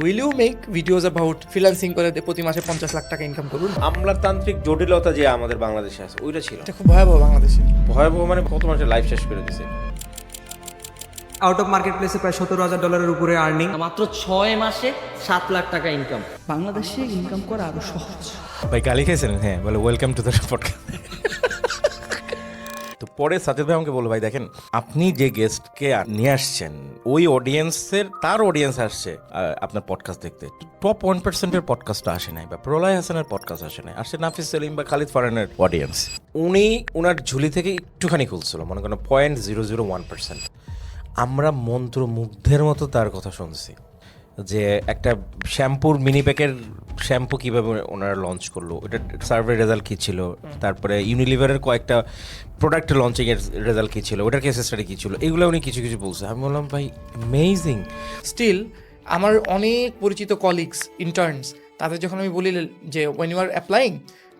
Will you make videos about freelancing করে প্রতি মাসে 50 লাখ টাকা ইনকাম করুন? আমলাতান্ত্রিক জটিলতা যে আমাদের বাংলাদেশে আছে ওইটা ছিল এটা খুব ভয়াবহ বাংলাদেশে। ভয়াবহ, মানে কত মানুষের লাইফ শেষ করে দিছে। আউট অফ মার্কেট প্লেসে প্রায় $17,000 উপরে আর্নিং। মাত্র 6 মাসে 7 লাখ টাকা ইনকাম। বাংলাদেশে ইনকাম করা আরো সহজ। ভাই গালি খেয়েছিলেন? হ্যাঁ, বলে ওয়েলকাম টু দ্য পডকাস্ট। তো পরে সাজিদ ভাই আমাকে বলো, ভাই দেখেন আপনি যে গেস্টকে নিয়ে আসছেন ওই অডিয়েন্সের তার অডিয়েন্স আসছে আপনার পডকাস্ট দেখতে, টপ 1%-এর পডকাস্টটা আসে নাই, বা প্রলয় হাসানের পডকাস্ট আসে নাই, আসছে নাফিস সেলিম বা খালিদ ফারহানের অডিয়েন্স। উনি ওনার ঝুলি থেকে একটুখানি খুলছিল, মনে করেন 0.001%। আমরা মন্ত্রমুগ্ধের মতো তার কথা শুনছি যে একটা শ্যাম্পুর মিনি প্যাকের শ্যাম্পু কীভাবে ওনারা লঞ্চ করলো, ওটা সার্ভের রেজাল্ট কী ছিল, তারপরে ইউনিলিভারের কয়েকটা প্রোডাক্ট লঞ্চিংয়ের রেজাল্ট কী ছিল, ওটার কেস স্টাডি কী ছিল, এগুলো উনি কিছু কিছু বলছে। আমি বললাম ভাই অ্যামেজিং। স্টিল আমার অনেক পরিচিত কলিগস ইন্টার্নস, তাদের যখন আমি বলি যে when you are applying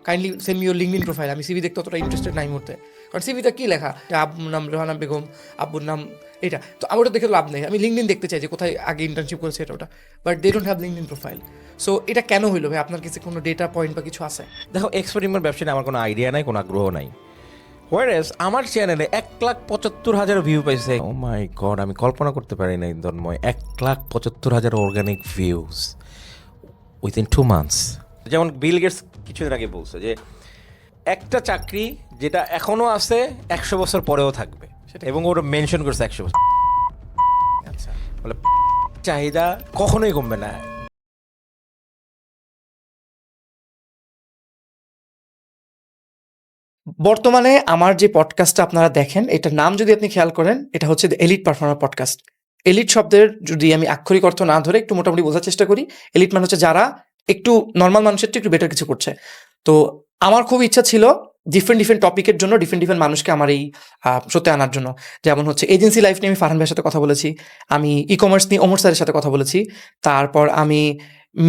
kindly send me your LinkedIn profile, আমি সিভি দেখতে অতটা ইন্টারেস্টেড নাই মুহূর্তে, কারণ সিভিতে কী লেখা, আব্বুর নাম রেহানা বেগম, আব্বুর নাম এটা, তো আমার ওটা দেখে লাভ নেই। আমি লিঙ্কডইন দেখতে চাই যে কোথায় আগে ইন্টার্নশিপ করেছে এটা ওটা, but they don't have LinkedIn profile. So এটা কেন হইলো ভাই? আপনার কাছে কোনো ডেটা পয়েন্ট বা কিছু আছে? দেখো, এক্সপেরিমেন্ট ব্যবসা নিয়ে আমার কোনো আইডিয়া নাই, কোনো আগ্রহ নাই। হোয়ারেস আমার চ্যানেলে 1,75,000 ভিউ পাইছে। ও মাই গড, আমি কল্পনা করতে পারি না Tanmoy, 1,75,000 organic views within 2 months। যেমন বিল গেটস কিছুদিন আগে বলছে যে একটা চাকরি যেটা এখনো আছে 100 বছর পরেও থাকবে, এবং ওরা মেনশন করছে 100 বছর। আচ্ছা, বলে চাহিদা কখনোই কমবে না। বর্তমানে আমার যে পডকাস্টটা আপনারা দেখেন, এটার নাম যদি আপনি খেয়াল করেন, এটা হচ্ছে the elite performer podcast. Elite শব্দের যদি আমি আক্ষরিক অর্থ না ধরে একটু মোটামুটি বোঝার চেষ্টা করি, এলিট মানে হচ্ছে যারা একটু নর্মাল মানুষের চেয়ে একটু বেটার কিছু করছে। তো আমার খুব ইচ্ছা ছিল ডিফারেন্ট টপিকের জন্য ডিফারেন্ট মানুষকে আমার এই শোতে আনার জন্য। যেমন হচ্ছে এজেন্সি লাইফ নিয়ে আমি ফারহান ভাইয়ের সাথে কথা বলেছি, আমি ই কমার্স নিয়ে ওমর স্যারের সাথে কথা বলেছি, তারপর আমি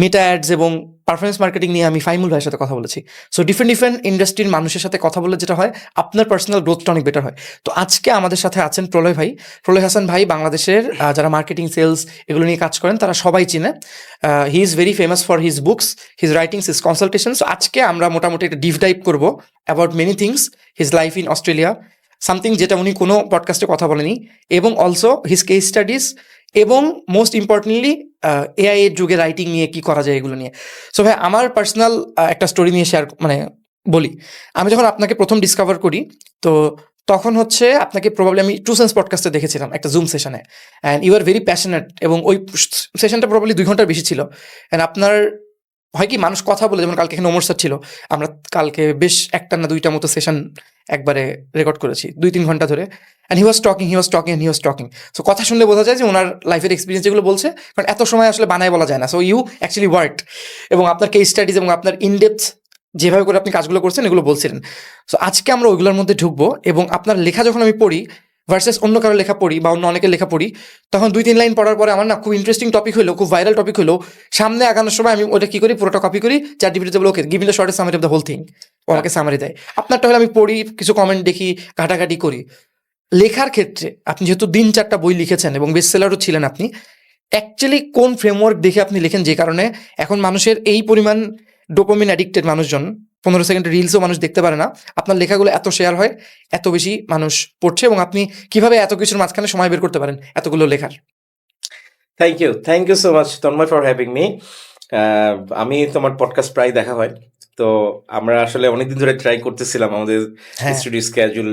মেটা অ্যাডস এবং পারফরমেন্স মার্কেটিং নিয়ে আমি ফাইমুল ভাইয়ের সাথে কথা বলেছি। সো ডিফারেন্ট ইন্ডাস্ট্রির মানুষের সাথে কথা বললে যেটা হয়, আপনার পার্সোনাল গ্রোথটা অনেক বেটার হয়। তো আজকে আমাদের সাথে আছেন প্রলয় ভাই। প্রলয় হাসান ভাই বাংলাদেশের যারা মার্কেটিং সেলস এগুলো নিয়ে কাজ করেন তারা সবাই চিনে। হি is very famous for his books, his writings, his consultation. So আজকে আমরা মোটামুটি একটা ডিপ ডাইভ করবো about many things, his life in Australia, something যেটা উনি কোনো পডকাস্টে কথা বলেনি, এবং অলসো হিজ কেস স্টাডিজ, এবং মোস্ট ইম্পর্টেন্টলি এআই এর যুগে রাইটিং নিয়ে কি করা যায় এগুলো নিয়ে। সো ভাই আমার পার্সোনাল একটা স্টোরি নিয়ে শেয়ার বলি। আমি যখন আপনাকে প্রথম ডিসকভার করি, তো তখন হচ্ছে আপনাকে প্রবাবলি আমি ট্রু সেন্স পডকাস্টে দেখেছিলাম একটা জুম সেশনে, and you are very passionate, এবং ওই সেশনটা প্রবাবলি 2 ঘন্টার বেশি ছিল। অ্যান্ড আপনার হয় কি, মানুষ কথা বলে, যেমন কালকে এখানে ওমর স্যার ছিল, আমরা কালকে বেশ 1টা না 2টা মতো সেশন একবারে রেকর্ড করেছি 2-3 ঘন্টা ধরে। And he was talking. So কথা শুনলে বোঝা যায় যে ওনার লাইফের এক্সপিরিয়েন্স যেগুলো বলছে, কারণ এত সময় আসলে বানায় বলা যায় না। সো ইউ অ্যাকচুয়ালি ওয়ার্কড, এবং আপনার কেস স্টাডিজ এবং আপনার ইনডেপথ যেভাবে করে আপনি কাজগুলো করছেন এগুলো বলছিলেন। সো আজকে আমরা ওইগুলোর মধ্যে ঢুকবো, এবং আপনার লেখা যখন আমি পড়ি ভার্সেস অন্য কারো লেখা পড়ি বা অন্য অনেকের লেখা পড়ি, তখন 2-3 লাইন পড়ার পরে আমার না খুব ইন্টারেস্টিং টপিক হলো, খুব ভাইরাল টপিক হলো, সামনে আগানোর সময় আমি ওটা কি করি, পুরোটা কপি করি, ChatGPT বলে okay give me the shortest summary of the whole thing, ও আমাকে সামারি দেয়। আপনারটা হলে আমি পড়ি, কিছু কমেন্ট দেখি, ঘাটাঘাটি করি। লেখার ক্ষেত্রে আপনি যেহেতু 3-4টা বই লিখেছেন এবং বেস্ট সেলারও ছিলেন, আপনি অ্যাকচুয়ালি কোন ফ্রেমওয়ার্ক দেখে আপনি লেখেন, যে কারণে এখন মানুষের এই পরিমাণ ডোপামিন অ্যাডিক্টেড মানুষজন, 15 সেকেন্ডের রিলসও মানুষ দেখতে পারে না, আপনার লেখাগুলো এত শেয়ার হয়, এত বেশি মানুষ পড়ছে, এবং আপনি কিভাবে এত কিছুর মাঝখানে সময় বের করতে পারেন এতগুলো লেখার? Thank you so much Tanmoy for having me. আমি তোমার পডকাস্ট প্রায় দেখা হয়, তো আমরা আসলে অনেকদিন ধরে ট্রাই করতেছিলাম, আমাদের স্টুডিও স্কেজুল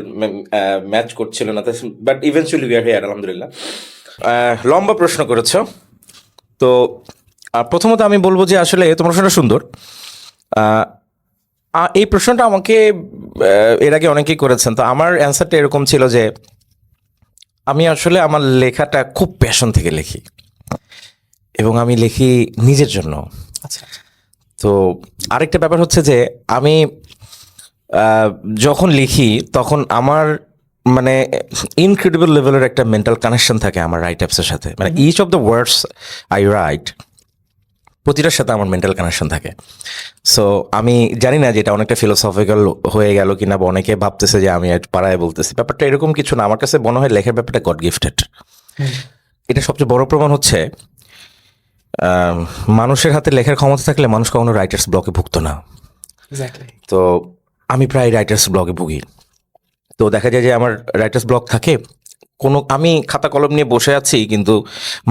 ম্যাচ করছিল না, but eventually we are here, আলহামদুলিল্লাহ। লম্বা প্রশ্ন করেছ, তো প্রথমত আমি বলবো যে আসলে তোমার প্রশ্নটা সুন্দর। এই প্রশ্নটা আমাকে এর আগে অনেকেই করেছেন, তো আমার অ্যান্সারটা এরকম ছিল যে আমি আসলে আমার লেখাটা খুব প্যাশন থেকে লিখি, এবং আমি লিখি নিজের জন্য। আচ্ছা, তো আরেকটা ব্যাপার হচ্ছে যে আমি যখন লিখি তখন আমার মানে ইনক্রেডিবল লেভেলের একটা মেন্টাল কানেকশন থাকে আমার রাইট আপসের সাথে, মানে each of the words I write, প্রতিটার সাথে আমার মেন্টাল কানেকশন থাকে। সো আমি জানি না যে এটা অনেকটা ফিলোসফিক্যাল হয়ে গেল কিনা, বা অনেকে ভাবতেছে যে আমি পাড়ায় বলতেছি, ব্যাপারটা এরকম কিছু না। আমার কাছে মনে হয় লেখার ব্যাপারটা গড গিফটেড। এটা সবচেয়ে বড় প্রমাণ হচ্ছে মানুষের হাতে লেখার ক্ষমতা থাকলে মানুষ কখনো রাইটার্স ব্লকে ভুগতো না। এক্স্যাক্টলি। তো আমি প্রায় রাইটার্স ব্লকে ভুগি। তো দেখা যায় যে আমার রাইটার্স ব্লক থাকে, আমি খাতা কলম নিয়ে বসে আছি কিন্তু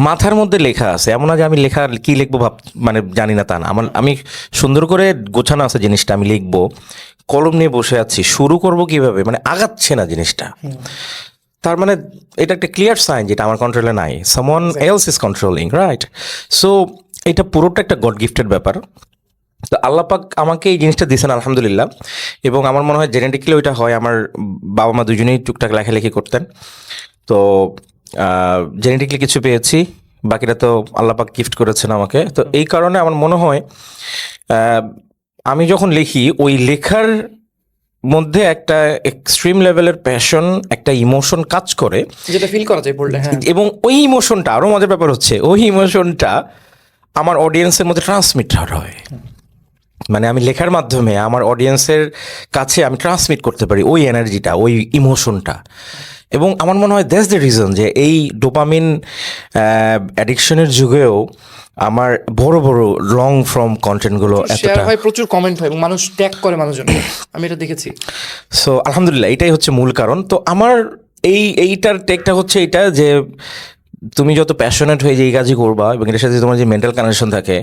মাথার মধ্যে লেখা আছে, এমন না যে আমি লেখা কি লিখবো মানে জানি না তা না, আমি সুন্দর করে গোছানো আছে জিনিসটা, আমি লিখবো, কলম নিয়ে বসে আছি, শুরু করব কিভাবে মানে আগাচ্ছে না জিনিসটা। তার মানে এটা একটা ক্লিয়ার সাইন যেটা আমার কন্ট্রোলে নাই, someone else is controlling, right? So এটা পুরোটা একটা গড গিফটেড ব্যাপার। তো আল্লাহ পাক আমাকে এই জিনিসটা দিয়েছেন আলহামদুলিল্লাহ, এবং আমার মনে হয় জেনেটিক্যালি ওইটা হয়। আমার বাবা মা দুজনেই টুকটাক লেখালেখি করতেন, তো জেনেটিক্যালি কিছু পেয়েছি, বাকিটা তো আল্লাহ পাক গিফট করেছেন আমাকে। তো এই কারণে আমার মনে হয় আমি যখন লিখি ওই লেখার মধ্যে একটা এক্সট্রিম লেভেলের প্যাশন, একটা ইমোশন কাজ করে, যেটা ফিল করা যায় বললে। হ্যাঁ, এবং ওই ইমোশনটা আরও মজার ব্যাপার হচ্ছে ওই ইমোশনটা আমার অডিয়েন্সের মধ্যে ট্রান্সমিট হয়। মানে আমি লেখার মাধ্যমে আমার অডিয়েন্সের কাছে আমি ট্রান্সমিট করতে পারি ওই এনার্জিটা, ওই ইমোশনটা। এবং আমার মনে হয় দ্যাটস দ্য রিজন যে এই ডোপামিন অ্যাডিকশনের যুগেও আমার বড় বড় লং ফর্ম কন্টেন্টগুলো শেয়ার এতটা, হয়, প্রচুর কমেন্ট হয় এবং মানুষ ট্যাগ করে মানুষজন, আমি এটা দেখেছি। সো আলহামদুলিল্লাহ এটাই হচ্ছে মূল কারণ। তো আমার এইটার টেকটা হচ্ছে এটা যে তুমি যত প্যাশনেট হয়ে যে এই কাজই করবা এবং এটার সাথে তোমার যে মেন্টাল কানেকশন থাকে,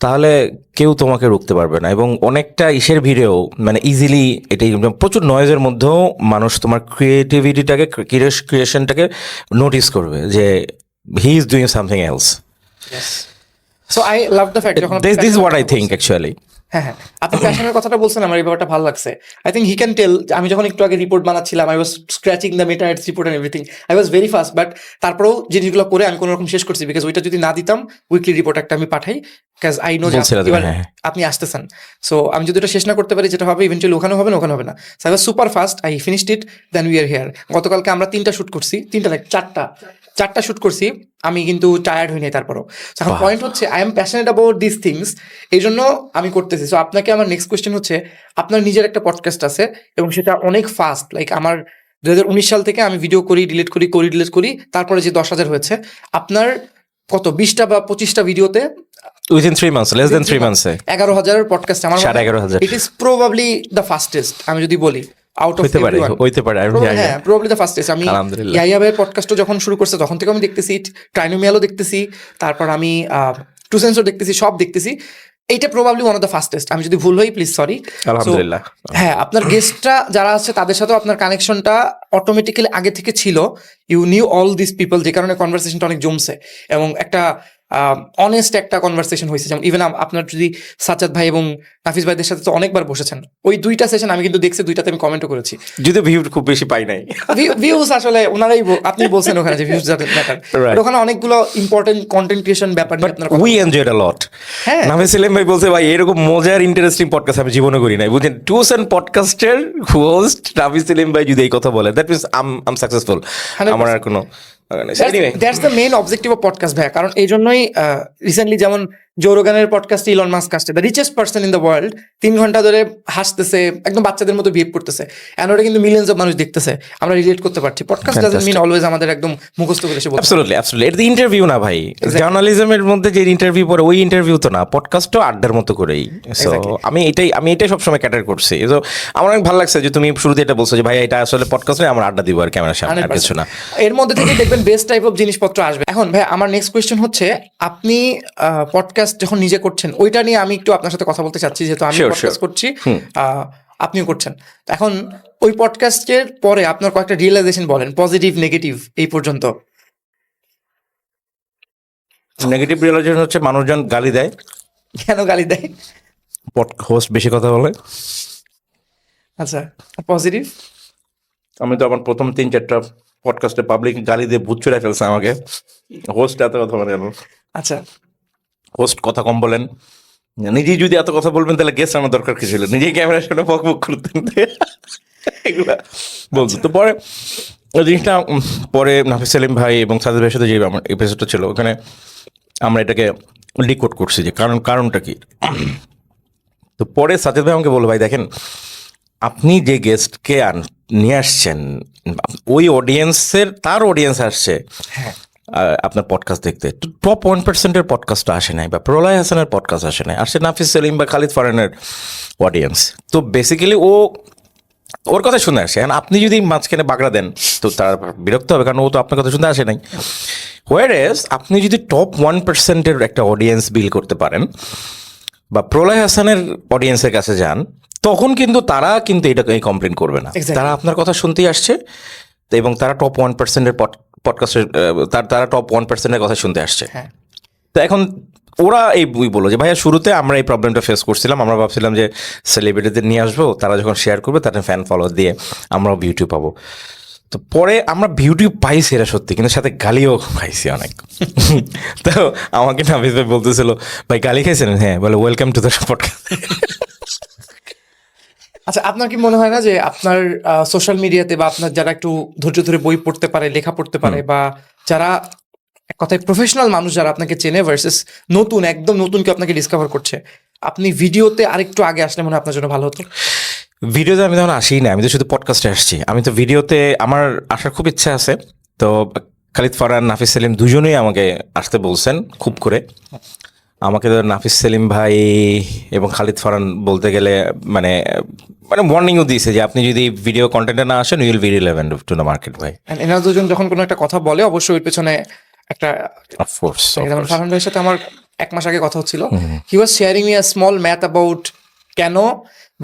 তাহলে কেউ তোমাকে রুখতে পারবে না। এবং অনেকটা ইসের ভিড়েও মানে ইজিলি এটাই, প্রচুর নয়েজের মধ্যেও মানুষ তোমার ক্রিয়েটিভিটিটাকে, ক্রিয়েশনটাকে নোটিস করবে যে he is doing something else. So I love the fact যখন this is what I think actually. হ্যাঁ হ্যাঁ, আপনি প্যাশনের কথাটা বলছেন, আমার এই ব্যাপারটা ভালো লাগছে। I think he can tell. আমি যখন একটু আগে রিপোর্ট বানাচ্ছিলাম, I was scratching the meta ads report and everything, I was very fast, but তারপরেও জিনিসগুলো করে আমি কোনো রকম শেষ করছি, বিকজ ওইটা যদি না দিতাম উইকলি রিপোর্ট একটা আমি পাঠাই, বিকজ আই নো আপনি আসতেছেন। সো আমি যদি ওটা শেষ না করতে পারি, যেটা হবে ইভেন্চুয়ালি ওখানে হবে না, ওখানে হবে না। So I was super fast, I finished it, then we are here. গতকালকে আমরা 3টা শ্যুট করছি, 3টা লাইক 4টা শ্যুট করছি, আমি কিন্তু টায়ার্ড হই নাই তারপরও। এখন পয়েন্ট হচ্ছে I am passionate about this things, এই জন্য আমি করতেছি। সো আপনাকে আমার নেক্সট কোয়েশ্চেন হচ্ছে, আপনার নিজের একটা পডকাস্ট আছে এবং সেটা অনেক ফাস্ট, লাইক আমার 2019 সাল থেকে আমি ভিডিও করি, ডিলিট করি, তারপরে যে 10,000 হয়েছে, আপনার কত 20টা বা 25টা ভিডিওতে within 3 months, less than 3 months 11,000 podcast, আমার 11,500 it is probably the fastest, আমি যদি বলি আউট অফ হইতে পারে। হ্যাঁ, প্রবাবলি দ্য ফাস্টেস্ট। আমি আলহামদুলিল্লাহ। ইয়াহিয়া ভাইয়ের পডকাস্টও যখন শুরু করছে তখন থেকে আমি দেখতেছি, ট্রাইনোমিয়ালও দেখতেছি, তারপর আমি টু সেন্সও দেখতেছি, সব দেখতেছি। এইটা probably one of the fastest. আমি যদি ভুল হই প্লিজ সরি। আলহামদুলিল্লাহ। হ্যাঁ, আপনার গেস্টরা যারা আছে তাদের সাথেও আপনার কানেকশনটা অটোমেটিক্যালি আগে থেকে ছিল, you knew all this people, যে কারণে কনভারসেশনটা অনেক জমছে এবং একটা অনেস্ট একটা কনভারসেশন হয়েছে। যেমন ইভেন আপনার যদি সাজ্জাদ ভাই এবং নাফিস ভাইদের সাথে তো অনেকবার বসেছেন, ওই 2টা সেশন আমি কিন্তু দেখছি, 2টাতে আমি কমেন্টও করেছি। যদিও ভিউ খুব বেশি পাই নাই, ভিউজ আসলে ওনারাই আপনি বলছেন ওখানে যে ভিউজ ম্যাটার, ওখানে অনেকগুলো ইম্পর্টেন্ট কন্টেন্ট ক্রিয়েশন ব্যাপার নিয়ে আপনার উই এনজয়েড আ লট। হ্যাঁ, নাফিস সেলিম ভাই বলছে ভাই এরকম মজার ইন্টারেস্টিং পডকাস্ট আমি জীবনে করি নাই, বুঝছেন? টুস এন্ড পডকাস্টের হোস্ট নাফিস সেলিম ভাই যদি এই কথা বলে, দ্যাট মিন্স আম সাকসেসফুল। আমার আর কোনো that's the main objective of podcast ভাই। কারণ এই জন্যই রিসেন্টলি যেমন জো রোগানের পডকাস্টে ইলন মাস্ক আসছে, the richest person in the world, 3 ঘন্টা ধরে হাসতেছে, একদম বাচ্চাদের মতো বিহেভ করতেছে, এন্ড ওটা কিন্তু মিলিয়ন্স অফ মানুষ দেখতেছে, আমরা রিলেট করতে পারছি। পডকাস্ট ডাজন্ট মিন অলওয়েজ আমাদের একদম মুখস্থ করে এসে বলতে। অ্যাবসলিউটলি এটা ইন্টারভিউ না ভাই, জার্নালিজমের মধ্যে যে ইন্টারভিউ পরে ওই ইন্টারভিউ তো না, পডকাস্টও আড্ডার মতো করেই। সো আমি এটাই সবসময় ক্যাটার করছি। তো আমার অনেক ভালো লাগছে যে তুমি শুরুতে এটা বলছো যে ভাই এটা আসলে পডকাস্ট নয়, আমার আড্ডা দিব আর ক্যামেরার সামনে, আর কিছু না। এর মধ্যে থেকে দেখবেন বেস্ট টাইপ অফ জিনিসপত্র আসবে। এখন ভাই আমার নেক্সট কোয়েশ্চেন হচ্ছে, আপনি পডকাস্ট যখন নিজে করছেন, ওইটা নিয়ে আমি একটু আপনার সাথে কথা বলতে চাচ্ছি, যেহেতু আমি পডকাস্ট করছি, আপনিও করছেন। এখন ওই পডকাস্টের পরে আপনার কয়েকটা রিয়েলাইজেশন বলেন, পজিটিভ নেগেটিভ এই পর্যন্ত। নেগেটিভ রিয়েলাইজেশন হচ্ছে মানুষজন গালি দেয়। কেন গালি দেয়? হোস্ট বেশি কথা বলে। আচ্ছা, পজিটিভ? আমি তো আমার প্রথম 3-4টা পডকাস্টে পাবলিক গালি দিয়ে ভূত চড়ে ফেলছে আমাকে। হোস্ট এত কথা বলে কেন? আচ্ছা, হোস্ট কথা কম বলেন, নিজেই যদি এত কথা বলবেন তাহলে গেস্ট আমার দরকার কি ছিল? নিজেই ক্যামেরার সামনে বক করতেন, এগুলা বলছো। তো পরে ওই জিনিসটা পরে নাফিস সেলিম ভাই এবং সাজ্জাদ ভাইয়ের সাথে যে আমার এপিসোডটা ছিল, ওখানে আমরা এটাকে ডিকোড করছি যে কারণটা কি। তো পরে সাজ্জাদ ভাই আমাকে বললো, ভাই দেখেন আপনি যে গেস্টকে নিয়ে আসছেন ওই অডিয়েন্সের, তার অডিয়েন্স আসছে, আপনার পডকাস্ট দেখতে, টপ 1%-এর পডকাস্টটা আসে নাই, বা প্রলয় হাসানের পডকাস্ট আসে নাই, আসছে নাফিস সেলিম বা খালিদ ফারহানের অডিয়েন্স। তো বেসিক্যালি ওর কথা শুনে আসে। এখন আপনি যদি মাঝখানে বাগড়া দেন তো তারা বিরক্ত হবে, কারণ ও তো আপনার কথা শুনতে আসে নাই। হোয়ারএজ আপনি যদি টপ 1%-এর একটা অডিয়েন্স বিল করতে পারেন বা প্রলয় হাসানের অডিয়েন্সের কাছে যান, তখন কিন্তু তারা কিন্তু এটাকে কমপ্লেন করবে না। Exactly. তারা আপনার কথা শুনতেই আসছে এবং তারা টপ 1%-এর পডকাস্টের তারা টপ 1%-এর কথা শুনতে আসছে। হ্যাঁ। তো এখন ওরা এই বই বললো যে ভাইয়া শুরুতে আমরা এই প্রবলেমটা ফেস করছিলাম, আমরা ভাবছিলাম যে সেলিব্রিটিদের নিয়ে আসবো, তারা যখন শেয়ার করবে তাদের ফ্যান ফলোয়ার দিয়ে আমরাও ভিউটি পাবো। তো পরে আমরা ভিউটি পাইছি, এটা সত্যি, কিন্তু সাথে গালিও খাইছি অনেক। তো আমাকে নাফিস ভাই বলতেছিল, ভাই গালি খাইছেন? হ্যাঁ। বলে ওয়েলকাম টু দ্য পডকাস্ট। আচ্ছা, আপনার কি মনে হয় না যে আপনার সোশ্যাল মিডিয়াতে বা আপনার যারা একটু ধৈর্য ধরে বই পড়তে পারে, লেখা পড়তে পারে, বা যারা এক কথায় প্রফেশনাল মানুষ যারা আপনাকে চেনে ভার্সেস নতুন, একদম নতুন কেউ আপনাকে ডিসকভার করছে, আপনি ভিডিওতে আরেকটু আগে আসলে মনে হয় আপনার জন্য ভালো হতো? ভিডিওতে আমি তখন আসি না, আমি তো শুধু পডকাস্টে আসছি। আমি তো ভিডিওতে আমার আসার খুব ইচ্ছা আছে। তো খালিদ ফারহান, নাফিস সেলিম দুজনেই আমাকে আসতে বলছেন খুব করে। আমাকে তো নাফিস সেলিম ভাই এবং খালিদ ফারহান বলতে গেলে মানে ওয়ার্নিংও দিয়েছে যে আপনি যদি ভিডিও কন্টেন্টে না আসেন you will be relevant to the market ভাই। And এনারা দুজন যখন কোনো একটা কথা বলে অবশ্যই ওর পেছনে একটা, অফকোর্স যেমন ফারহান ভাইয়ের সাথে আমার 1 মাস আগে কথা হচ্ছিল, he was sharing me a small math about কেন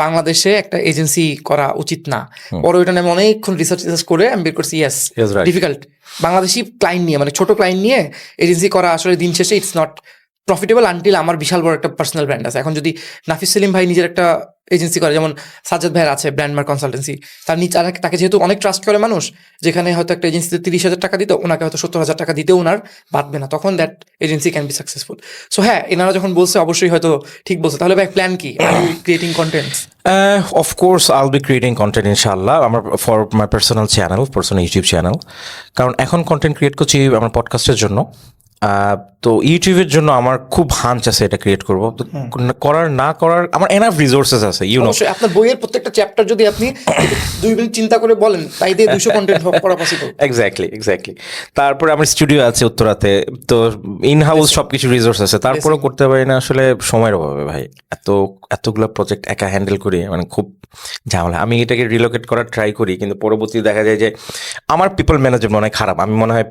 বাংলাদেশে একটা এজেন্সি করা উচিত না। পরে ওইটা নিয়ে আমি অনেকক্ষণ রিসার্চ করে আমি বের করছি, yes Yes, right. Difficult Bangladeshi client নিয়ে, মানে ছোট ক্লায়েন্ট নিয়ে এজেন্সি করা আসলে দিন শেষে ইটস নট প্রফিটেবল আনটিল আমার বিশাল বড় একটা পার্সোনাল ব্র্যান্ড আছে। এখন যদি নাফিস সেলিম ভাই নিজের একটা এজেন্সি করে, যেমন সাজ্জাদ ভাইয়ের আছে ব্র্যান্ডমার্ক কনসালটেন্সি, তার নিচে তাকে যেহেতু অনেক ট্রাস্ট করে মানুষ, যেখানে হয়তো একটা এজেন্সিতে 30,000 টাকা দিত, ওনাকে হয়তো 70,000 টাকা দিতেও ওনার বাঁধবে না, তখন that agency can be successful. So হ্যাঁ, এনারা যখন বলছে অবশ্যই হয়তো ঠিক বলছে। তাহলে ভাই প্ল্যান কি, creating content? Of course, I'll be creating content inshallah for my personal YouTube channel. কারণ এখন কন্টেন্ট ক্রিয়েট করছি আমার পডকাস্টের জন্য। তো ইউটিউবের জন্য আমার খুব হাঞ্চ আছে এটা ক্রিয়েট করবো। তো করার না করার আমার এনাফ রিসোর্সেস আছে, অবশ্যই আপনার বইয়ের প্রত্যেকটা চ্যাপ্টার যদি আপনি 2 মিনিট চিন্তা করে বলেন, তাই দিয়ে 200 কন্টেন্ট করা পসিবল। এক্স্যাক্টলি। তারপরে আমার স্টুডিও আছে উত্তরাতে, তো ইন হাউস সবকিছু রিসোর্স আছে, তারপরেও করতে পারি না আসলে সময়ের অভাবে ভাই। এতগুলো প্রজেক্ট একা হ্যান্ডেল করি, মানে খুব ঝামেলা। আমি এটাকে রিলোকেট করার ট্রাই করি, কিন্তু পরবর্তী দেখা যায় যে আমার পিপল ম্যানেজমেন্ট মনে হয় খারাপ। আমি মনে হয়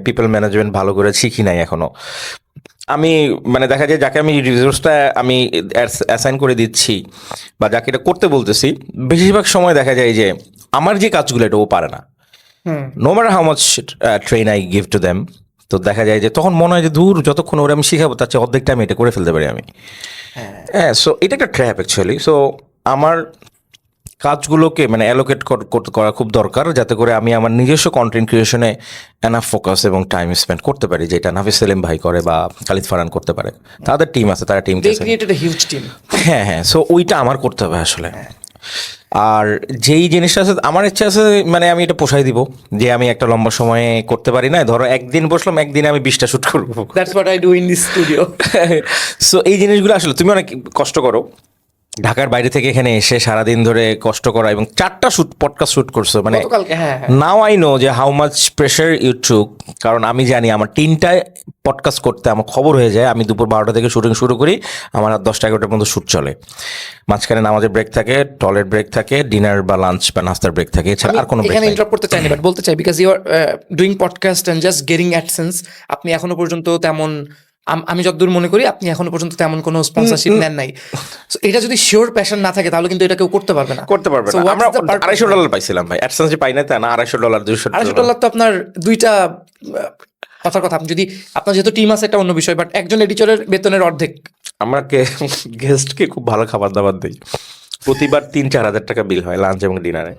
পিপল ম্যানেজমেন্ট ভালো করে শিখি নাই এখনো। আমি দেখা যায় যাকে আমি রিসোর্সটা আমি অ্যাসাইন করে দিচ্ছি বা যাকে এটা করতে বলতেছি, বেশিরভাগ সময় দেখা যায় যে আমার যে কাজগুলো এটা ও পারে না, no matter how much train I give to them. তো দেখা যায় যে তখন মনে হয় যে দূর, যতক্ষণ ওরা আমি শিখাবো তার চেয়ে অর্ধেকটা আমি এটা করে ফেলতে পারি আমি। হ্যাঁ, সো এটা একটা ট্র্যাপ অ্যাকচুয়ালি। সো আমার কাজগুলোকে অ্যালোকেট করা খুব দরকার, যাতে করে আমি আমার নিজস্ব কন্টেন্ট ক্রিয়েশনে এনাফ ফোকাস এবং টাইম স্পেন্ড করতে পারি, যেটা নাফিস সেলিম ভাই করে বা খালিদ ফারহান করতে পারে। তাদের টিম আছে, তারা team They created a huge team. হ্যাঁ, সো ওইটা আমার করতে হবে আসলে। আর যেই জিনিসটা আছে আমার ইচ্ছা আছে, আমি এটা পোষাই দিব যে আমি একটা লম্বা সময়ে করতে পারি না। ধরো একদিন বসলাম, একদিনে আমি 20টা শুট করবো। That's what I do in this studio. So এই জিনিসগুলো আসলে তুমি অনেক কষ্ট করো, ঢাকার বাইরে থেকে এখানে এসে সারাদিন ধরে কষ্ট করা, এবং 4টা পডকাস্ট শুট করছো, গতকালকে, হ্যাঁ। নাও আই নো যে how much pressure you took. কারণ আমি জানি আমার 3টায় পডকাস্ট করতে আমার খবর হয়ে যায়, আমি দুপুর 12টা থেকে শুটিং শুরু করি, আমার রাত 10টা-11টার পর্যন্ত শুট চলে। মাঝখানে নামাজের ব্রেক থাকে, টয়লেট ব্রেক থাকে, ডিনার বা লাঞ্চ বা নাস্তার ব্রেক থাকে, এছাড়া আর কোনো ব্রেক এখানে নেই। ইন্টারাপ্ট করতে চাই না, বাট বলতে চাই because you are doing podcast and just getting AdSense. আপনি এখনো পর্যন্ত তেমন, আমি যতদূর মনে করি আপনি এখনো পর্যন্ত তেমন কোনো স্পন্সরশিপ নেন নাই। So, এটা যদি শিওর প্যাশন না থাকে তাহলে কিন্তু এটা কেউ করতে পারবে না। So, আমরা $250 পাইছিলাম ভাই, অ্যাডসেন্স যে পাই না তা না, $250 $250 তো আপনার দুইটা কথার কথা। আপনি যদি আপনার যেহেতু টিম আছে একটা অন্য বিষয়, বাট একজন এডিটরের বেতনের অর্ধেক। আমাকে গেস্টকে খুব ভালো খাবার দাবার দিই, প্রতিবার 3-4 হাজার টাকা বিল হয় লাঞ্চ এবং ডিনারে।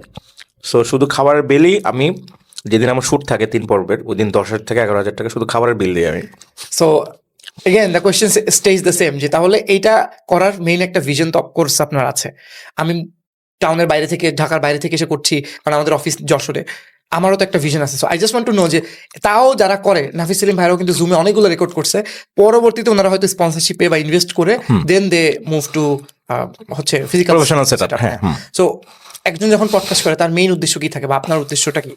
সো শুধু খাবারের বিলই আমি, যেদিন আমার শ্যুট থাকে 3 পর্বের, ওই দিন 10,000 থেকে 11,000 টাকা শুধু খাবারের বিল দিই আমি। So again the question stage the same, যে তাহলে এইটা করার মেইন একটা ভিশন তো অফকোর্স আপনার আছে। আমি টাউনের বাইরে থেকে, ঢাকার বাইরে থেকে এসে করছি, কারণ আমাদের অফিস যশোরে। আমারও তো একটা ভিশন আছে। So I just want to know যে তাও যারা করে, নাফিস সেলিম ভাইরাও কিন্তু জুমে অনেকগুলো রেকর্ড করছে, পরবর্তীতে ওনারা হয়তো স্পন্সরশিপে বা ইনভেস্ট করে দেন দে মুভ টু হচ্ছে ফিজিক্যাল প্রফেশনাল সেটআপ। হ্যাঁ, সো একজন যখন পডকাস্ট করে তার মেইন উদ্দেশ্য কি থাকে, বা আপনার উদ্দেশ্যটা কি?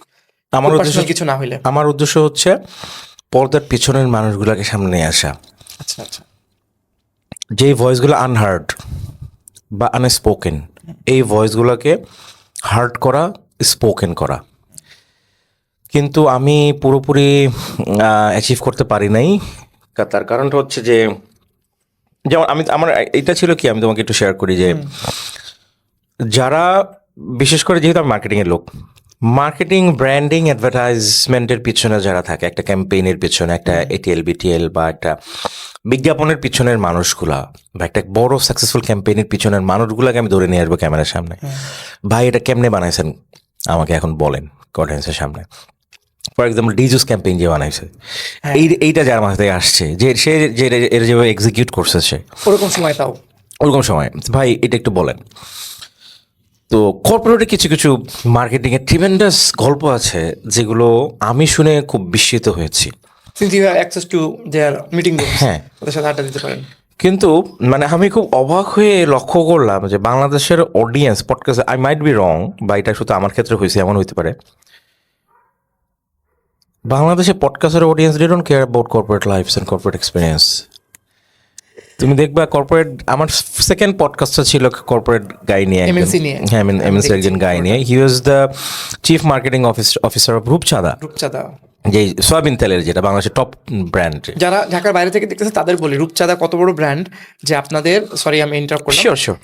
আমার উদ্দেশ্য কিছু না হইলে আমার উদ্দেশ্য হচ্ছে পর্দার পিছনের মানুষগুলোকে সামনে নিয়ে আসা, আচ্ছা আচ্ছা। যেই ভয়েসগুলো আনহার্ড বা আনস্পোকেন, এই ভয়েসগুলোকে হার্ড করা, স্পোকেন করা। কিন্তু আমি পুরোপুরি অ্যাচিভ করতে পারি নাই। তার কারণটা হচ্ছে যে, যেমন আমার এটা ছিল কি, আমি তোমাকে একটু শেয়ার করি যে যারা বিশেষ করে, যেহেতু আমি মার্কেটিংয়ের লোক, মার্কেটিং, ব্র্যান্ডিং, অ্যাডভার্টাইজমেন্টের পিছনে যারা থাকে, একটা ক্যাম্পেইনের পিছনে, একটা এটিএল বিটিএল বা একটা বিজ্ঞাপনের পিছনের মানুষগুলা, বা একটা বড় সাকসেসফুল ক্যাম্পেইনের পিছনের মানুষগুলাকে আমি ধরে নিয়ে আসবো ক্যামেরার সামনে। ভাই এটা কেমনে বানাইছেন আমাকে এখন বলেন অডিয়েন্সের সামনে। ফর এক্সাম্পল ডিজুস ক্যাম্পেইন যে বানাইছে, এইটা যার মাথা থেকে আসছে, যে সে যে এর যেভাবে এক্সিকিউট করছে সে ওরকম সময় তাও ওরকম সময়, ভাই এটা একটু বলেন। তো কর্পোরেটে কিছু কিছু মার্কেটিংয়ের ট্রিমেন্ডাস গল্প আছে যেগুলো আমি শুনে খুব বিস্মিত হয়েছি। Since you have access to their meeting rooms, হ্যাঁ, ওদের সাথে আড্ডা দিতে পারেন। কিন্তু মানে আমি খুব অবাক হয়ে লক্ষ্য করলাম যে বাংলাদেশের audience podcast, I might be wrong, বা এটা শুধু আমার ক্ষেত্রে হয়েছে, এমন হইতে পারে, বাংলাদেশে পডকাস্টের audience they don't care about corporate lifes and corporate experience. তুমি দেখবা কর্পোরেট, আমার সেকেন্ড পডকাস্টটা ছিল কর্পোরেট গাই নিয়ে, MNC নিয়ে। হ্যাঁ এমএনসি একজন গাই নিয়ে। He was the chief marketing officer of Rupchanda, Rupchanda, যে সয়াবিন তেলের, যেটা বাংলাদেশের টপ ব্র্যান্ড। যারা ঢাকার বাইরে থেকে দেখতেছে তাদের বলি, রূপচাঁদা কত বড় ব্র্যান্ড যে আপনাদের, সরি আমি ইন্টারাপ্ট করলাম, শিওর শিওর,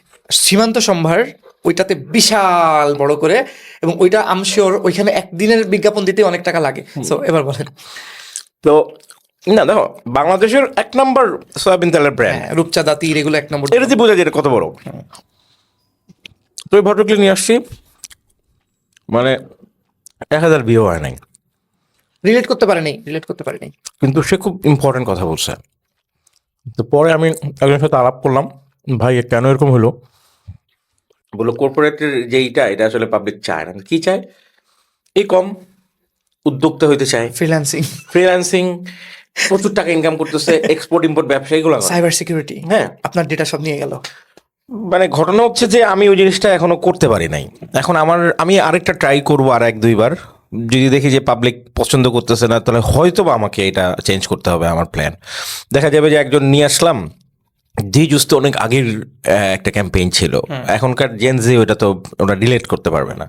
সীমান্ত সম্ভার ওইটাতে বিশাল বড় করে, এবং ওইটা আম শিওর ওইখানে একদিনের বিজ্ঞাপন দিতে অনেক টাকা লাগে। সো এবার বলেন। তো না দেখো, বাংলাদেশের এক নম্বর সয়াবিন তেলের ব্র্যান্ড, হ্যাঁ, রূপচাঁদা, তীর, এগুলো এক নম্বর। এটা দিয়ে বোঝা যায় এটা কত বড়। তো এই ভদ্রকে নিয়ে আসছি, মানে 1000 ভিউ হয় নাই, রিলেট করতে পারেনি। কিন্তু সে খুব ইম্পর্টেন্ট কথা বলছে। তো পরে আমি একজনের সাথে আলাপ করলাম, ভাই কেন এরকম হলো? বললো কর্পোরেটের যেইটা, এটা আসলে পাবলিক চায় না। কি চায়? এই কম উদ্যোক্তা হইতে চায়, ফ্রিল্যান্সিং, প্রচুর টাকা ইনকাম করতেছে, এক্সপোর্ট ইম্পোর্ট ব্যবসা, এগুলো করে। সাইবার সিকিউরিটি, হ্যাঁ, আপনার ডেটা সব নিয়ে গেল। মানে ঘটনা হচ্ছে যে আমি ওই জিনিসটা এখনো করতে পারি নাই। এখন আমি আরেকটা ট্রাই করবো, আর 1-2 বার, যদি দেখি যে পাবলিক পছন্দ করতেছে না, তাহলে হয়তো বা আমাকে এটা চেঞ্জ করতে হবে আমার প্ল্যান। দেখা যাবে যে একজন নিয়ে আসলাম, জি জুস তো অনেক আগের একটা ক্যাম্পেইন ছিল, এখনকার জেনজি ওটা তো ওটা ডিলেট করতে পারবে না,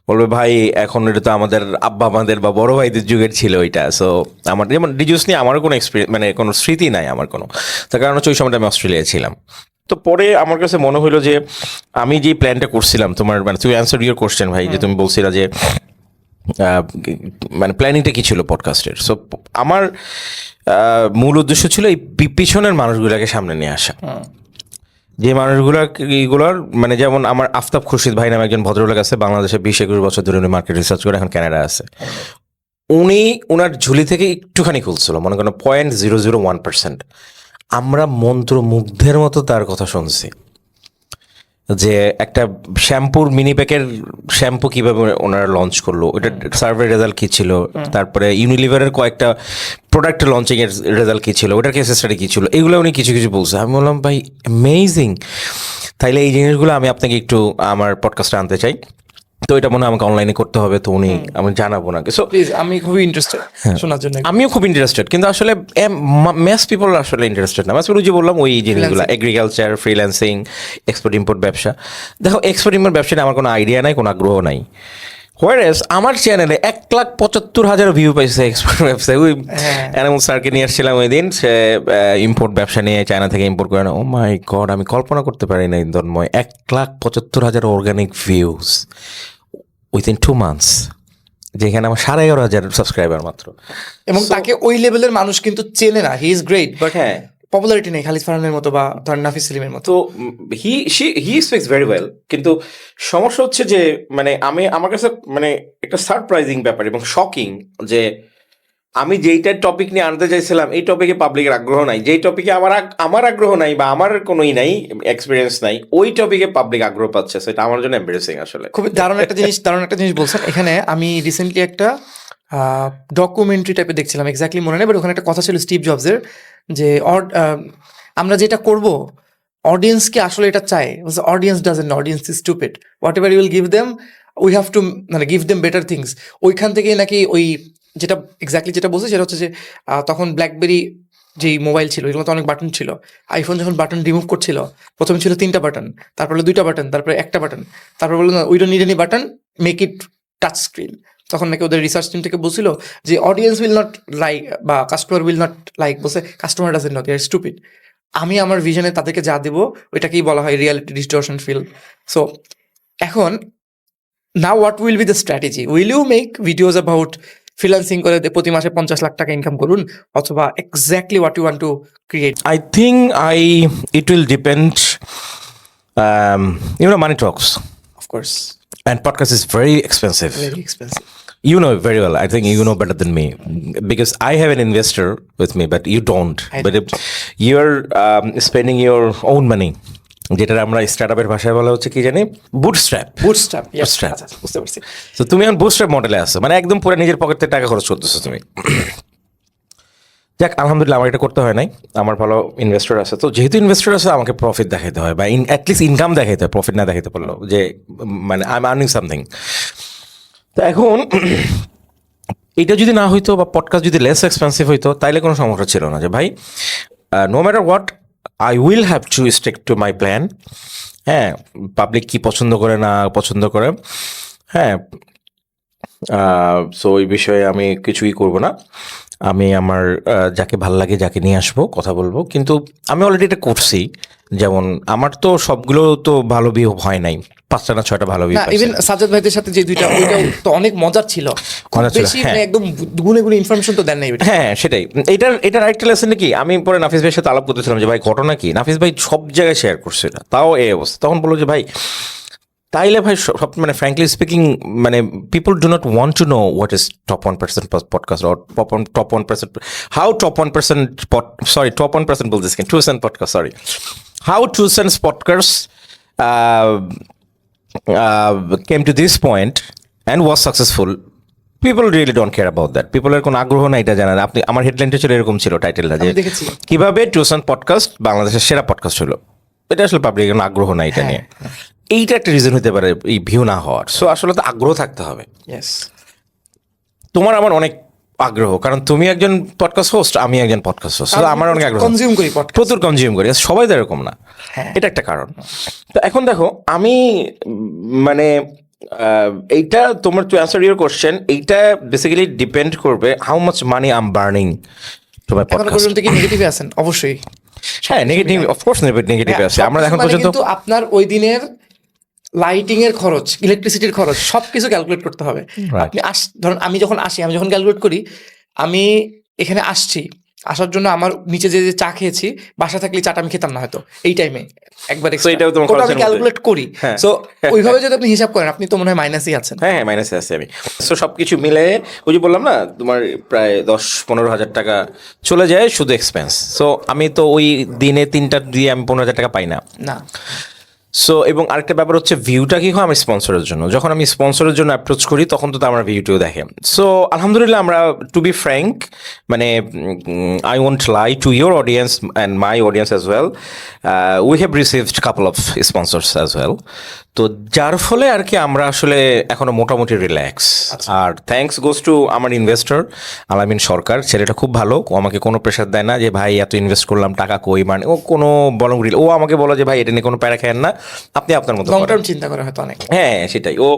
বলবে ভাই এখন এটা তো আমাদের আব্বা আমাদের বা বড় ভাইদের যুগের ছিল ওইটা। সো আমার যেমন ডিজুস নিয়ে আমার কোনো এক্সপিরিয়েন্স, মানে কোনো স্মৃতি নাই আমার কোনো, তার কারণ হচ্ছে ওই সময়টা আমি অস্ট্রেলিয়ায় ছিলাম। তো পরে আমার কাছে মনে হলো যে আমি যে প্ল্যানটা করছিলাম, তোমার মানে তুই অ্যান্সার ইউর কোশ্চেন ভাই, যে তুমি বলছিলা যে মানে প্ল্যানিংটা কি ছিল পডকাস্টের। সো আমার মূল উদ্দেশ্য ছিল এই পিছনের মানুষগুলোকে সামনে নিয়ে আসা, যে মানুষগুলো এইগুলোর মানে, যেমন আমার আফতাব খুরশিদ ভাই নামে একজন ভদ্রলোক আছে, বাংলাদেশে 20-21 বছর ধরে উনি মার্কেট রিসার্চ করে এখন কানাডা আছে। উনি ওনার ঝুলি থেকে একটুখানি খুলছিল, মনে করেন 0.001%। আমরা মন্ত্রমুগ্ধের মতো তার কথা শুনছি, যে একটা শ্যাম্পুর মিনি প্যাকের শ্যাম্পু কিভাবে ওনারা লঞ্চ করলো, ওইটা সার্ভে রেজাল্ট কী ছিল, তারপরে ইউনিলিভারের কয়েকটা প্রোডাক্ট লঞ্চিং এর রেজাল্ট কী ছিল, ওটার কেস স্টাডি কী ছিল, এগুলো উনি কিছু কিছু বলছে। আমি বললাম ভাই অ্যামেজিং, তাইলে এই জিনিসগুলো আমি আপনাকে একটু আমার পডকাস্টে আনতে চাই। তো এটা মনে হয় আমাকে অনলাইনে করতে হবে, তো উনি আমি জানাবো নাকি। সো প্লিজ, আমি খুবই ইন্টারেস্টেড শোনার জন্য। আমিও খুব ইন্টারেস্টেড, কিন্তু আসলে ম্যাস পিপল আসলে ইন্টারেস্টেড না। ম্যাস পিপল যে বললাম ওই জিনিসগুলো, এগ্রিকালচার, ফ্রিল্যান্সিং, এক্সপোর্ট ইম্পোর্ট ব্যবসা। দেখো এক্সপোর্ট ইম্পোর্ট ব্যবসায় আমার কোনো আইডিয়া নাই, কোনো আগ্রহ নাই। হোয়ারেস আমার চ্যানেলে 1,75,000 ভিউ পাইছে এক্সপোর্ট ব্যবসায়। ওই অ্যানিমল স্যারকে নিয়ে আসছিলাম ওই দিন, সে ইম্পোর্ট ব্যবসা নিয়ে চায়না থেকে ইম্পোর্ট করে না। ও মাই গড, আমি কল্পনা করতে পারি না Tanmoy, 1,75,000 organic views within 2 months, যেখানে আমার 11,500 সাবস্ক্রাইবার মাত্র। এবং তাকে ওই লেভেলের মানুষ কিন্তু চেনে না। হি ইজ গ্রেট, বাট হ্যাঁ, পপুলারিটি নেই খালিদ ফারহানের মতো বা ধরেন নাফিস সেলিমের মতো। তো হি স্পিক্স ভেরি ওয়েল, কিন্তু সমস্যা হচ্ছে যে মানে আমার কাছে মানে একটা সারপ্রাইজিং ব্যাপার এবং শকিং, যে আমি যেইটা টপিক নিয়ে আনতে চাইছিলাম এই টপিকে পাবলিকের আগ্রহ নাই, যেই টপিকে আমার আগ্রহ নাই বা আমার কোনোই নাই, এক্সপিরিয়েন্স নাই, ওই টপিকে পাবলিক আগ্রহ পাচ্ছে। সেটা আমার জন্য এম্বারেসিং আসলে। খুব দারুণ একটা জিনিস বলছেন এখানে। আমি রিসেন্টলি একটা ডকুমেন্টারি টাইপের দেখছিলাম, এক্স্যাক্টলি মনে নেই, বাট ওখানে একটা কথা ছিল স্টিভ জবসের, যে আমরা যেটা করব অডিয়েন্সকে আসলে এটা চাই, audience doesn't, audience is stupid, whatever you will give them we have to মানে গিভ দেম বেটার থিংস। ওইখান থেকেই নাকি ওই যেটা এক্স্যাক্টলি যেটা বলছি সেটা হচ্ছে যে তখন ব্ল্যাকবেরি যেই মোবাইল ছিল এগুলো তো অনেক বাটন ছিল। আইফোন যখন বাটন রিমুভ করছিল, প্রথমে ছিল 3টা বাটন, তারপরে 2টা বাটন, তারপরে 1টা বাটন, তারপরে বললো না we don't need any button, make it touch screen. তখন নাকি ওদের রিসার্চ টিম থেকে বলছিল যে অডিয়েন্স উইল নট লাইক বা কাস্টমার উইল নট লাইক, বলছে customer doesn't know, they are stupid. আমি আমার ভিশনে তাদেরকে যা দেবো ওইটাকেই বলা হয় রিয়ালিটি ডিস্টরশন ফিল। সো এখন now what will be the strategy? Will you make videos about freelancing করে প্রতি মাসে 50 লাখ টাকা ইনকাম করুন, অথবা exactly what you want to create? I think it will depend. Money talks, of course and podcast is very expensive. Very expensive. You know it very well. I think you know better than me because I have an investor with me, but you don't. I But if you're spending your own money, যেটা আমরা স্টার্টআপের ভাষায় বলা হচ্ছে কি জানি, bootstrap. Bootstrap, Bootstrap. বুঝতে পারছি। তো তুমি এখন বুটস্ট্র্যাপ মডেলে আসছো, মানে একদম পুরো নিজের পকেট থেকে টাকা খরচ করতেছো তুমি। যাক, আলহামদুলিল্লাহ আমার এটা করতে হয় নাই, আমার ভালো ইনভেস্টর আছে। তো যেহেতু ইনভেস্টর আছে আমাকে প্রফিট দেখাইতে হয়, বা অ্যাটলিস্ট ইনকাম দেখাইতে হয়, প্রফিট না দেখাইতে পারলো যে মানে আই এম আর্নিং সামথিং। তো এখন এটা যদি না হইতো বা পডকাস্ট যদি লেস এক্সপেন্সিভ হইতো তাইলে কোনো সমস্যা ছিল না, যে ভাই no matter what I will have to stick to my plan. হ্যাঁ, পাবলিক কি পছন্দ করে না পছন্দ করে, হ্যাঁ, সো এই বিষয়ে আমি কিছুই করব না। আমি আমার যাকে ভাল লাগে যাকে নিয়ে আসবো কথা বলবো, কিন্তু আমি অলরেডি এটা করছি। যেমন আমার তো সবগুলো তো ভালো ভিউ হয় নাই, 5টা না 6টা ভালো ভিউ না, ইভেন সাজ্জাদ ভাইদের সাথে যে দুইটা ওইটাও তো অনেক মজার ছিল, খুব মজার ছিল, বেশি হ্যাঁ। মানে একদম গুনে গুনে ইনফরমেশন তো দেন নাই ওইটা। হ্যাঁ সেটাই। এটার আরেকটা লেসন কি, আমি পরে নাফিস ভাইয়ের সাথে আলাপ করতেছিলাম যে ভাই ঘটনা কি, নাফিস ভাই সব জায়গায় শেয়ার করছে এটা, তাও এই অবস্থা। তখন বললো যে ভাই তাইলে ভাই সব মানে ফ্র্যাঙ্কলি স্পিকিং মানে people do not want to know what is top 1% podcast or top 1%, how top 1%, sorry top 1% বলতেছি, 2% podcast, sorry, how 2% podcast came to this point and was successful. People really don't care about that. People's কোনো আগ্রহ নাই এটা জানার। আপনি আমার হেডলাইনটা ছিল এরকম ছিল, টাইটেলটা যে আমি দেখেছি। কিভাবে 2% পডকাস্ট বাংলাদেশের সেরা পডকাস্ট হলো। এটা আসলে পাবলিকের কোনো আগ্রহ নাই এটা নিয়ে। এইটা একটা রিজন হতে পারে এই ভিউ না হওয়ার। সো আসলে তো আগ্রহ থাকতে হবে। ইয়েস, তোমার আমার অনেক আগ্রহ, কারণ তুমি একজন পডকাস্ট হোস্ট, আমি একজন পডকাস্ট হোস্ট, আমার অনেক আগ্রহ, কনজিউম করি পডকাস্ট। প্রচুর কনজিউম করি, সবাই তো এরকম না, এটা একটা কারণ। তো এখন দেখো আমি মানে এইটা তোমার টু অ্যান্সার ইউর কোশ্চেন, এইটা বেসিক্যালি ডিপেন্ড করবে how much money I am burning to my এখনো পডকাস্ট। পর্যন্ত কি নেগেটিভে আছেন? অবশ্যই হ্যাঁ, নেগেটিভ, অফকোর্স নেগেটিভ আছে। আমরা এখন মানে পর্যন্ত কিন্তু আপনার ওই দিনের লাইটিং এর খরচ, ইলেকট্রিসিটির খরচ সবকিছু ক্যালকুলেট করতে হবে। আপনি ধরুন আমি যখন ক্যালকুলেট করি, আমি এখানে আসার জন্য আমার নিচে যে চা খেয়েছি, বাসা থাকলে চাটা আমি খেতাম না হয়তো এই টাইমে একবার So এটাও তোমার আমি খরচের মধ্যে? ক্যালকুলেট করি। হ্যাঁ। সো ওইভাবে যদি আপনি হিসাব করেন, আপনি তো মনে হয় মাইনাসই আছেন। হ্যাঁ, মাইনাসে আছে আমি। সো সব কিছু মিলে ওই যে বললাম না, তোমার প্রায় 10-15 হাজার টাকা চলে যায় শুধু এক্সপেন্স। সো আমি তো ওই দিনে 3টা দিয়ে আমি 15,000 টাকা পাই না। না, সো এবং আরেকটা ব্যাপার হচ্ছে ভিউটা কি হয় আমার স্পন্সরের জন্য। যখন আমি স্পন্সরের জন্য অ্যাপ্রোচ করি তখন তো আমার ভিউটিও দেখে। সো আলহামদুলিল্লাহ আমরা, টু বি ফ্র্যাঙ্ক, মানে I won't lie to your audience and my audience as well, we have received couple of sponsors as well. তো যার ফলে আর কি আমরা আসলে এখনো মোটামুটি রিল্যাক্স। আর থ্যাঙ্কস গোজ টু আমার ইনভেস্টর আলামিন সরকার, ছেলেটা খুব ভালো। ও আমাকে কোনো প্রেশার দেয় না যে ভাই এত ইনভেস্ট করলাম টাকা কই, মানে ও কোনো বলং ও আমাকে বলে যে ভাই এটা নিয়ে কোনো প্যারা খেয়েন না, আপনি আপনার মতো লং করেন। টার্ম চিন্তা করে হয়তো অনেক। হ্যাঁ সেটাই, ও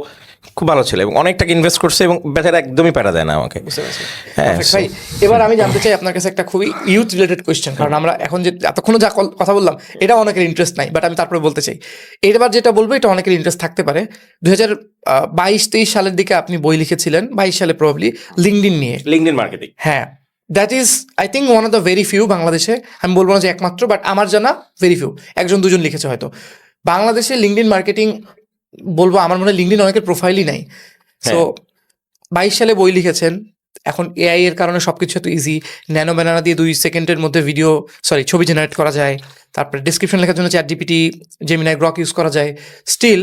খুব ভালো ছিল এবং অনেক টাকা ইনভেস্ট করছে এবং বেচারা একদমই প্যারা দেয় না আমাকে। বুঝতে পারছি। হ্যাঁ, Perfect, ভাই এবার আমি জানতে চাই আপনার কাছে একটা খুবই ইউথ রিলেটেড কোয়েশ্চেন, কারণ আমরা এখন যে এতক্ষণ যা কথা বললাম এটা অনেকের ইন্টারেস্ট নাই, বাট আমি তারপরে বলতে চাই, এবার যেটা বলবো এটা অনেকের ইন্টারেস্ট থাকতে পারে। 2022-23 সালের দিকে আপনি বই লিখেছিলেন, 22 সালে প্রবাবলি, লিঙ্কডইন নিয়ে। LinkedIn marketing. হ্যাঁ, that is I think one of the very few বাংলাদেশে, আমি বলবো না যে একমাত্র, বাট আমার জানা ভেরি ফিউ, 1-2 লিখেছে হয়তো বাংলাদেশে লিঙ্কডইন মার্কেটিং। বলবো আমার মনে হয় লিঙ্কডইন অনেকের প্রোফাইলই নাই। সো 22 সালে বই লিখেছেন, এখন এআই এর কারণে সবকিছু এত ইজি, ন্যানো ব্যানানা দিয়ে 2 সেকেন্ডের মধ্যে ছবি জেনারেট করা যায়, তারপরে ডিসক্রিপশন লেখার জন্য ChatGPT, জেমিনাই, গ্রক ইউজ করা যায়। স্টিল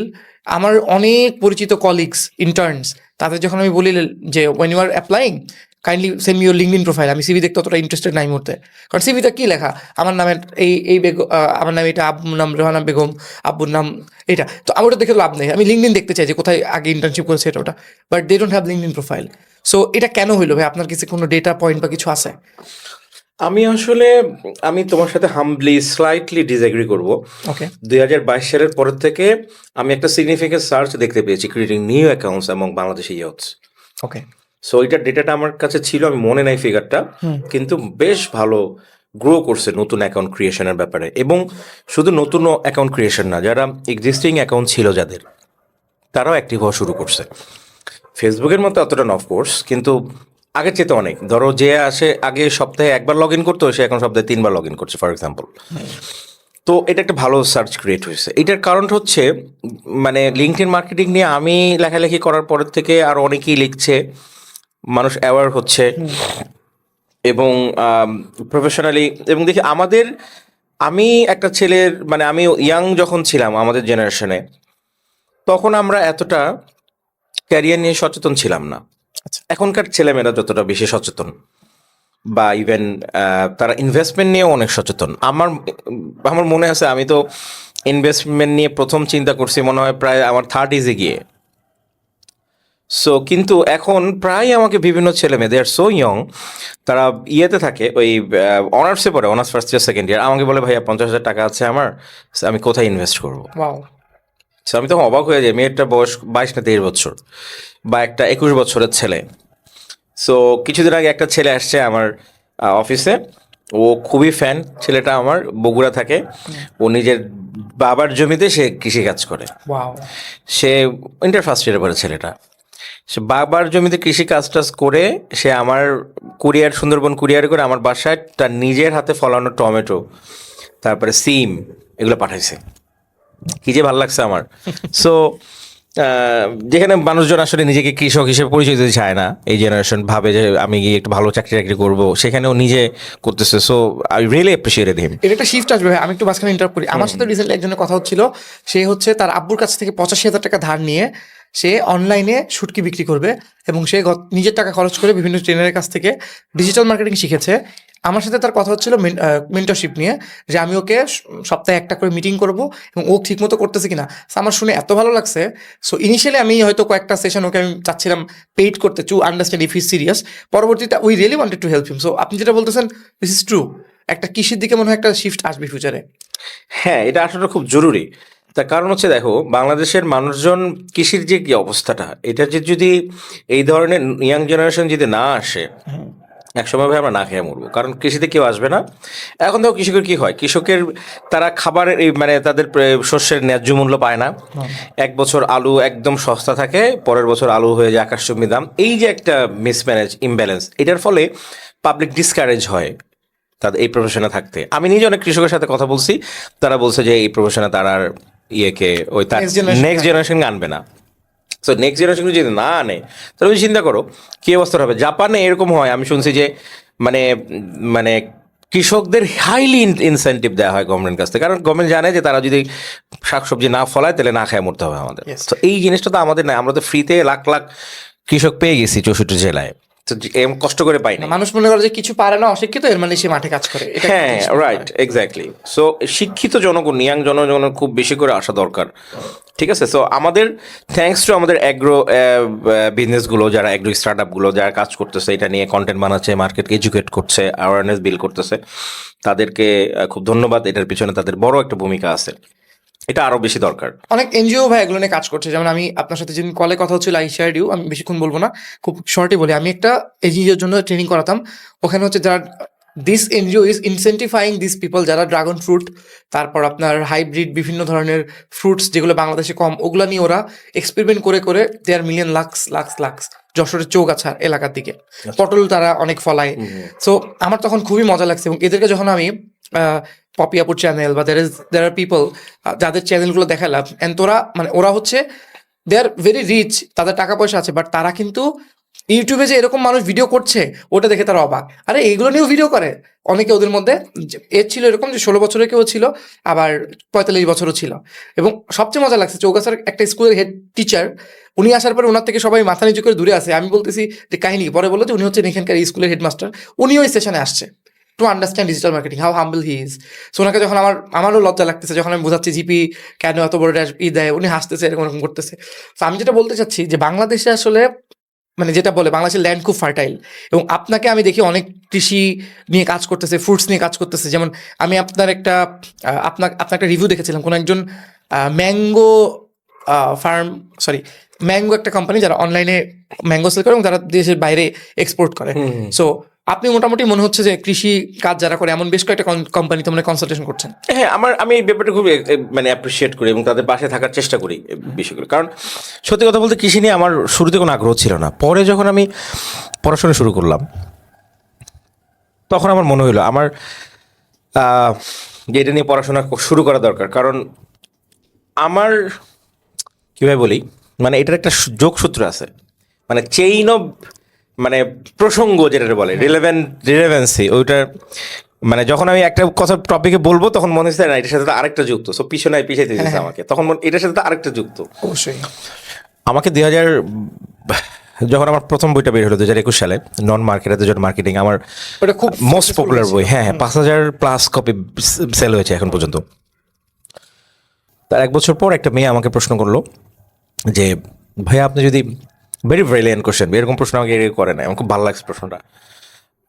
আমার অনেক পরিচিত কলিগস, ইন্টার্নস, তাদের যখন আমি বলি যে when you are applying kindly send me your LinkedIn profile, আমি সিভি দেখতে অতটা ইন্টারেস্টেড নাই মুহূর্তে, কারণ সিভিটা কি লেখা, আমার নামে এই আমার নাম এটা, আব্বুর নাম রেহানা বেগম, আব্বুর নাম এটা, তো আমার ওটা দেখে লাভ নেই। আমি লিঙ্কডইন দেখতে চাই যে কোথায় আগে ইন্টার্নশিপ করেছে এটা ওটা, but they don't have LinkedIn profile. So এটা কেন হইলো ভাই? আপনার কাছে কোনো ডেটা পয়েন্ট বা কিছু আছে? আমি তোমার সাথে হাম্বলি স্লাইটলি ডিসএগ্রি করব। ওকে 2022 সালের পরের থেকে আমি একটা সিগনিফিকেন্ট সার্চ দেখতে পেয়েছি ক্রিয়েটিং নিউ অ্যাকাউন্টস এবং বাংলাদেশি ইয়থস। ওকে সো এটার ডেটাটা আমার কাছে ছিল, আমি মনে নাই ফিগারটা, কিন্তু বেশ ভালো গ্রো করছে নতুন অ্যাকাউন্ট ক্রিয়েশনের ব্যাপারে। এবং শুধু নতুন অ্যাকাউন্ট ক্রিয়েশন না, যারা এক্সিস্টিং অ্যাকাউন্ট ছিল যাদের, তারাও অ্যাক্টিভ হওয়া শুরু করছে। ফেসবুকের মতো অতটা না অফকোর্স, কিন্তু আগের চেয়ে তো অনেক। ধরো যে আসে আগে সপ্তাহে একবার লগ ইন করতো, সে এখন সপ্তাহে 3বার লগ ইন করছে ফর এক্সাম্পল। তো এটা একটা ভালো সার্চ ক্রিয়েট হয়েছে। এটার কারণটা হচ্ছে মানে লিঙ্কডইন মার্কেটিং নিয়ে আমি লেখালেখি করার পরের থেকে আর অনেকেই লিখছে, মানুষ অ্যাওয়ার হচ্ছে, এবং প্রফেশনালি, এবং দেখি আমি একটা ছেলের মানে আমি ইয়াং যখন ছিলাম আমাদের জেনারেশনে, তখন আমরা এতটা ক্যারিয়ার নিয়ে সচেতন ছিলাম না। এখনকার ছেলেমেয়েরা যতটা বেশি সচেতন, বা ইভেন তারা ইনভেস্টমেন্ট নিয়েও অনেক সচেতন। আমার মনে আছে আমি তো ইনভেস্টমেন্ট নিয়ে প্রথম চিন্তা করছি মনে হয় প্রায় আমার 30s গিয়ে। সো কিন্তু এখন প্রায় আমাকে বিভিন্ন ছেলে মেয়ে, দে আর সো ইয়ং, তারা ইয়েতে থাকে, ওই অনার্সে পড়ে, honours first year second year, আমাকে বলে ভাইয়া 50,000 টাকা আছে আমার, আমি কোথায় ইনভেস্ট করবো? ওয়াও সো আমি তখন অবাক হয়ে যাই, মেয়েটার বয়স 22 না 23 বছর, বা একটা 21 বছরের ছেলে। সো কিছুদিন আগে একটা ছেলে আসছে আমার অফিসে, ও খুবই ফ্যান, ছেলেটা আমার বগুড়া থাকে, ও নিজের বাবার জমিতে সে কৃষিকাজ করে। ওয়াও সে ইন্টার ফার্স্ট ইয়ারে পড়ে ছেলেটা, সে বাবার জমিতে কৃষি কাজ টাজ করে সে আমার কুরিয়ার, সুন্দরবন কুরিয়ার করে আমার বাসায় তার নিজের হাতে ফলানো টমেটো, তারপরে সিম, এগুলো পাঠাইছে। কি যে ভালো লাগছে আমার। সো যেখানে মানুষজন আসলে নিজেকে কৃষক হিসেবে পরিচয় দিতে চায় না, এই জেনারেশন ভাবে যে আমি গিয়ে একটু ভালো চাকরি করবো, সেখানেও নিজে করতেছে। সো আই রিয়েলি অ্যাপ্রিশিয়েটেড হিম। এটা একটা শিফট আসবে ভাই। আমি একটু মাঝখানে ইন্টারাপ্ট করি। আমার সাথে রিসেন্টলি একজনের কথা হচ্ছিল, সে হচ্ছে তার আব্বুর কাছ থেকে 85,000 টাকা ধার নিয়ে সে অনলাইনে শুটকি বিক্রি করবে, এবং সে নিজের টাকা খরচ করে বিভিন্ন ট্রেনারের কাছ থেকে ডিজিটাল মার্কেটিং শিখেছে। আমার সাথে তার কথা হচ্ছিল মেন্টরশিপ নিয়ে, যে আমি ওকে সপ্তাহে একটা করে মিটিং করব, এবং ও ঠিকমতো করতেছে কিনা। So আমার শুনে এত ভালো লাগছে। সো ইনিশিয়ালি আমি হয়তো কয়েকটা সেশন ওকে আমি চাচ্ছিলাম পেইড করতে, to understand if is serious. পরবর্তীতে we really wanted to help him. So আপনি যেটা বলতেছেন, দিস ইজ ট্রু। একটা কৃষির দিকে মনে হয় একটা শিফট আসবে ফিউচারে। হ্যাঁ, এটা আসলে খুব জরুরি। তার কারণ হচ্ছে দেখো, বাংলাদেশের মানুষজন কৃষির যে কি অবস্থাটা, এটা যে যদি এই ধরনের ইয়াং জেনারেশন যদি না আসে, একসময় ভাই আমরা না খেয়ে মরবো, কারণ কৃষিতে কেউ আসবে না। এখন দেখো কৃষকের কি হয়, কৃষকের তারা খাবারের মানে তাদের শস্যের ন্যায্য মূল্য পায় না। এক বছর আলু একদম সস্তা থাকে, পরের বছর আলু হয়ে যায় আকাশচুম্বী দাম। এই যে একটা মিসম্যানেজ, ইমব্যালেন্স, এটার ফলে পাবলিক ডিসকারেজ হয় তাদের এই প্রফেশনে থাকতে। আমি নিজে অনেক কৃষকের সাথে কথা বলছি, তারা বলছে যে এই প্রফেশনে তারা আর ইয়েকে ওই তার নেক্সট জেনারেশন আনবে না। সো নেক্সট জেনারেশন যদি না আনে, তাহলে ওই চিন্তা করো কী অবস্থা হবে। জাপানে এরকম হয়, আমি শুনছি যে মানে মানে কৃষকদের হাইলি ইনসেন্টিভ দেওয়া হয় গভর্নমেন্ট কাছ থেকে, কারণ গভর্নমেন্ট জানে যে তারা যদি শাকসবজি না ফলায় তাহলে না খায় মরতে হবে আমাদের। তো এই জিনিসটা তো আমাদের নাই, আমরা তো ফ্রিতে লাখ লাখ কৃষক পেয়ে গেছি 64 জেলায়, তো এরকম কষ্ট করে পাই না। মানুষ মনে করে যে কিছু পারে না, অশিক্ষিত, এর মানে সে মাঠে কাজ করে। হ্যাঁ, রাইট, এক্স্যাক্টলি। সো শিক্ষিত জনগণ, ইয়াং জনগণের খুব বেশি করে আসা দরকার। ঠিক আছে, সো আমাদের থ্যাঙ্কস টু আমাদের অ্যাগ্রো বিজনেসগুলো, যারা অ্যাগ্রো স্টার্টআপগুলো যারা কাজ করতেছে, এটা নিয়ে কন্টেন্ট বানাচ্ছে, মার্কেটকে এডুকেট করছে, অ্যাওয়ারনেস বিল্ড করতেছে, তাদেরকে খুব ধন্যবাদ। এটার পিছনে তাদের বড় একটা ভূমিকা আছে, এটা আরো বেশি দরকার। অনেক এনজিও ভাই এগুলো নিয়ে কাজ করছে। যেমন আমি আপনার সাথে যেদিন কলে কথা হচ্ছিল, আই শেয়ার্ড ইউ, আমি বেশিক্ষণ বলবো না, খুব শর্টই বলি। আমি একটা এনজিওর জন্য ট্রেনিং করাতাম। ওখানে হচ্ছে যারা this NGO is incentifying this people, যারা ড্রাগন ফ্রুট, তারপর আপনার হাইব্রিড বিভিন্ন ধরনের ফ্রুটস যেগুলো বাংলাদেশে কম, ওগুলো নিয়ে ওরা এক্সপেরিমেন্ট করে করে দেয়ার মিলিয়ন লাক্স যশোরের চৌগাছা এলাকার দিকে পটল তারা অনেক ফলায়। সো আমার তখন খুবই মজা লাগছে। এবং এদেরকে যখন আমি পপি আপুর চ্যানেল বা there are people যাদের চ্যানেলগুলো দেখালাম, এন্ড ওরা হচ্ছে দে আর ভেরি রিচ, তাদের টাকা পয়সা আছে, বাট তারা কিন্তু ইউটিউবে যে এরকম মানুষ ভিডিও করছে ওটা দেখে তারা অবাক। আরে এইগুলো নিয়েও ভিডিও করে অনেকে। ওদের মধ্যে এজ ছিল এরকম যে 16 বছরের কেউ ছিল, আবার 45 বছরও ছিল। এবং সবচেয়ে মজা লাগছে, চৌগাছার একটা স্কুলের হেড টিচার, উনি আসার পরে ওনার থেকে সবাই মাথা নিচু করে দূরে আসে। আমি বলতেছি যে কাহিনী, পরে বললো যে উনি হচ্ছেন এখানকার স্কুলের হেডমাস্টার, উনিও এই সেশনে আসছে to understand digital marketing, how humble he is. So ওনাকে যখন আমারও লজ্জা লাগতেছে যখন আমি বোঝাচ্ছি জিপি কেন এত বড় দেয়, উনি হাসতেছে, এরকম করতেছে। তো আমি যেটা বলতে চাচ্ছি যে বাংলাদেশে আসলে মানে যেটা বলে বাংলাদেশের ল্যান্ড খুব ফার্টাইল, এবং আপনাকে আমি দেখি অনেক কৃষি নিয়ে কাজ করতেছে, ফ্রুটস নিয়ে কাজ করতেছে। যেমন আমি আপনার আপনার একটা রিভিউ দেখেছিলাম, কোনো একজন ম্যাঙ্গো ম্যাঙ্গো একটা কোম্পানি যারা অনলাইনে ম্যাঙ্গো সেল করে এবং যারা দেশের বাইরে এক্সপোর্ট করে। সো আপনি মোটামুটি মনে হচ্ছে যে কৃষি কাজ যারা করে এমন বেশ কয়েকটা কোম্পানিতে মানে কনসালটেশন করছেন। হ্যাঁ, আমি এই ব্যাপারটা খুব মানে অ্যাপ্রিসিয়েট করি এবং তাদের পাশে থাকার চেষ্টা করি বিষয়গুলো। কারণ সত্যি কথা বলতে কৃষি নিয়ে আমার শুরুতে কোনো আগ্রহ ছিল না। পরে যখন আমি পড়াশোনা শুরু করলাম তখন আমার মনে হলো আমার যে এটা নিয়ে পড়াশোনা শুরু করা দরকার। কারণ আমার কীভাবে বলি, মানে এটার একটা যোগসূত্র আছে, মানে চেইন অফ মানে প্রসঙ্গ যেটা বলে রিলেভেন্সি, ওইটার মানে যখন আমি একটা কথা টপিকে বলবো তখন মনে হচ্ছে না এটার সাথে তো আরেকটা যুক্ত, সো পিছনে পিছাইতে দিয়েছে আমাকে, তখন এটার সাথে তো আরেকটা যুক্ত। অবশ্যই আমাকে যখন আমার প্রথম বইটা বের হলো 2021 সালে, নন মার্কেটার মার্কেটিং, আমার ওটা খুব মোস্ট পপুলার বই। হ্যাঁ, 5,000+ কপি সেল হয়েছে এখন পর্যন্ত। তার 1 বছর পর একটা মেয়ে আমাকে প্রশ্ন করলো যে ভাইয়া আপনি যদি, ভেরি ব্রিলিয়ান্ট কোশ্চেন, এরকম প্রশ্ন আমাকে করে না, আমার খুব ভালো লাগছে প্রশ্নটা।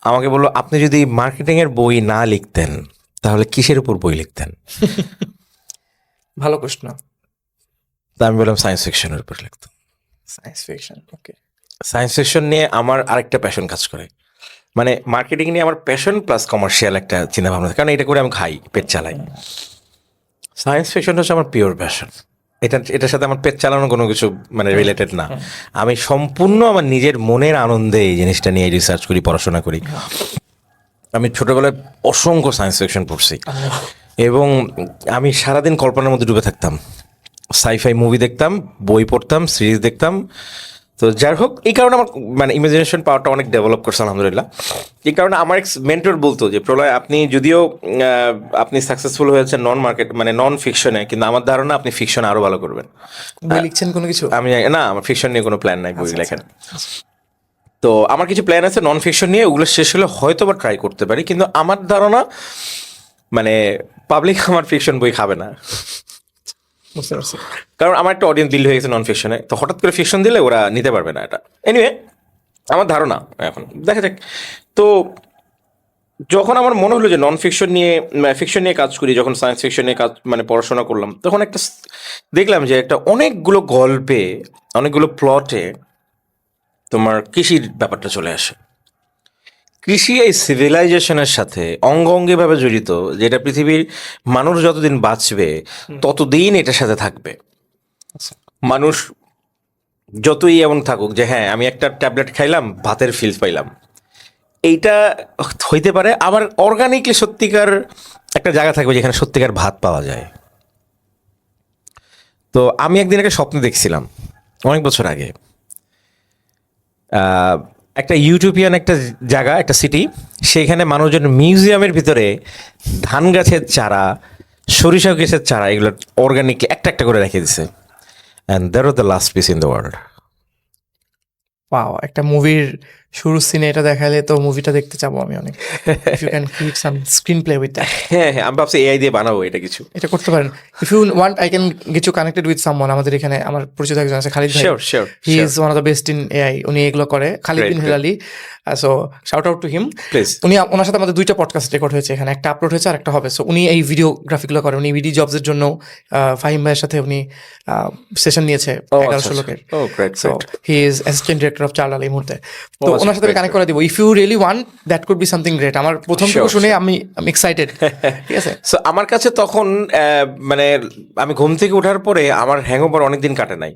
আমাকে বললো আপনি যদি মার্কেটিংয়ের বই না লিখতেন তাহলে কিসের উপর বই লিখতেন? ভালো প্রশ্ন। তা আমি বললাম সায়েন্স ফিকশনের উপর লিখতাম। সায়েন্স ফিকশন, ওকে। সায়েন্স ফিকশন নিয়ে আমার আরেকটা প্যাশন কাজ করে, মানে মার্কেটিং নিয়ে আমার প্যাশন প্লাস কমার্শিয়াল একটা চিন্তা ভাবনা, কারণ এটা করে আমি খাই, পেট চালাই। সায়েন্স ফিকশন হচ্ছে আমার পিওর প্যাশন। এটার সাথে আমার পেট চালানো কোনো কিছু মানে রিলেটেড না। আমি সম্পূর্ণ আমার নিজের মনের আনন্দে এই জিনিসটা নিয়ে রিসার্চ করি, পড়াশোনা করি। আমি ছোটবেলায় অসংখ্য সায়েন্স ফিকশন পড়ছি এবং আমি সারাদিন কল্পনার মধ্যে ডুবে থাকতাম। সাইফাই মুভি দেখতাম, বই পড়তাম, সিরিজ দেখতাম। তো যাই হোক, এই কারণে আমার মানে ইমাজিনেশন পাওয়ারটা অনেক ডেভেলপ করছে আলহামদুলিল্লাহ। এই কারণে আমার এক মেন্টর বলতো যে প্রলয়, আপনি যদিও আপনি সাকসেসফুল হয়েছেন নন ফিকশনে, কিন্তু আমার ধারণা আপনি ফিকশনে আরো ভালো করবেন। বই লিখছেন কোনো কিছু? আমি না, আমার ফিকশন নিয়ে কোনো প্ল্যান নাই বই লেখার। তো আমার কিছু প্ল্যান আছে নন ফিকশন নিয়ে, ওগুলো শেষ হলে হয়তো বা ট্রাই করতে পারি, কিন্তু আমার ধারণা মানে পাবলিক আমার ফিকশন বই খাবে না। বুঝতে পারছি। কারণ আমার একটা অডিয়েন্স বিল্ড হয়ে গেছে নন ফিকশনে, তো হঠাৎ করে ফিকশন দিলে ওরা নিতে পারবে না এটা। এনিওয়ে, আমার ধারণা এখন দেখা যাক। তো যখন আমার মনে হলো যে নন ফিকশন নিয়ে কাজ করি, যখন সায়েন্স ফিকশন নিয়ে কাজ মানে পড়াশোনা করলাম, তখন একটা দেখলাম যে একটা অনেকগুলো গল্পে, অনেকগুলো প্লটে তোমার কৃষির ব্যাপারটা চলে আসে। কৃষি এই সিভিলাইজেশনের সাথে অঙ্গভাবে জড়িত, যেটা পৃথিবীর মানুষ যতদিন বাঁচবে ততদিন এটার সাথে থাকবে। মানুষ যতই এমন থাকুক যে হ্যাঁ আমি একটা ট্যাবলেট খাইলাম, ভাতের ফিল পাইলাম, এইটা হইতে পারে। আবার অর্গানিকলি সত্যিকার একটা জায়গা থাকবে যেখানে সত্যিকার ভাত পাওয়া যায়। তো আমি একদিন একটা স্বপ্ন দেখছিলাম অনেক বছর আগে, একটা ইউটোপিয়ান একটা জায়গা, একটা সিটি, সেইখানে মানুষজন মিউজিয়ামের ভিতরে ধান গাছের চারা, সরিষা গাছের চারা, এগুলো অর্গানিকলি একটা একটা করে রেখে দিছে। And that was the last piece in the world. Wow, একটা মুভির শুরু সিনে এটা দেখালে তো মুভিটা দেখতে চাবো আমি অনেক। If you can create some screenplay with that. হ্যাঁ, আমি ভাবছি এআই দিয়ে বানাবো এটা কিছু। এটা করতে পারেন। If you want I can get you connected with someone. আমাদের এখানে আমার পরিচিত একজন আছে, খালিদ ভাই। Sure. He is one of the best in AI. উনি এগুলো করে, Khalid Bin Helali. So shout out to him please. ওনার সাথে আমাদের 2টা পডকাস্ট রেকর্ড হয়েছে এখানে, একটা আপলোড হয়েছে আর একটা হবে। সো উনি এই ভিডিওগ্রাফিগুলো করে। উনি বিডি জবসের জন্য ফাহিম ভাইয়ের সাথে উনি সেশন নিয়েছে 1100 লোকের। So he is assistant director of চার্লাল এই মুহূর্তে। তো ওনার সাথে আমি কানেক্ট করে দিব। If you really want, that could be something great. আমার প্রথম থেকে শুনে আমি এক্সাইটেড। ঠিক আছে। সো আমার কাছে তখন মানে আমি ঘুম থেকে ওঠার পরে আমার হ্যাংওভার অনেকদিন কাটে নাই,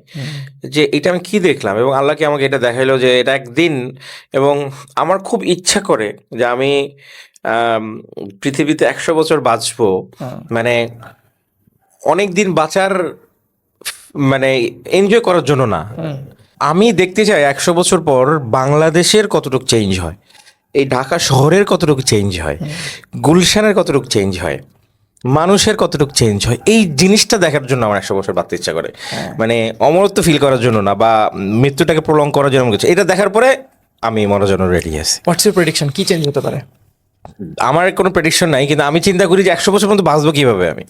যে এটা আমি কি দেখলাম এবং আল্লাহকে আমাকে এটা দেখাইলো যে এটা একদিন। এবং আমার খুব ইচ্ছা করে যে আমি পৃথিবীতে 100 বছর বাঁচবো, মানে অনেক দিন বাঁচার মানে এনজয় করার জন্য না। আমি দেখতে চাই 100 বছর পর বাংলাদেশের কতটুকু চেঞ্জ হয়, এই ঢাকা শহরের কতটুকু চেঞ্জ হয়, গুলশানের কতটুকু চেঞ্জ হয়, মানুষের কতটুকু চেঞ্জ হয়। এই জিনিসটা দেখার জন্য আমার 100 বছর বাঁচতে ইচ্ছা করে। মানে অমরত্ব ফিল করার জন্য না, বা মৃত্যুটাকে প্রলং করার জন্য কিছু। এটা দেখার পরে আমি মরার জন্য রেডি আছি। What's your prediction? কি চেঞ্জ হতে পারে? আমার কোনো প্রেডিকশন নাই, কিন্তু আমি চিন্তা করি যে 100 বছর পর্যন্ত বাঁচবো কিভাবে আমি।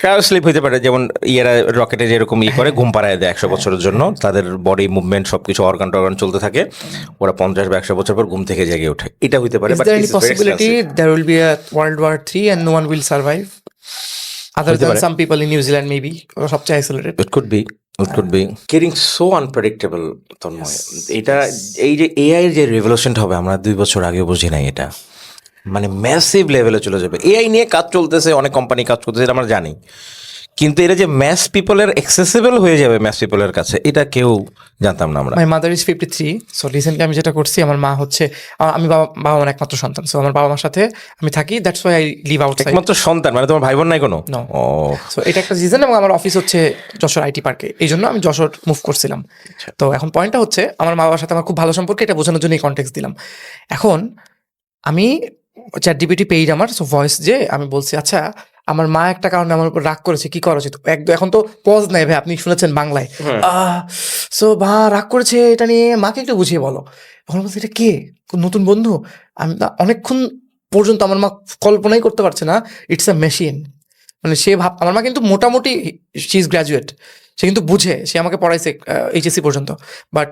ক্রায়ো স্লিপ হইতে পারে, যেমন ইয়েরা রকেটে যেরকম করে ঘুম পাড়ায় দেয় 100 বছরের জন্য, তাদের বডি মুভমেন্ট সবকিছু অর্গান টর্গান চলতে থাকে, ওরা 50 বা 100 বছর পর ঘুম থেকে জেগে ওঠে, এটা হইতে পারে। Is but there any it's very possibility expensive. there will be a World War III and no one will survive? Other হইতে than পারে। some people in New Zealand maybe, ওরা সবচেয়ে isolated. It could be. It could be. Getting so unpredictable, Tanmoy. এটা এই যে AI এর যে রেভলিউশনটা হবে, আমরা 2 বছর আগে বুঝি নাই এটা। মানে ম্যাসিভ লেভেলে চলে যাবে। এআই নিয়ে কাজ চলতেছে, অনেক কোম্পানি কাজ করতেছে, এটা আমরা জানি। কিন্তু এটা যে ম্যাস পিপলের অ্যাক্সেসিবল হয়ে যাবে ম্যাস পিপলের কাছে, এটা কেউ জানতাম না আমরা। My mother is 53, so recently আমি যেটা করছি, আমার মা হচ্ছে আমি বাবা মার একমাত্র সন্তান, সো আমার বাবা মার সাথে আমি থাকি, that's why I live outside. একমাত্র সন্তান মানে তোমার ভাই বোন নাই কোনো? No. ও সো এটা একটা রিজন, এবং আমার অফিস হচ্ছে যশোর আইটি পার্কে, এই জন্য আমি যশোর মুভ করছিলাম। তো এখন পয়েন্টটা হচ্ছে, আমার মা বাবার সাথে আমার খুব ভালো সম্পর্ক, এটা বোঝানোর জন্য এই কনটেক্সট দিলাম। এখন আমি চ্যাট জিপিটি পেইড আমার, সো ভয়েস যে আমি বলছি, আচ্ছা আমার মা একটা কারণে আমার উপর রাগ করেছে, কি করা উচিত? এখন তো পজ নাই ভাই, আপনি শুনেছেন বাংলায়, সো মা রাগ করেছে, এটা নিয়ে মাকে একটু বুঝিয়ে বলো। এখন বলছি, এটা কে, নতুন বন্ধু? আমি অনেকক্ষণ পর্যন্ত আমার মা কল্পনাই করতে পারছে না, ইটস আ মেশিন। মানে সে আমার মা কিন্তু মোটামুটি শি ইজ গ্র্যাজুয়েট, সে কিন্তু বুঝে, সে আমাকে পড়াইছে এইচএসসি পর্যন্ত, বাট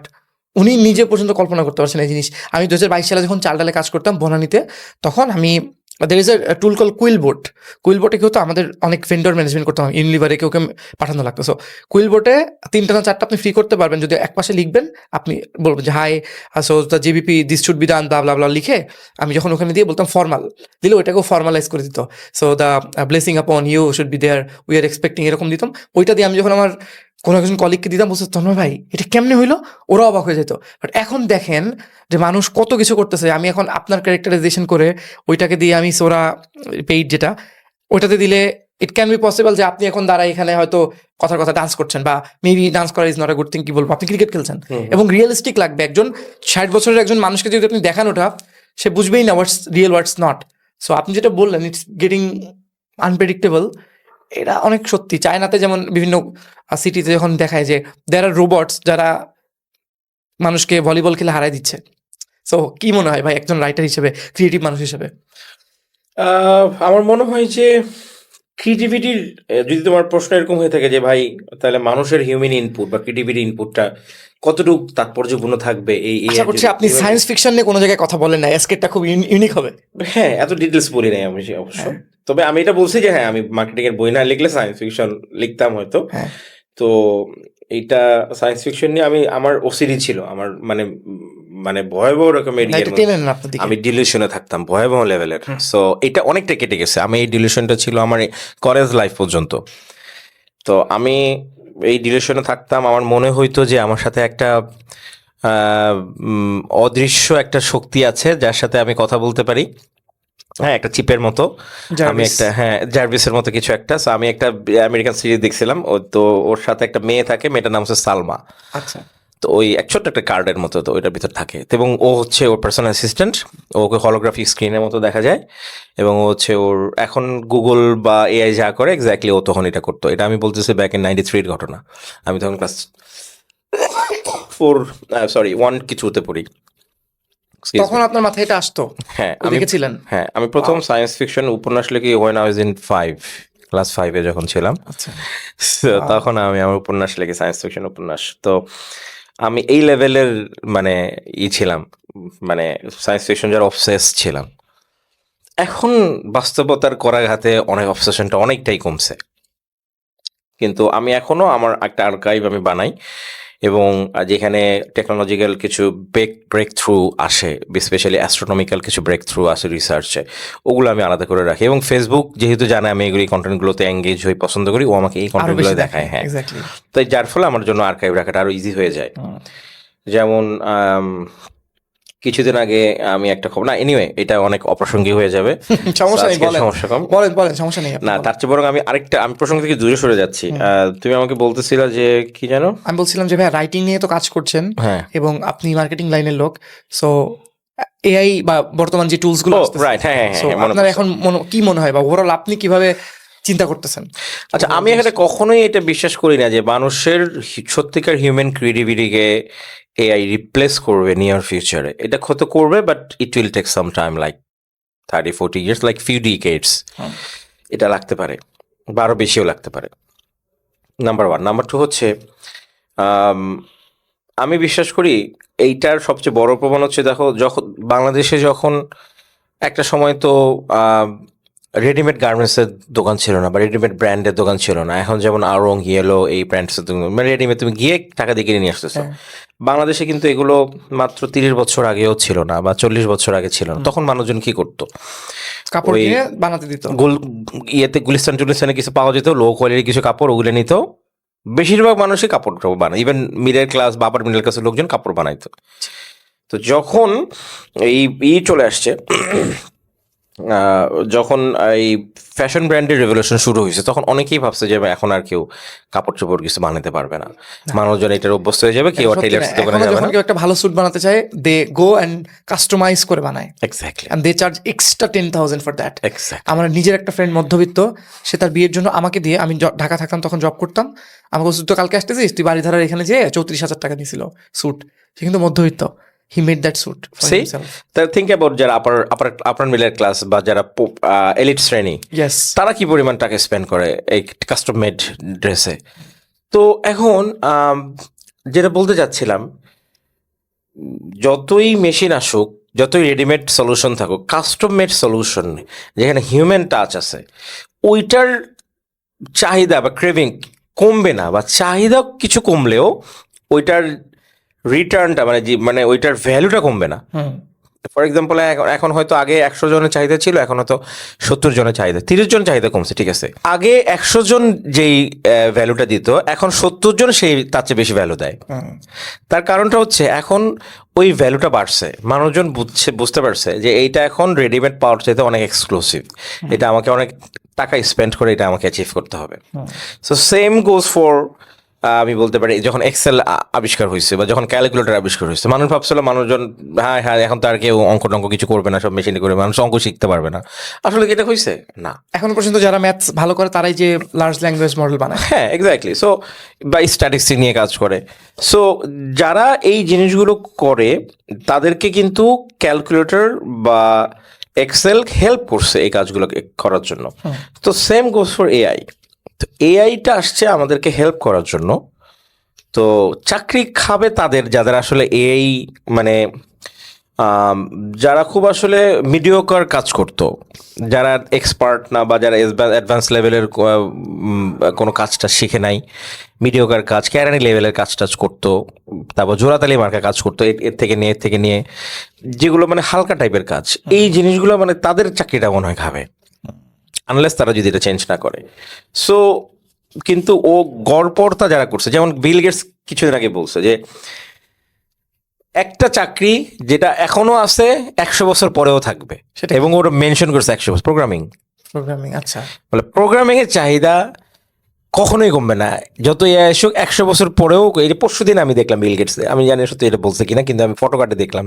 উনি নিজে পর্যন্ত কল্পনা করতে পারছেন এই জিনিস। আমি 2022 সালে যখন চাল ডালে কাজ করতাম বনানীতে, তখন আমি there is a tool call কুইলবোট। কুইলবোটে কি হতো, আমাদের অনেক ভেন্ডর ম্যানেজমেন্ট করতাম, ইউনিলিভারে কেউ পাঠানো লাগতো। সো কুইলবোটে 3টা না 4টা আপনি ফ্রি করতে পারবেন, যদি এক পাশে লিখবেন, আপনি বলবেন যে hi so the GBP this should be done blah blah blah লিখে, আমি যখন ওখানে দিয়ে বলতাম ফর্মাল দিলে, ওইটাকেও ফর্মালাইজ করে দিত। So the blessing upon you should be there, we are expecting, এরকম দিতাম। ওইটা দিয়ে আমি যখন আমার কোনো একজন কলিগকে দিতাম, বলছে তন্ময় ভাই এটা কেমনে হইলো, ওরা অবাক হয়ে যেত। বাট এখন দেখেন যে মানুষ কত কিছু করতেছে। আমি এখন আপনার ক্যারেক্টারাইজেশন করে ওইটাকে দিয়ে আমি সোরা পেইড যেটা, ওইটাতে দিলে ইট ক্যান বি পসিবল যে আপনি এখন দাঁড়ায় এখানে হয়তো কথার কথা ডান্স করছেন, বা মেবি ডান্স করা is not a good thing, কি বলবো, আপনি ক্রিকেট খেলছেন, এবং রিয়েলিস্টিক লাগবে। একজন 60 বছরের একজন মানুষকে যদি আপনি দেখান ওটা, সে বুঝবেই না হোয়াটস রিয়েল হোয়াটস নট। সো আপনি যেটা বললেন, ইটস গেটিং আনপ্রেডিক্টেবল, এটা অনেক সত্যি। চায়নাতে যেমন বিভিন্ন সিটিতে যখন দেখায় যে দেয়ার আর রোবটস যারা মানুষকে ভলিবল খেলে হারাই দিচ্ছে। সো কি মনে হয় ভাই, একজন রাইটার হিসেবে, ক্রিয়েটিভ মানুষ হিসেবে? আমার মনে হয় যে ক্রিয়েটিভিটির, যদি তোমার প্রশ্ন এরকম হয়ে থাকে যে ভাই তাহলে মানুষের হিউম্যান ইনপুট বা ক্রিয়েটিভিটি ইনপুটটা কতটুকু তাৎপর্যপূর্ণ থাকবে, এই আশা করছি আপনি সায়েন্স ফিকশন নিয়ে কোনো জায়গায় কথা বলেন না, এসকেটটা খুব ইউনিক হবে। হ্যাঁ, এত ডিটেলস বলি নাই আমি অবশ্য, তবে আমি এটা বলছি যে হ্যাঁ, আমি মার্কেটিং এর বই না লিখলে সায়েন্স ফিকশন লিখতাম হয়তো। তো এইটা সায়েন্স ফিকশন নিয়ে আমার ওসিডি ছিল, আমার মানে ভয়াবহ রকমের আমি ডিলিউশনে থাকতাম, ভয়াবহ লেভেলের। সো এটা অনেকটা কেটে গেছে। আমি এই ডিলিউশনটা ছিল আমার কলেজ লাইফ পর্যন্ত। তো আমি এই ডিলিউশনে থাকতাম, আমার মনে হইতো যে আমার সাথে একটা অদৃশ্য একটা শক্তি আছে যার সাথে আমি কথা বলতে পারি। হ্যাঁ, একটা চিপের মতো, আমি একটা জার্ভিসের মতো কিছু একটা। সো আমি একটা আমেরিকান সিরিজ দেখছিলাম, তো ওর সাথে একটা মেয়ে থাকে, মেয়েটার নাম হচ্ছে সালমা। আচ্ছা, তো ওই ছোট্ট একটা কার্ডের মতো, তো ওইটার ভিতর থাকে, এবং ও হচ্ছে ওর পার্সোনাল অ্যাসিস্ট্যান্ট। ওকে হলোগ্রাফিক স্ক্রিনের মতো দেখা যায়, এবং ও হচ্ছে ওর এখন গুগল বা এআই যা করে এক্স্যাক্টলি ও তখন এটা করতো। এটা আমি বলতেছি ব্যাক ইন 93 ঘটনা। আমি তখন ক্লাস 1 কিছুতে পড়ি। তখন আপনার মাথায় এটা আসতো? হ্যাঁ, লিখেছিলেন? হ্যাঁ, আমি প্রথম সায়েন্স ফিকশন উপন্যাস লিখি when I was in 5 class 5-এ যখন ছিলাম। আচ্ছা, তখন আমি আমার উপন্যাস লিখি, সায়েন্স ফিকশন উপন্যাস। তো আমি এই লেভেলের মানে ছিলাম, মানে সায়েন্স ফিকশন যার অবসেস ছিলাম। এখন বাস্তবতার করাঘাতে অনেক অবসেশনটা অনেকটাই কমছে, কিন্তু আমি এখনো আমার একটা আর্কাইভ আমি বানাই, এবং যেখানে টেকনোলজিক্যাল কিছু ব্রেক থ্রু আসে, স্পেশালি অ্যাস্ট্রোনমিক্যাল কিছু ব্রেক থ্রু আসে রিসার্চে, ওগুলো আমি আলাদা করে রাখি। এবং ফেসবুক যেহেতু জানে আমি এগুলি কন্টেন্টগুলোতে এঙ্গেজ হই, পছন্দ করি, ও আমাকে এই কন্টেন্টগুলো দেখায়। হ্যাঁ, তাই যার ফলে আমার জন্য আর্কাইভ রাখাটা আরো ইজি হয়ে যায়। যেমন কিছুদিন আগে আমি একটা খবর, না এনিওয়ে এটা অনেক অপ্রাসঙ্গিক হয়ে যাবে, সমস্যা কম, সমস্যা নেই। না, তার চেয়ে বরং আমি প্রসঙ্গ থেকে দূরে সরে যাচ্ছি। তুমি আমাকে বলতেছিলা যে কি জানো? আমি বলছিলাম যে ভাই রাইটিং নিয়ে তো কাজ করছেন, এবং আপনি মার্কেটিং লাইনের লোক, সো এআই বা বর্তমান যে টুলস গুলো, রাইট, হ্যাঁ, আপনার এখন কি মনে হয়, বা ওভারঅল আপনি কিভাবে চিন্তা করতেছেন? আচ্ছা, আমি এখানে কখনোই এটা বিশ্বাস করি না যে মানুষের সত্যিকার হিউম্যান ক্রিয়েটিভিটিকে এআই রিপ্লেস করবে নিয়ার ফিউচারে। এটা হয়তো করবে, but it will take some time, like 30-40 years, like few decades এটা লাগতে পারে। বা আরো বেশিও লাগতে পারে। নাম্বার 1। নাম্বার 2 হচ্ছে আম, আমি বিশ্বাস করি এইটার সবচেয়ে বড় প্রমাণ হচ্ছে, দেখো যখন বাংলাদেশে যখন একটা সময় তো রেডিমেড গার্মেন্টসের দোকান ছিল না বা রেডিমেড ব্র্যান্ডের দোকান ছিল না, এখন যেমন আড়ং, ইয়েলো এই ব্র্যান্ডসের দোকান, মানে রেডিমেড তুমি গিয়ে টাকা দিয়ে কিনে নিয়ে আসতেছো। বাংলাদেশে কিন্তু এগুলো মাত্র 30 বছর আগেও ছিল না বা 40 বছর আগে ছিল না। তখন মানুষজন কি করতো, কাপড় ওই কিনে বানাতে দিত। ইয়েতে গুলিস্তান টুলিস্তানে কিছু পাওয়া যেত, লো কোয়ালিটির কিছু কাপড়, ওগুলো নিত। বেশিরভাগ মানুষই কাপড় বানায়, ইভেন মিডল ক্লাস বা আপার মিডল ক্লাসের লোকজন কাপড় বানাইতো। তো যখন এই চলে আসছে, যখন এই ফ্যাশন ব্র্যান্ডের রেভলিউশন শুরু হয়েছে, তখন অনেকেই ভাবছে যে এখন আর কেউ কাপড় চোপড় কিছু বানাতে পারবে না, মানুষজন এটার অভ্যস্ত হয়ে যাবে, কেউ সত্যি টেইলার্স না, দোকানে এখনো যাবে যখন না। কেউ একটা ভালো স্যুট বানাতে চায়, দে গো অ্যান্ড কাস্টমাইজ করে বানায়, exactly, and they charge extra 10,000 for that. Exactly. আমার নিজের একটা ফ্রেন্ড মধ্যবিত্ত, সে তার বিয়ের জন্য আমাকে দিয়ে, আমি ঢাকা থাকতাম তখন, জব করতাম, আমাকে বলছিল তো কালকে আসতেছিস তুই বাড়িধারার এখানে, যে 34,000 টাকা নিয়েছিল স্যুট। সে কিন্তু মধ্যবিত্ত, he made that suit for See? Himself. Think about যারা আপার মিডল ক্লাস বা যারা এলিট শ্রেণী, ইয়েস, তারা কি পরিমাণ টাকা স্পেন্ড করে এই কাস্টম মেড ড্রেসে। তো এখন যেটা বলতে যাচ্ছিলাম, যতই মেশিন আসুক, যতই রেডিমেড সলিউশন থাকুক, কাস্টম মেড সলিউশন যেখানে হিউম্যান টাচ আছে, ওইটার চাহিদা বা ক্রেভিং কমবে না, বা চাহিদা কিছু কমলেও ওইটার রিটার্নটা মানে ওইটার ভ্যালুটা কমবে না। ফর এক্সাম্পল, এখন হয়তো আগে 100 জনের চাহিদা ছিল, এখন হয়তো 70 জনের চাহিদা, 30 জন চাহিদা কমছে, ঠিক আছে। আগে 100 জন যেই ভ্যালুটা দিত, এখন 70 জন সেই তার চেয়ে বেশি ভ্যালু দেয়। তার কারণটা হচ্ছে এখন ওই ভ্যালুটা বাড়ছে, মানুষজন বুঝতে পারছে যে এইটা এখন রেডিমেড পাওয়ার চাইতে অনেক এক্সক্লুসিভ, এটা আমাকে অনেক টাকা স্পেন্ড করে এটা আমাকে অ্যাচিভ করতে হবে। সো সেম গোজ ফর, আমি বলতে পারি যখন এক্সেল আবিষ্কার হয়েছে বা যখন ক্যালকুলেটর আবিষ্কার হয়েছে, মানুষ ভাবছিল, মানুষজন হ্যাঁ হ্যাঁ এখন তো আর কেউ অঙ্ক কিছু করবে না, সব মেশিনে করে মানুষ অঙ্ক শিখতে পারবে না। আসলে কি এটা হয়েছে? না। এখনো পর্যন্ত যারা ম্যাথস ভালো করে তারাই যে লার্জ ল্যাঙ্গুয়েজ মডেল বানায়। হ্যাঁ, এক্স্যাক্টলি। সো বা স্ট্যাটিস্টিক নিয়ে কাজ করে। সো যারা এই জিনিসগুলো করে তাদেরকে কিন্তু ক্যালকুলেটর বা এক্সেল হেল্প করছে এই কাজগুলো করার জন্য। তো সেম গোজ ফর এআই। তো এআইটা আসছে আমাদেরকে হেল্প করার জন্য। তো চাকরি খাবে তাদের, যাদের আসলে এআই মানে যারা খুব আসলে মিডিওকার কাজ করতো, যারা এক্সপার্ট না বা যারা অ্যাডভান্স লেভেলের কোনো কাজটা শিখে নাই, মিডিওকার কাজ, ক্যারানি লেভেলের কাজ টাজ করতো, তারপর জোড়াতালি মার্কা কাজ করতো, এর থেকে নিয়ে যেগুলো মানে হালকা টাইপের কাজ, এই জিনিসগুলো মানে তাদের চাকরিটা মনে হয় খাবে, আনলেস তারা যদি এটা চেঞ্জ না করে। সো কিন্তু ও গড়পড়তা যারা করছে, যেমন বিল গেটস কিছুদিন আগে বলছে যে একটা চাকরি যেটা এখনো আছে 100 বছর পরেও থাকবে, সেটা এবং ওরা মেনশন করছে 100 বছর, প্রোগ্রামিং। আচ্ছা, বলে প্রোগ্রামিং এর চাহিদা কখনোই কমবে না, যত এআই আসুক 100 বছর পরেও। এই যে পরশুদিন আমি দেখলাম বিল গেটস, আমি জানি সত্যি এটা বলছে কিনা, কিন্তু আমি ফটো কাটে দেখলাম,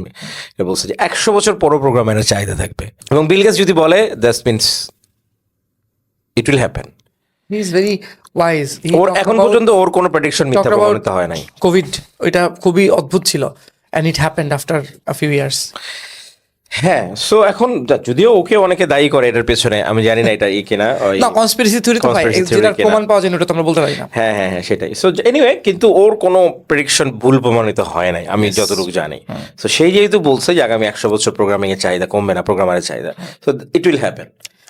এটা বলছে যে 100 বছর পরেও প্রোগ্রামিংয়ের চাহিদা থাকবে। এবং বিল গেটস যদি বলে, that means it will happen. He is very wise. ওর এখন পর্যন্ত ওর কোনো প্রেডিকশন মিথ্যা প্রমাণিত হয় নাই। কোভিড, ওইটা খুবই অদ্ভুত ছিল, and it happened after a few years. হ্যাঁ, সো এখন যদিও ওকে অনেকে দায়ী করে এটার পেছনে, আমি জানি না এটা কিনা, না, কনস্পিরেসি থিওরি তো ভাই, conspiracy theory যেটার কিনা। প্রমাণ পাওয়া যায় না ওটা তো আমরা বলতে পারি না। হ্যাঁ হ্যাঁ হ্যাঁ, সেটাই। সো এনিওয়ে, কিন্তু ওর কোনো প্রেডিকশন ভুল প্রমাণিত হয় নাই, আমি যতটুকু জানি। সো সেই যেহেতু বলছে যে আগামী 100 বছর প্রোগ্রামিং এর চাহিদা কমবে না, প্রোগ্রামারের চাহিদা, so it will happen.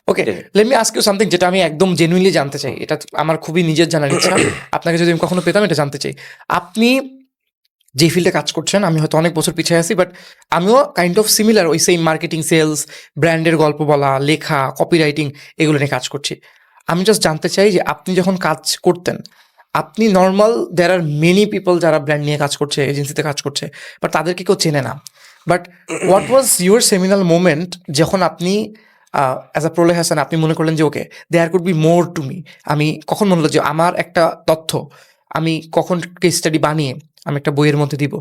Okay, let me ask you something, যেটা আমি একদম জেনুইনলি জানতে চাই, এটা আমার খুবই নিজের জানার ইচ্ছা, আপনাকে যদি আমি কখনো পেতাম এটা জানতে চাই। আপনি যে ফিল্ডে কাজ করছেন, আমি হয়তো অনেক বছর পিছিয়ে আছি, বাট আমিও কাইন্ড অফ সিমিলার, ওই সেম মার্কেটিং, সেলস, ব্র্যান্ডের গল্প বলা, লেখা, কপি রাইটিং, এগুলো নিয়ে কাজ করছি। আমি জাস্ট জানতে চাই যে আপনি যখন কাজ করতেন, আপনি normal, there are many people যারা ব্র্যান্ড নিয়ে কাজ করছে, এজেন্সিতে কাজ করছে, বাট তাদেরকে কেউ চেনে না। But what was your seminal moment যখন আপনি অ্যাজ আ প্রলয় হাসান আপনি মনে করলেন যে okay, there could be more to me? আমি কখন মনে হলো যে আমার একটা তথ্য আমি কখন কেস স্টাডি বানিয়ে আমি একটা বইয়ের মধ্যে দিব?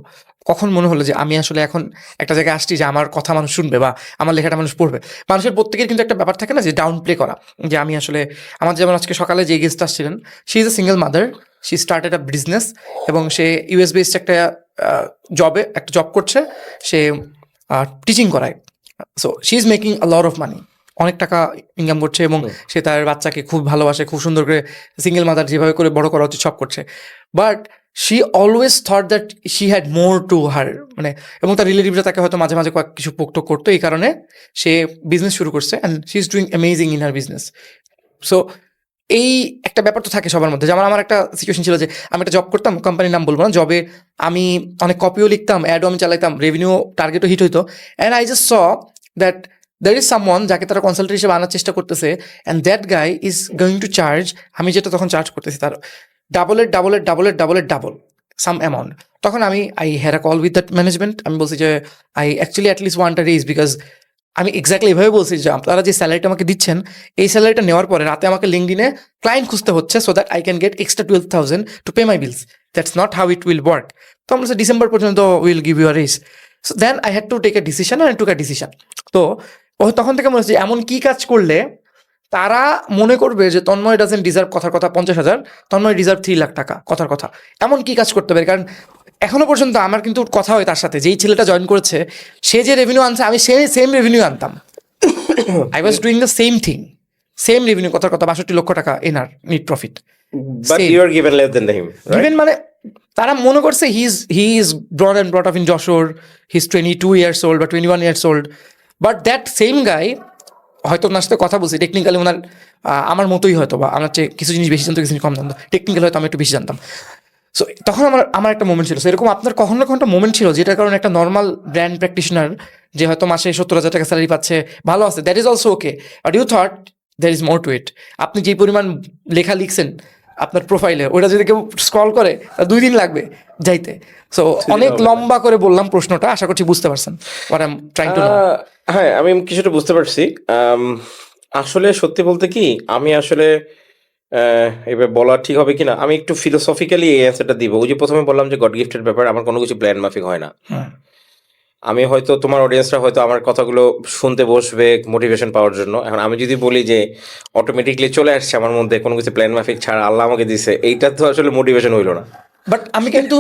কখন মনে হলো যে আমি আসলে এখন একটা জায়গায় আসছি যে আমার কথা মানুষ শুনবে বা আমার লেখাটা মানুষ পড়বে? মানুষের প্রত্যেকের কিন্তু একটা ব্যাপার থাকে না, যে ডাউন প্লে করা, যে আমি আসলে, আমার যেমন আজকে সকালে যে গেস্ট আসছিলেন, she is a single mother, she started a business, এবং সে ইউএস বেসড একটা জব করছে, সে টিচিং করায়। So she is making a lot of money, অনেক টাকা ইনকাম করছে এবং সে তার বাচ্চাকে খুব ভালোবাসে, খুব সুন্দর করে সিঙ্গেল মাদার যেভাবে করে বড় করা উচিত সব করছে। But she always thought that she had more to her, মানে এবং তার রিলেটিভরা তাকে হয়তো মাঝে মাঝে কয়েক কিছু পোকটোক করতো, এই কারণে সে বিজনেস শুরু করছে and she is doing amazing in her business. So এই একটা ব্যাপার তো থাকে সবার মধ্যে। যেমন আমার একটা সিচুয়েশন ছিল যে আমি একটা জব করতাম, কোম্পানির নাম বলবো না, জবে আমি অনেক কপিও লিখতাম, অ্যাডও আমি চালাইতাম, রেভিনিউ টার্গেটও হিট হইতো, and I just saw that there is someone যাকে তারা কনসালটেন্ট হিসেবে আনার চেষ্টা করতেছে, and that guy is going to charge, আমি যেটা তখন চার্জ করতেছি তার ডাবল সাম অ্যামাউন্ট। তখন I had a call with that management, আমি বলছি যে I actually at least want a raise, because আমি এক্স্যাক্টলি এভাবে বলছি যে আপনারা যে স্যালারিটা আমাকে দিচ্ছেন, এই স্যালারিটা নেওয়ার পরে রাতে আমাকে লিঙ্কডিনে ক্লায়েন্ট খুঁজতে হচ্ছে so that I can get extra 12,000 to pay my bills, that's not how it will work. তো আমরা ডিসেম্বর পর্যন্ত will give you a raise. So then I had to take a decision and took a decision. তো তখন থেকে মনে হচ্ছে এমন কি কাজ করলে তারা মনে করবে যে তন্ময় ডাজেন্ট ডিজার্ভ, কথার কথা 50,000, তন্ময় ডিজার্ভ 3 লাখ টাকা, কথার কথা। এমন কি কাজ করতে পারে? কারণ এখনো পর্যন্ত আমার কিন্তু কথা হয় তার সাথে, যেই ছেলেটা জয়েন করেছে সে যে রেভিনিউ আনছে আমি সেম রেভিনিউ আনতাম। I was doing the same thing, same revenue, কথার কথা 62 লক্ষ টাকা এনার net profit. But you are given less than him, right? Even মানে তারা মনে করছে he is bred and brought up in Jessore, he is 22 years old বা 21 years old, but that same guy হয়তো ওনার সাথে কথা বলছি টেকনিক্যালি ওনার আমার মতোই হয়তো, বা আমার চেয়ে কিছু জিনিস বেশি জানতো, কিছু জিনিস কম জানতো, টেকনিক্যালি হয়তো আমি একটু বেশি জানতাম। সো তখন আমার একটা মোমেন্ট ছিল, সেরকম আপনার কখনো না কখনো একটা মোমেন্ট ছিল যেটার কারণে একটা নর্মাল ব্র্যান্ড প্র্যাকটিশনার যে হয়তো মাসে 70,000 টাকা স্যালারি পাচ্ছে, ভালো আছে, that is also okay, but you thought there is more to it. আপনি যে পরিমাণ লেখা লিখছেন আপনার প্রোফাইলে, ওটা যদি কেউ স্ক্রল করে 2 দিন লাগবে যাইতে। সো অনেক লম্বা করে বললাম প্রশ্নটা, আশা করছি বুঝতে পারছেন what I'm trying to know. হ্যাঁ, আমি কিছুটা বুঝতে পারছি। আসলে সত্যি বলতে কি, আমি আসলে এবার বলা ঠিক হবে কিনা, আমি একটু ফিলোসফিক্যালি এই অ্যান্সারটা দিব। ওই যে প্রথমে বললাম যে গড গিফটেড ব্যাপার, আমার কোনো কিছু প্ল্যান মাফিক হয় না। আমি হয়তো তোমার অডিয়েন্সরা হয়তো আমার কথাগুলো শুনতে বসবে মোটিভেশন পাওয়ার জন্য। এখন আমি যদি বলি যে অটোমেটিকলি চলে আসছে আমার মধ্যে কোনো কিছু প্ল্যান মাফিক ছাড়া, আল্লাহ আমাকে দিছে, এইটা তো আসলে মোটিভেশন হইলো না। বাট আমি কিন্তু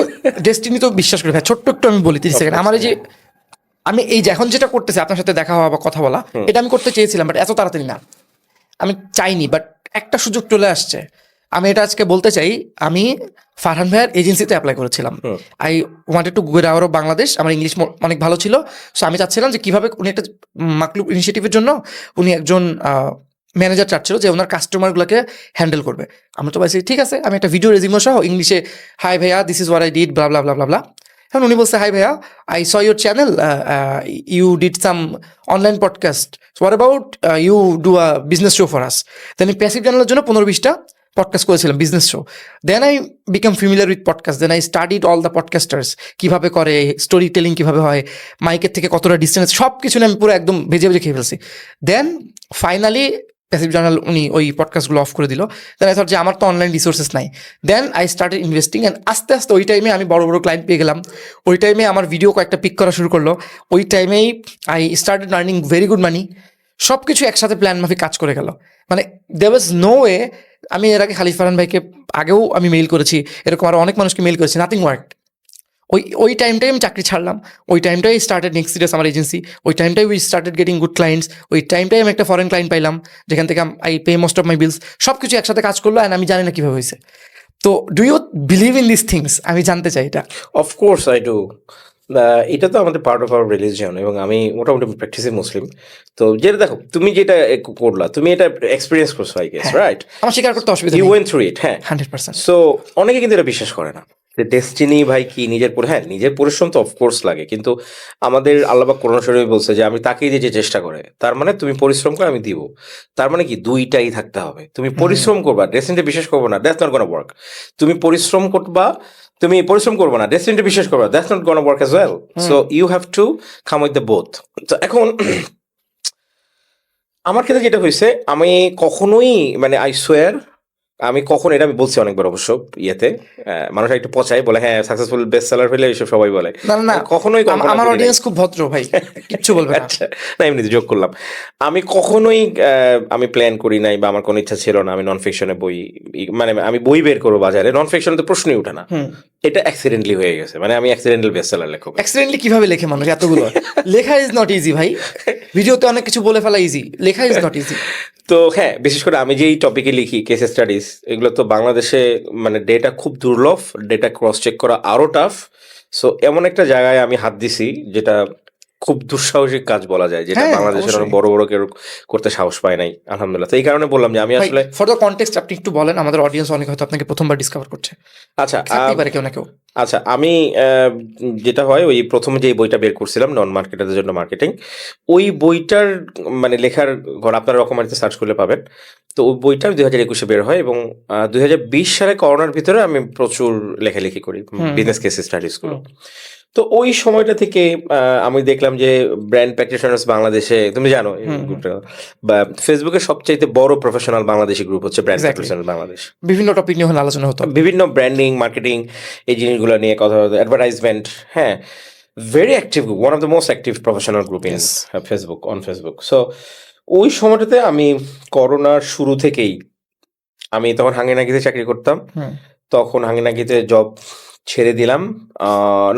ডেস্টিনি তো বিশ্বাস করি ভাই। ছোট্ট একটু আমি বলি 30 সেকেন্ড। আমার এই যে আমি এই যে এখন যেটা করতেছি আপনার সাথে দেখা হওয়া বা কথা বলা, এটা আমি করতে চেয়েছিলাম বাট এত তাড়াতাড়ি না, আমি চাইনি, বাট একটা সুযোগ চলে আসছে। আমি এটা আজকে বলতে চাই, আমি ফারহান ভাইয়ের এজেন্সিতে অ্যাপ্লাই করেছিলাম। I wanted to go out of Bangladesh. আমার ইংলিশ অনেক ভালো ছিল, সো আমি চাচ্ছিলাম যে কীভাবে উনি একটা মাকলুব ইনিশিয়েটিভের জন্য উনি একজন ম্যানেজার চাচ্ছিল যে ওনার কাস্টমারগুলোকে হ্যান্ডেল করবে। আমরা তো বলছি ঠিক আছে, আমি একটা ভিডিও রেজিউমে সহ ইংলিশে, হাই ভাইয়া this is what I did blah blah blah blah blah. এখন উনি বলছে, হাই ভাইয়া I saw your channel, you did some online podcast, what about you do a business show for us. Then আমি passive চ্যানেলের জন্য 15-20টা podcast করেছিলাম, business show. Then I became familiar with podcast, then I studied all the podcasters, কীভাবে করে, story telling কীভাবে হয়, মাইকের থেকে কতটা ডিস্টেন্স, সব কিছু নিয়ে আমি পুরো একদম ভেজে ভেজে খেয়ে ফেলছি। দেন ফাইনালি প্যাসিভ জার্নাল উনি ওই পডকাস্টগুলো অফ করে দিল। দেন আই থট যে আমার তো অনলাইন রিসোর্সেস নাই। Then I started investing and আস্তে আস্তে ওই টাইমে আমি বড় বড় ক্লায়েন্ট পেয়ে গেলাম। ওই টাইমে আমার ভিডিও কয়েকটা পিক করা শুরু করলো। ওই টাইমেই I started earning very good মানি। সব কিছু একসাথে প্ল্যান মাফিক কাজ করে গেল। মানে দেয়ার ওয়াজ নো ওয়ে। আমি এর আগে খালিদ ফারহান ভাইকে আগেও আমি মেইল করেছি, এরকম আরও অনেক মানুষকে মেইল করেছি, নাথিং ওয়ার্ক। ওই টাইমটাই আমি চাকরি ছাড়লাম, ওই টাইমটাই স্টার্টেড নেক্সট সিরিয়াস আমার এজেন্সি, ওই টাইমটাই we started getting good clients, ওই টাইমটাই আমি একটা ফরেন ক্লায়েন্ট পাইলাম যেখান থেকে I pay most of my bills. সব কিছু একসাথে কাজ করলো অ্যান্ড আমি জানি না কীভাবে হয়েছে। তো do you believe in this things? আমি জানতে চাই এটা। Of course I do. এটা তো আমাদের পার্ট অফ আওয়ার রিলিজিয়ন, এবং আমি মোটামুটি প্র্যাকটিসে মুসলিম। তো যেটা দেখো, তুমি যেটা করলা, তুমি এটা এক্সপিরিয়েন্স করছো, আই গেস, রাইট? আমার স্বীকার করতে অসুবিধা ইউ নেই, ওয়েন্ট থ্রু ইট। হ্যাঁ, 100%। সো অনেকে কিন্তু এটা বিশ্বাস করে না যে ডেস্টিনি ভাই কি, হ্যাঁ নিজের পরিশ্রম তো অফকোর্স লাগে, কিন্তু আমাদের আল্লাহ পাক কোরআন শরীফে বলছে যে আমি তাকেই দিয়ে যে চেষ্টা করে, তার মানে তুমি পরিশ্রম করে আমি দিব। তার মানে কি দুইটাই থাকতে হবে। তুমি পরিশ্রম করবা, ডেস্টিনিতে বিশ্বাস করবো না, দ্যাটস নট গোনা ওয়ার্ক। তুমি পরিশ্রম করবা না, ডেস্টিনিতে বিশ্বাস করবা, that's not gonna work as well. So you have to come with the both. তো এখন আমার ক্ষেত্রে যেটা হয়েছে, আমি কখনোই মানে আই সোয়ার, আমি এটা আমি বলছি অনেকবার অবশ্য ইয়েতে, মানুষ একটু পচায় বলে হ্যাঁ সাকসেসফুল বেস্ট সেলার হলে এইসব সবাই বলে। না, কখনোই আমার অডিয়েন্স খুব ভদ্র ভাই, কিচ্ছু বলবে না। আচ্ছা, না এমনিতে যোগ করলাম। আমি কখনোই আমি প্ল্যান করি নাই বা আমার কোনো ইচ্ছা ছিল না আমি নন ফিকশনে বই, মানে আমি বই বের করবো বাজারে, নন ফিকশনে তো প্রশ্নই উঠে না। এটা অ্যাক্সিডেন্টলি হয়ে গেছে, মানে আমি অ্যাক্সিডেন্টাল বেস্টসেলার লেখক। অ্যাক্সিডেন্টলি কিভাবে লেখে মানুষ এতগুলো? লেখা ইজ নট ইজি ভাই, ভিডিওতে অনেক কিছু বলে ফেলা ইজি, লেখা ইজ নট ইজি। তো হ্যাঁ, বিশেষ করে আমি যেই টপিকে লিখি কেস স্টাডিজ, এগুলো তো বাংলাদেশে মানে ডেটা খুব দুর্লভ, ডেটা ক্রস চেক করা আরো টাফ। সো এমন একটা জায়গায় আমি হাত দিছি যেটা খুব দুঃসাহসিক কাজ বলা যায়, যেটা হ্যাঁ, বাংলাদেশের অনেক অবশ্যই। বড় বড় কেউ করতে সাহস পায় নাই, আলহামদুলিল্লাহ। তো এই কারণে বললাম যে আমি আসলে ফর দ্য কনটেক্সট আপনি একটু বলেন, আমাদের অডিয়েন্স অনেক হয়তো আপনাকে প্রথমবার ডিসকভার করছে, আচ্ছা থাকতেই পারে কেউ না কেউ। আচ্ছা আমি যেটা হয়, ওই প্রথমে যে বইটা বের করছিলাম নন মার্কেটারদের জন্য মার্কেটিং, ওই বইটার মানে লেখার ঘর আপনারা রকমারিতে সার্চ করলে পাবেন। তো ওই বইটা 2021 বের হয় এবং 2020 সালে করোনার ভিতরে আমি প্রচুর লেখালেখি করি, বিজনেস কেস স্টাডিজ গুলো। তো ওই সময়টা থেকে আমি দেখলাম যে ব্র্যান্ড প্র্যাকটিশনার্স বাংলাদেশে, তুমি জানো এই গ্রুপটা, বা ফেসবুকের সবচাইতে বড় প্রফেশনাল বাংলাদেশি গ্রুপ হচ্ছে ব্র্যান্ড Exactly. প্র্যাকটিশনার্স বাংলাদেশ। বিভিন্ন টপিক নিয়ে ওখানে আলোচনা হতো। বিভিন্ন ব্র্যান্ডিং, মার্কেটিং, এই জিনিসগুলো নিয়ে কথা হতো, অ্যাডভার্টাইজমেন্ট, হ্যাঁ, very active group, one of the most active professional group in Facebook, on Facebook. So ওই সময়টাতে আমি করোনার শুরু থেকেই, আমি তখন হাঙ্গিনাগিতে চাকরি করতাম, তখন হাঙ্গিনাগিতে জব ছেড়ে দিলাম,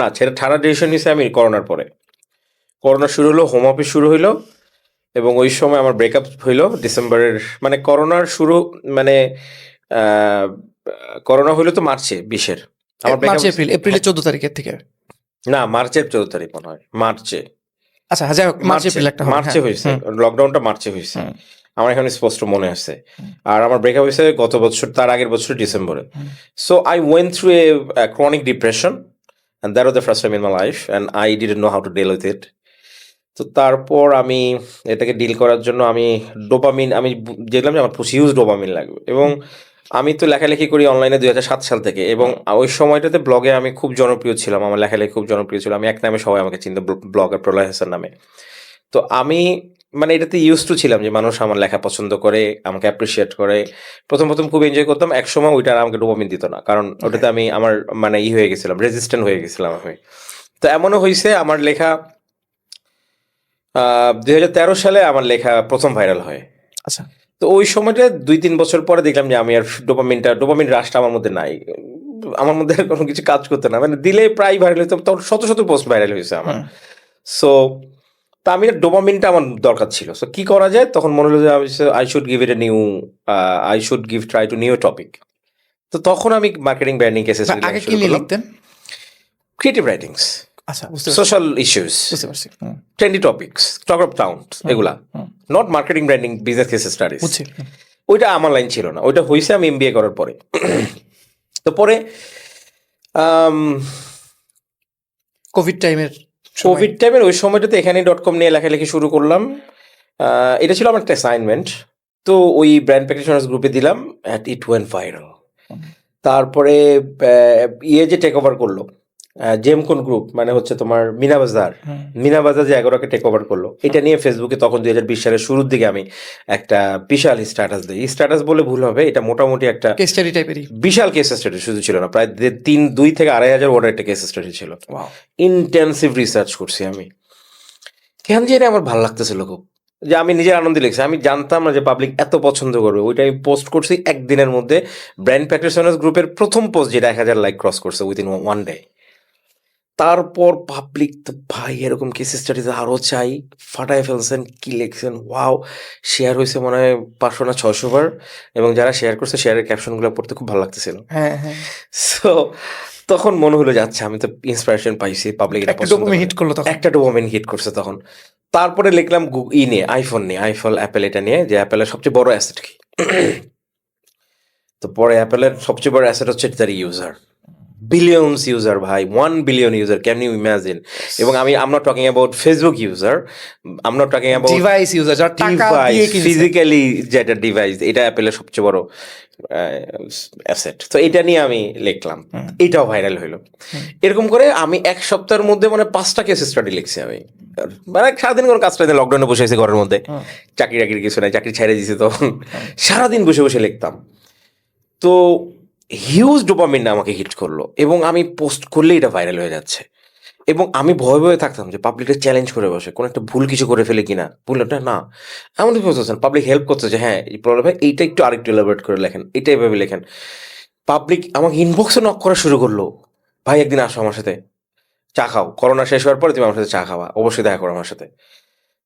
না ছেড়ে ছাড়ার ডিসিশন নিয়েছি আমি করোনার পরে। করোনা শুরু হলো, হোম অফিস শুরু হইলো, এবং ওই সময় আমার ব্রেকআপ হইলো ডিসেম্বরের, মানে করোনার শুরু, মানে করোনা হইলো তো মার্চে 20-এর, আমার মার্চ breakup- এপ্রিল, এপ্রিলের 14 তারিখের থেকে। না, মার্চের 14 তারিখ মনে হয়, মার্চে, আচ্ছা, যাই হোক, মার্চ এপ্রিল একটা হবে, মার্চে হ্যাঁ। হয়েছে, লকডাউনটা মার্চে হয়েছে, আমার এখন স্পষ্ট মনে আছে। আর আমার ব্রেকআপ হয়েছে গত বছর, তার আগের বছর ডিসেম্বরে। So I went through a chronic depression, and that was the first time in my life and I didn't know how to deal with it. তো তারপর আমি এটাকে ডিল করার জন্য আমি ডোপামিন, আমি দেখলাম যে আমার হিউজ ডোপামিন লাগবে, এবং আমি তো লেখালেখি করি অনলাইনে 2007 সাল থেকে, এবং ওই সময়টাতে ব্লগে আমি খুব জনপ্রিয় ছিলাম, আমার লেখালেখি খুব জনপ্রিয় ছিল, আমি এক নামে সবাই আমাকে চিনতো, ব্লগার প্রলয় হাসান নামে। তো আমি মানে এটাতে ইউজ টু ছিলাম যে মানুষ আমার লেখা পছন্দ করে, আমাকে অ্যাপ্রিসিয়েট করে। প্রথম খুব এনজয় করতাম, এক সময় ওইটা আর আমাকে ডোপামিন দিত না, কারণ ওটাতে আমি আমার মানে হয়ে গেছিলাম, রেজিস্ট্যান্ট হয়ে গেছিলাম আমি। তো এমনও হয়েছে আমার লেখা 2013 সালে আমার লেখা প্রথম ভাইরাল হয়। আচ্ছা, তো ওই সময়টা 2-3 বছর পরে দেখলাম যে আমি আর ডোপামিন রাশটা আমার মধ্যে নাই, আমার মধ্যে আর কোনো কিছু কাজ করতে না, মানে দিলে প্রায় ভাইরাল হতো, তখন শত পোস্ট ভাইরাল হয়েছে আমার। সো তা আমি ডোপামিনটা আমার দরকার ছিল। সো কি করা যায়, তখন মনে হলো যে I should give it a new, try to new topic. তো তখন আমি মার্কেটিং, ব্র্যান্ডিং কেসেস আগে কি নিয়ে লিখতেন? ক্রিয়েটিভ রাইটিংস, আচ্ছা, বুঝতে পারছি, সোশ্যাল ইস্যুস, বুঝতে পারছি। Trendy topics, talk of town, এগুলা, not marketing, branding, business case studies. বুঝছি। ওইটা আমার লাইন ছিল না, ওইটা হয়েছে আমি এমবিএ করার পরে। তো পরে কোভিড টাইমের ওই সময়টাতে এখানে .com নিয়ে লেখালেখি শুরু করলাম। এটা ছিল আমার একটা অ্যাসাইনমেন্ট, তো ওই ব্র্যান্ড প্র্যাকটিশনার্স গ্রুপে দিলাম, ইট ওয়েন্ট ভাইরাল। তারপরে যে টেক ওভার করলো, জেমকন গ্রুপ, মানে হচ্ছে তোমার মিনা বাজার যে এগারোকে টেক ওভার করলো, এটা নিয়ে ফেসবুকে তখন 2020 সালের শুরুর দিকে আমি একটা বিশাল স্ট্যাটাস দিই। স্ট্যাটাস বলে ভুল হবে, এটা মোটামুটি একটা কেস স্টাডি টাইপেরই। বিশাল কেস স্টাডি শুধু ছিল না, প্রায় 2 থেকে 2,500 ওয়ার্ডের একটা কেস স্টাডি ছিল। ইন্টেন্সিভ রিসার্চ করছি আমি, কেন জানি আমার ভালো লাগতেছিল খুব, যে আমি নিজের আনন্দে লিখছি, আমি জানতাম না যে পাবলিক এত পছন্দ করবে। ওইটা আমি পোস্ট করছি একদিনের মধ্যে, ব্র্যান্ড প্র্যাকটিশনার্স গ্রুপের প্রথম পোস্ট, যেটা 1000 লাইক ক্রস করছে উইদিন 1 ডে। তারপর পাবলিক তো ভাই এরকম কেস স্টাডিজ আরও চাই, ফাটায় ফেলছেন, কি লিখছেন, ওয়াও। শেয়ার হয়েছে মনে হয় 500 না 600 বার, এবং যারা শেয়ার করছে শেয়ারের ক্যাপশনগুলো পড়তে খুব ভালো লাগতেছিল। হ্যাঁ, হ্যাঁ। সো তখন মনে হলো যে আচ্ছা, আমি তো ইন্সপিরেশন পাইছি, পাবলিক একটা ডোপামিন হিট করলো তখন। একটা ডোপামিন হিট করছে তখন। তারপরে লিখলাম আইফোন অ্যাপেল, এটা নিয়ে, যে অ্যাপেলের সবচেয়ে বড় অ্যাসেট কি। তো পরে অ্যাপেলের সবচেয়ে বড় অ্যাসেট হচ্ছে তার ইউজার, বিলিয়নস ইউজার ভাই, 1 billion user, can you imagine. এবং I'm not talking about Facebook user, I'm not talking about device user, যারা টাকা দিয়ে কিনছে। ফিজিক্যালি যেটা ডিভাইস, এটা অ্যাপেলের সবচেয়ে বড় অ্যাসেট। তো এটা নিয়ে আমি লিখলাম, এটাও ভাইরাল হইলো। এরকম করে আমি 1 সপ্তাহের মধ্যে মানে 5টা কেস স্টাডি লিখছি আমি, মানে সারাদিন কোনো কাজ টাইতে, লকডাউনে বসে আছি ঘরের মধ্যে, চাকরি কিছু নাই, চাকরি ছেড়ে দিয়েছি, তখন সারাদিন বসে লিখতাম। তো হিউজ ডোপামিন আমাকে হিট করলো, এবং আমি পোস্ট করলে এটা ভাইরাল হয়ে যাচ্ছে, এবং আমি ভয়ে থাকতাম যে পাবলিকটা চ্যালেঞ্জ করে বসে, কোনো একটা ভুল কিছু করে ফেলে কিনা, ভুলটা না এমন বলতেছেন, পাবলিক হেল্প করতেছে, হ্যাঁ এই প্রবলেম ভাই, এইটা একটু আরেকটু এলাবোরেট করে লেখেন, এইটা এভাবে লেখেন। পাবলিক আমাকে ইনবক্সে নক করা শুরু করলো, ভাই একদিন আসো আমার সাথে, চা খাও, করোনা শেষ হওয়ার পরে তুমি আমার সাথে চা খাওয়া, অবশ্যই দেখা করো আমার সাথে।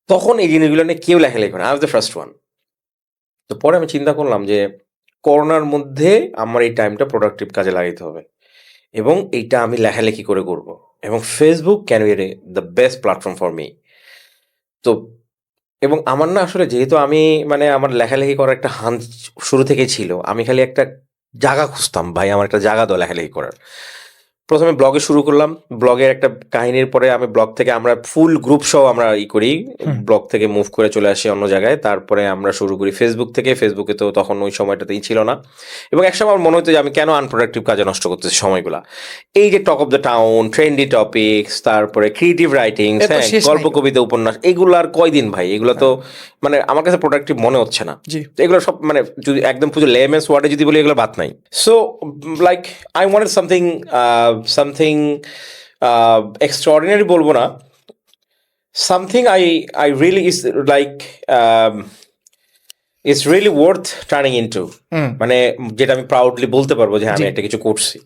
তখন এই জিনিসগুলো নিয়ে কেউ লেখালেখি করে, I was the first one. তো পরে আমি চিন্তা করলাম যে করোনার মধ্যে আমার এই টাইমটা প্রোডাক্টিভ কাজে লাগাইতে হবে, এবং এইটা আমি লেখালেখি করে করব, এবং Facebook can be the best platform for me. তো এবং আমার না আসলে যেহেতু আমি মানে আমার লেখালেখি করার একটা হান শুরু থেকেই ছিল, আমি খালি একটা জায়গা খুঁজতাম, ভাই আমার একটা জায়গা দাও লেখালেখি করার। প্রথমে ব্লগে শুরু করলাম, ব্লগের একটা কাহিনীর পরে আমি ব্লগ থেকে আমরা ফুল গ্রুপ সহ আমরা করি, ব্লগ থেকে মুভ করে চলে আসি অন্য জায়গায়। তারপরে আমরা শুরু করি ফেসবুক থেকে। ফেসবুকে তো তখন ওই সময়টাতেই ছিল না, এবং একসময় আমার মনে হতো যে আমি কেন আনপ্রোডাক্টিভ কাজে নষ্ট করতেছি সময়গুলা। এই যে talk of the town, trendy topics, তারপরে ক্রিয়েটিভ রাইটিং, গল্প, কবিতা, উপন্যাস, এগুলো আর কয়দিন ভাই, এগুলো তো মানে আমার কাছে প্রোডাক্টিভ মনে হচ্ছে না। তো এগুলো সব মানে যদি একদম পুরো লেমেন্স ওয়ার্ডে যদি বলি, এগুলো বাদ নাই। So like I wanted something extraordinary বলবো না, something I really is like it's really worth turning into, মানে যেটা আমি প্রাউডলি বলতে পারবো যে আমি একটা কিছু করছি,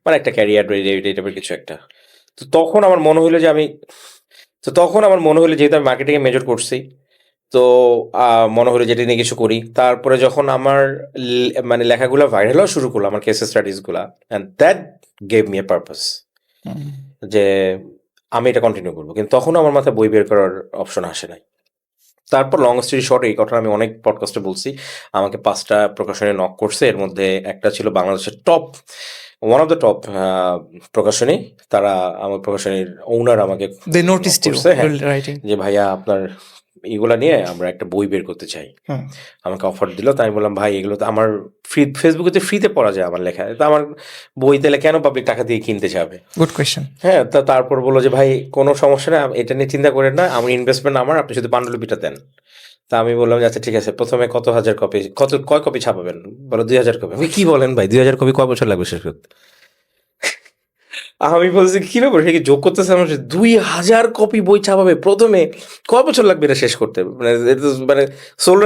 মানে একটা ক্যারিয়ার টাইপের কিছু একটা। তো তখন আমার মনে হলো যেহেতু আমি মার্কেটিং এ মেজর করছি, তো মনে হলো যেটা নিয়ে কিছু করি। তারপরে যখন আমার মানে লেখাগুলো ভাইরাল হওয়া শুরু করলো, আমার কেস স্টাডিজ গুলা, and that gave me a purpose যে আমি এটা কন্টিনিউ করবো। কিন্তু তখন আমার মাথায় বই বের করার অপশন আসে নাই। তারপর লং স্টোরি শর্ট, এই কথাটা আমি অনেক পডকাস্টে বলছি, আমাকে 5টা প্রকাশনী নক করছে। এর মধ্যে একটা ছিল বাংলাদেশের ওয়ান অফ দ্য টপ প্রকাশনী। তারা আমার প্রকাশনীর ওনার আমাকে করছে, যে ভাইয়া আপনার এগুলা নিয়ে আমরা একটা বই বের করতে চাই, আমাকে অফার দিল। তাই আমি বললাম ভাই এগুলো তো আমার ফেসবুকে তো ফ্রিতে পড়া যায় আমার লেখা, তো আমার বই তাহলে কেন পাবলিক টাকা দিয়ে কিনতে যাবে? Good question. হ্যাঁ, তারপর বললো যে ভাই কোনো সমস্যা নেই, এটা নিয়ে চিন্তা করেন না, আমার ইনভেস্টমেন্ট আমার, আপনি শুধু পাণ্ডুলিপিটা দেন। তা আমি বললাম যে আচ্ছা ঠিক আছে, প্রথমে কয় কপি ছাপাবেন? বলো 2000 কপি। আমি কি বলেন ভাই, 2000 কপি কয় বছর লাগবে শেষ করতে? আমি বলছি কি ব্যাপার, সে কি যোগ করতেছে আমার, 2000 কপি বই ছাপাবে, প্রথমে কয় বছর লাগবে এটা শেষ করতে? মানে সোল্ড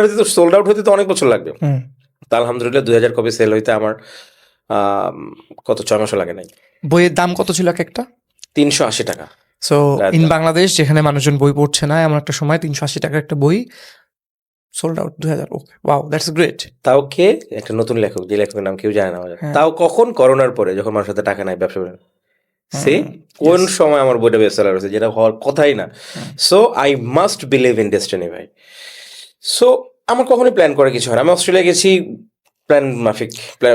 আউট হইতে তো অনেক বছর লাগবে। তা আলহামদুলিল্লাহ 2000 কপি সেল হইতে আমার কত 6 মাসও লাগে নাই। বইয়ের দাম কত ছিল এক একটা? 380 টাকা। সো ইন বাংলাদেশ, যেখানে মানুষজন বই পড়ছে না, এমন একটা সময় 380 টাকার একটা বই sold out 2000। Okay, wow, that's great. তাও কে? একটা নতুন লেখক, যে লেখকের নাম কেউ জানে না। তাও কখন? করোনার পরে, যখন মানুষের হাতে টাকা নাই, ব্যবসা সে কোন সময় আমার বইটা বেস্টসেলার হয়েছে, যেটা হওয়ার কথাই না। So I must believe in destiny ভাই। সো আমার কখনোই প্ল্যান করে কিছু হয় না। আমি অস্ট্রেলিয়া গেছি